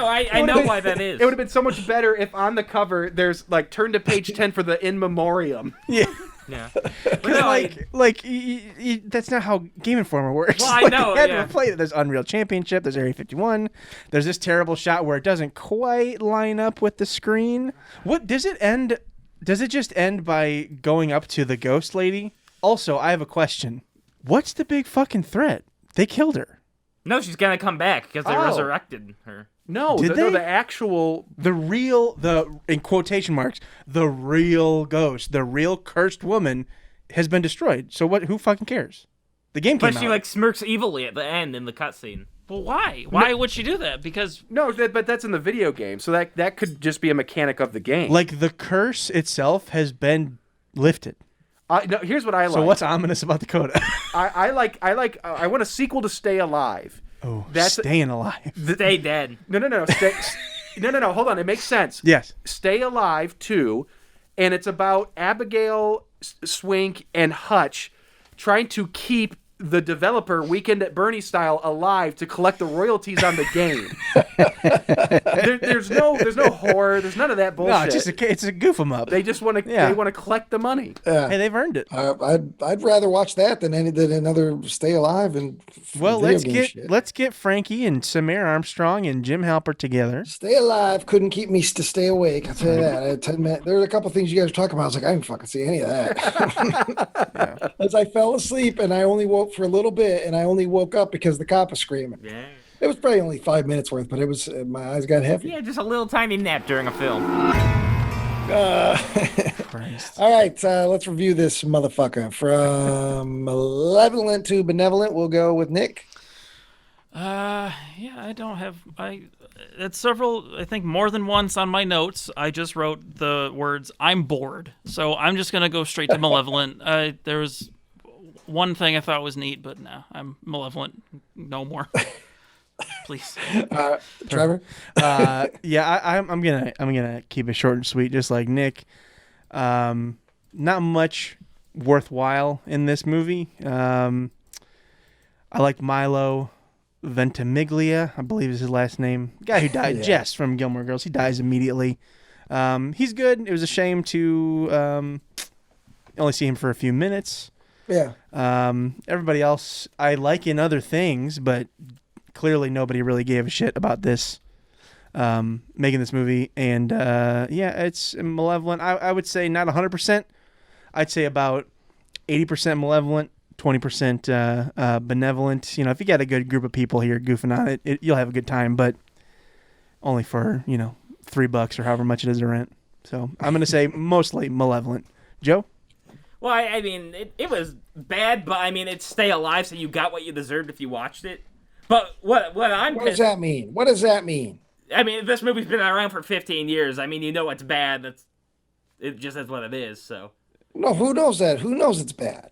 Speaker 4: I know why that is.
Speaker 5: It would have been so much better if on the cover there's like turn to page 10 for the in memoriam.
Speaker 2: Yeah.
Speaker 4: Yeah.
Speaker 2: That's not how Game Informer works.
Speaker 4: Well, I know.
Speaker 2: You had to play it. There's Unreal Championship. There's Area 51. There's this terrible shot where it doesn't quite line up with the screen. What does it end? Does it just end by going up to the ghost lady? Also, I have a question. What's the big fucking threat? They killed her.
Speaker 4: No, she's gonna come back because they resurrected her.
Speaker 5: No, the actual...
Speaker 2: in quotation marks, the real ghost, the real cursed woman has been destroyed. So who fucking cares? The game came out.
Speaker 4: But she smirks evilly at the end in the cutscene.
Speaker 6: Well, why? Why would she do that? Because...
Speaker 5: No, but that's in the video game, so that could just be a mechanic of the game.
Speaker 2: Like, the curse itself has been lifted.
Speaker 5: No, here's what I like.
Speaker 2: So what's ominous about the coda?
Speaker 5: I want a sequel to Stay Alive.
Speaker 2: Oh, staying alive.
Speaker 4: Stay dead.
Speaker 5: No. No. Hold on. It makes sense.
Speaker 2: Yes.
Speaker 5: Stay Alive 2, and it's about Abigail, Swink, and Hutch trying to keep the developer, Weekend at Bernie style, alive to collect the royalties on the game. There's no horror. There's none of that bullshit.
Speaker 2: No, it's a goof 'em up.
Speaker 5: They just want to. They want to collect the money.
Speaker 2: Hey, they've earned it.
Speaker 3: I'd rather watch that than another Stay Alive and.
Speaker 2: Well, let's get Frankie and Samir Armstrong and Jim Halpert together.
Speaker 3: Stay Alive couldn't keep me to stay awake. I'll tell you that. I had 10 minutes. There were a couple things you guys were talking about. I was like, I didn't fucking see any of that. As I fell asleep and I only woke for a little bit, and I only woke up because the cop was screaming.
Speaker 4: Yeah.
Speaker 3: It was probably only 5 minutes worth, but it was my eyes got heavy.
Speaker 4: Yeah, just a little tiny nap during a film.
Speaker 3: All right, let's review this motherfucker. From Malevolent to Benevolent, we'll go with Nick.
Speaker 6: I don't have... It's several, I think more than once on my notes, I just wrote the words, I'm bored. So I'm just going to go straight to Malevolent. There was one thing I thought was neat, but no, I'm Malevolent. No more. Please.
Speaker 3: Trevor?
Speaker 2: I'm gonna keep it short and sweet, just like Nick. Not much worthwhile in this movie. I like Milo Ventimiglia, I believe is his last name. The guy who died, Jess from Gilmore Girls. He dies immediately. He's good. It was a shame to only see him for a few minutes.
Speaker 3: Yeah.
Speaker 2: Everybody else I like in other things, but clearly nobody really gave a shit about this, making this movie. And it's Malevolent. I would say not 100%. I'd say about 80% Malevolent, 20% Benevolent. You know, if you got a good group of people here goofing on it, you'll have a good time, but only for, $3 or however much it is to rent. So I'm going to say mostly Malevolent. Joe?
Speaker 4: Well, I mean, it was bad, but I mean, it's Stay Alive, so you got what you deserved if you watched it. But what does
Speaker 3: that mean? What does that mean?
Speaker 4: I mean, this movie's been around for 15 years. I mean, you know it's bad. It just is what it is. So.
Speaker 3: No, who knows that? Who knows it's bad?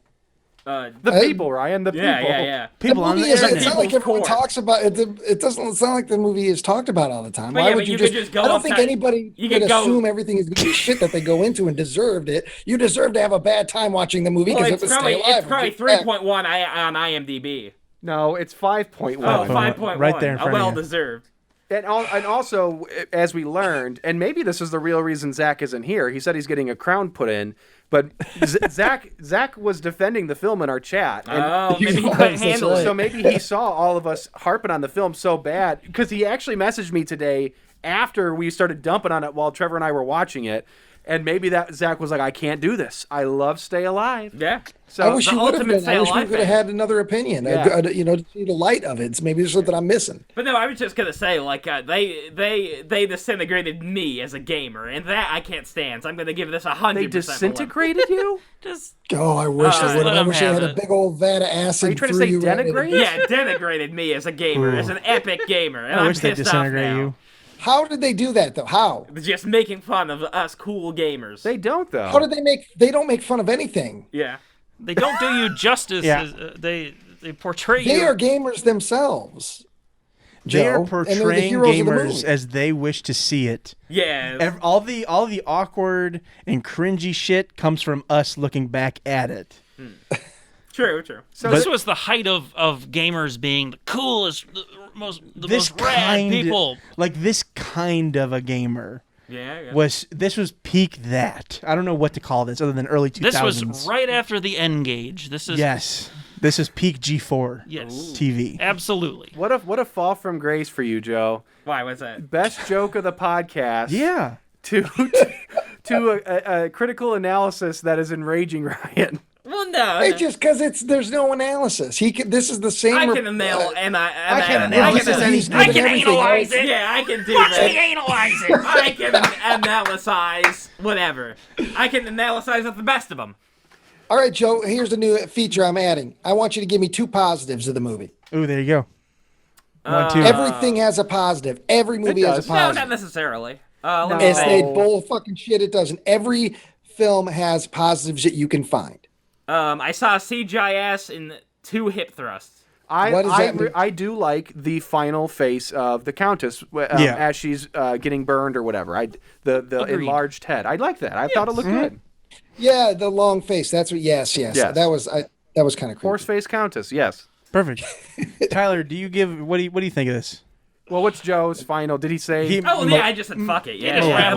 Speaker 5: The people, Ryan. The people.
Speaker 4: Yeah.
Speaker 2: People on the
Speaker 3: internet. It's not like everyone talks about it. It doesn't sound like the movie is talked about all the time. Why would you just go? I don't think anybody would assume everything is going to be shit that they go into and deserved it. You deserve to have a bad time watching the movie because it was Stay Alive.
Speaker 4: It's probably 3.1 on IMDb.
Speaker 5: No, it's 5.1.
Speaker 4: Oh, 5.1.
Speaker 2: Right there in front of you.
Speaker 4: Well deserved.
Speaker 5: And also, as we learned, and maybe this is the real reason Zach isn't here. He said he's getting a crown put in, but Zach was defending the film in our chat. And
Speaker 4: maybe he couldn't handle it.
Speaker 5: So maybe he saw all of us harping on the film so bad, because he actually messaged me today after we started dumping on it while Trevor and I were watching it. And maybe that Zach was like, I can't do this. I love Stay Alive.
Speaker 4: Yeah.
Speaker 5: So
Speaker 3: I wish you would have been. I wish we could have had another opinion.
Speaker 5: Yeah.
Speaker 3: To see the light of it. So maybe there's something I'm missing.
Speaker 4: But no, I was just gonna say, like, they disintegrated me as a gamer, and that I can't stand. So I'm gonna give this 100%.
Speaker 5: They disintegrated you?
Speaker 3: I wish they would have. I wish they had a big old vat of acid.
Speaker 5: Are you trying to say denigrate?
Speaker 4: Yeah, denigrated me as a gamer, as an epic gamer. And
Speaker 2: I wish they disintegrate you.
Speaker 3: How did they do that though? How?
Speaker 4: Just making fun of us cool gamers.
Speaker 5: They don't though.
Speaker 3: How did they make? They don't make fun of anything.
Speaker 4: Yeah.
Speaker 6: They don't do you justice. They portray you.
Speaker 3: They are gamers themselves.
Speaker 2: They are
Speaker 3: Joe,
Speaker 2: portraying gamers as they wish to see it.
Speaker 4: Yeah.
Speaker 2: All the awkward and cringy shit comes from us looking back at it.
Speaker 4: True.
Speaker 6: So this was the height of gamers being the coolest, the most rad people.
Speaker 2: Like this kind of a gamer.
Speaker 4: Yeah.
Speaker 2: This was peak that. I don't know what to call this other than early 2000s.
Speaker 6: This was right after the N gauge. This is
Speaker 2: This is peak G4 TV.
Speaker 6: Absolutely.
Speaker 5: What a fall from grace for you, Joe.
Speaker 4: Why? What's that?
Speaker 5: Best joke of the podcast.
Speaker 2: Yeah.
Speaker 5: To a critical analysis that is enraging Ryan.
Speaker 4: Well, no.
Speaker 3: It's just because there's no analysis. This is the same.
Speaker 4: I can analyze
Speaker 6: I can analyze it.
Speaker 4: Yeah, I can do
Speaker 6: Watch
Speaker 4: that.
Speaker 6: me analyze it.
Speaker 4: I can analyze whatever. I can analyze with the best of them.
Speaker 3: All right, Joe. Here's the new feature I'm adding. I want you to give me 2 positives of the movie.
Speaker 2: Ooh, there you go. 1, 2.
Speaker 3: Everything has a positive. Every movie has a
Speaker 4: No,
Speaker 3: positive.
Speaker 4: not necessarily.
Speaker 3: It's a bull of fucking shit. It doesn't. Every film has positives that you can find.
Speaker 4: I saw CGI in 2 hip thrusts.
Speaker 3: What does that mean?
Speaker 5: I do like the final face of the Countess as she's getting burned or whatever. The enlarged head. I like that. I thought it looked good.
Speaker 3: Yeah, the long face. That's what. Yes. That was kind of creepy.
Speaker 5: Horse face Countess. Yes.
Speaker 2: Perfect. Tyler, do you give what do you think of this?
Speaker 5: Well, what's Joe's final? Did he say?
Speaker 4: I just said fuck it. Yeah.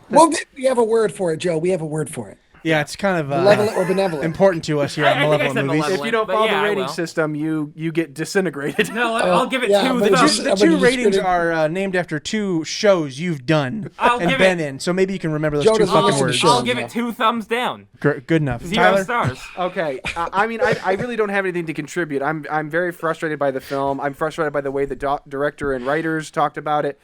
Speaker 3: Well, we have a word for it, Joe. We have a word for it.
Speaker 2: Yeah, it's kind of
Speaker 3: malevolent or benevolent.
Speaker 2: important to us here on Malevolent Movies.
Speaker 5: If you don't follow the rating system, you get disintegrated.
Speaker 4: No, I'll give it 2
Speaker 2: The 2 ratings are named after 2 shows you've done and been in, so maybe you can remember those 2 fucking words.
Speaker 4: I'll give it 2 thumbs down.
Speaker 2: Good enough.
Speaker 4: 0
Speaker 2: Tyler?
Speaker 4: stars.
Speaker 5: Okay, I really don't have anything to contribute. I'm very frustrated by the film. I'm frustrated by the way the director and writers talked about it.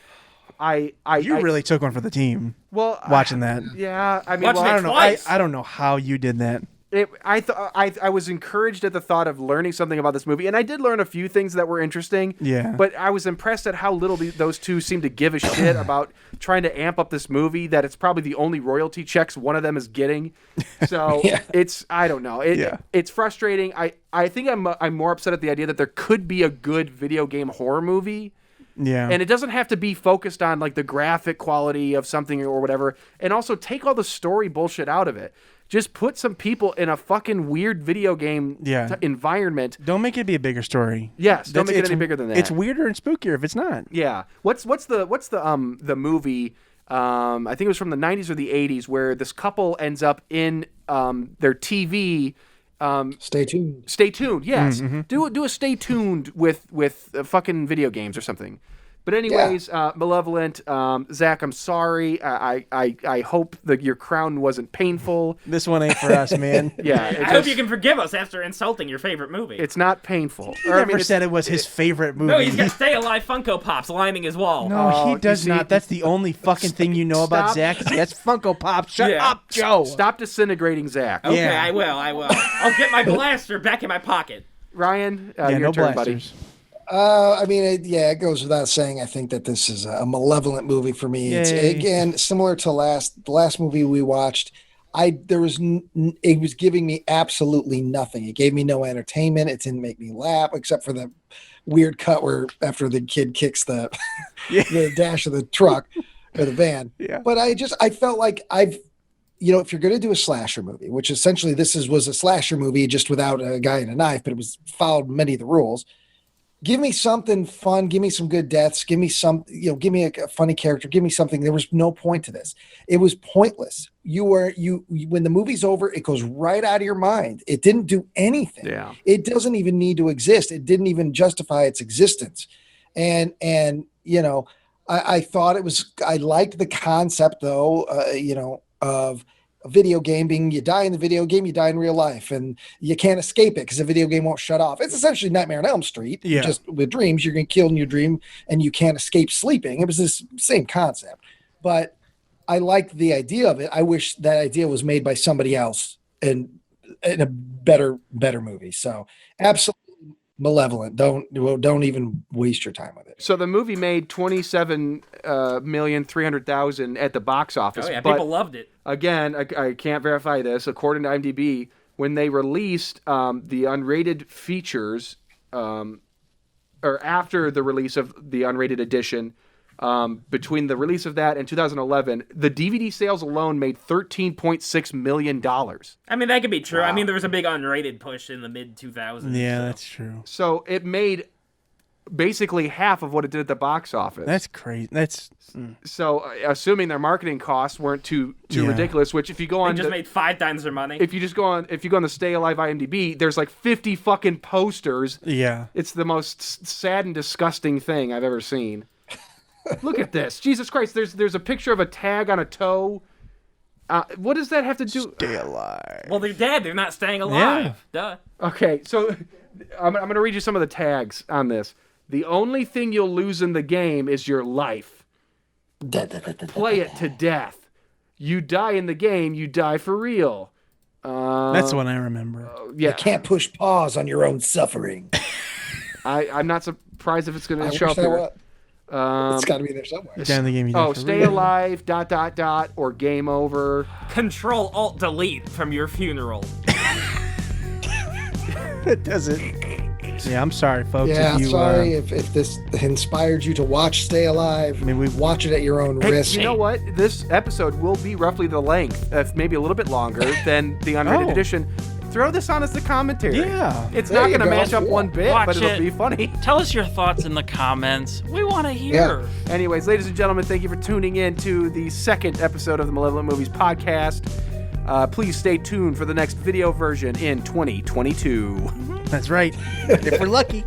Speaker 2: You really took one for the team.
Speaker 5: Well,
Speaker 2: watching that.
Speaker 5: Yeah, I mean,
Speaker 2: I don't know. I don't know how you did that.
Speaker 5: I was encouraged at the thought of learning something about this movie, and I did learn a few things that were interesting.
Speaker 2: Yeah.
Speaker 5: But I was impressed at how little those 2 seem to give a shit about trying to amp up this movie. That it's probably the only royalty checks one of them is getting. So I don't know. It's frustrating. I think I'm more upset at the idea that there could be a good video game horror movie.
Speaker 2: Yeah.
Speaker 5: And it doesn't have to be focused on like the graphic quality of something or whatever. And also take all the story bullshit out of it. Just put some people in a fucking weird video game environment.
Speaker 2: Don't make it be a bigger story.
Speaker 5: Yes, don't make it any bigger than that.
Speaker 2: It's weirder and spookier if it's not.
Speaker 5: Yeah. What's the movie I think it was from the 90s or the 80s where this couple ends up in their TV
Speaker 3: Stay tuned.
Speaker 5: Stay tuned. Yes. Mm-hmm. Do a stay tuned with fucking video games or something. But anyways, Malevolent, Zach, I'm sorry. I hope that your crown wasn't painful.
Speaker 2: This one ain't for us, man.
Speaker 4: I hope you can forgive us after insulting your favorite movie.
Speaker 5: It's not painful.
Speaker 2: He never said it was his favorite movie.
Speaker 4: No, he's got Stay Alive Funko Pops lining his wall.
Speaker 2: No, he does not. That's the only fucking thing you know about Zach. That's Funko Pops. Shut up, Joe.
Speaker 5: Stop disintegrating Zach.
Speaker 4: Okay, I will. I'll get my blaster back in my pocket.
Speaker 5: Ryan, your turn, buddy.
Speaker 3: It goes without saying. I think that this is a malevolent movie for me. Yay. It's again similar to the last movie we watched. It was giving me absolutely nothing. It gave me no entertainment. It didn't make me laugh, except for the weird cut where after the kid kicks the the dash of the truck or the van.
Speaker 2: Yeah.
Speaker 3: But I felt like if you're going to do a slasher movie, which essentially was a slasher movie just without a guy and a knife, but it followed many of the rules. Give me something fun. Give me some good deaths. Give me give me a funny character. Give me something. There was no point to this. It was pointless. When the movie's over, it goes right out of your mind. It didn't do anything.
Speaker 5: Yeah.
Speaker 3: It doesn't even need to exist. It didn't even justify its existence. And I thought it was, I liked the concept though, of a video game being you die in the video game, you die in real life, and you can't escape it because the video game won't shut off. It's essentially Nightmare on Elm Street, just with dreams. You're going to kill in your dream and you can't escape sleeping. It was this same concept, but I liked the idea of it. I wish that idea was made by somebody else and in a better movie. So absolutely Malevolent. Don't even waste your time with it.
Speaker 5: So the movie made 27,300,000 at the box office.
Speaker 4: Oh yeah,
Speaker 5: but
Speaker 4: people loved it.
Speaker 5: Again, I can't verify this. According to IMDb, when they released the unrated features, or after the release of the unrated edition, between the release of that and 2011, the DVD sales alone made $13.6 million.
Speaker 4: I mean, that could be true.
Speaker 5: Wow.
Speaker 4: I mean, there was a big unrated push in the mid-2000s.
Speaker 2: Yeah,
Speaker 4: so.
Speaker 2: that's true.
Speaker 5: So it made basically half of what it did at the box office.
Speaker 2: That's crazy.
Speaker 5: So assuming their marketing costs weren't too ridiculous, which if you go on,
Speaker 4: they just made 5 times their money.
Speaker 5: If you go on the Stay Alive IMDb, there's like 50 fucking posters.
Speaker 2: Yeah,
Speaker 5: it's the most sad and disgusting thing I've ever seen. Look at this, Jesus Christ! There's a picture of a tag on a toe. What does that have to do?
Speaker 2: Stay alive.
Speaker 4: Well, they're dead. They're not staying alive.
Speaker 2: Yeah.
Speaker 4: Duh.
Speaker 5: Okay, so I'm going to read you some of the tags on this. The only thing you'll lose in the game is your life. Play it to death. You die in the game, you die for real.
Speaker 2: That's the one I remember.
Speaker 3: You can't push pause on your own suffering.
Speaker 5: I'm not surprised if it's going to show up here.
Speaker 3: It's got to be there somewhere.
Speaker 2: Down the game you die for
Speaker 5: stay
Speaker 2: real.
Speaker 5: alive, ... or game over.
Speaker 4: Control Alt Delete from your funeral.
Speaker 2: It doesn't. Yeah, I'm sorry, folks.
Speaker 3: Yeah,
Speaker 2: if you,
Speaker 3: sorry if this inspired you to watch Stay Alive. I mean, watch it at your own risk.
Speaker 5: You know what? This episode will be roughly the length, maybe a little bit longer than the unrated edition. Throw this on as the commentary.
Speaker 2: Yeah.
Speaker 5: It's not going to match up one bit, but it'll be funny.
Speaker 6: Tell us your thoughts in the comments. We want to hear.
Speaker 5: Yeah. Anyways, ladies and gentlemen, thank you for tuning in to the second episode of the Malevolent Movies podcast. Please stay tuned for the next video version in 2022.
Speaker 2: That's right. If we're lucky.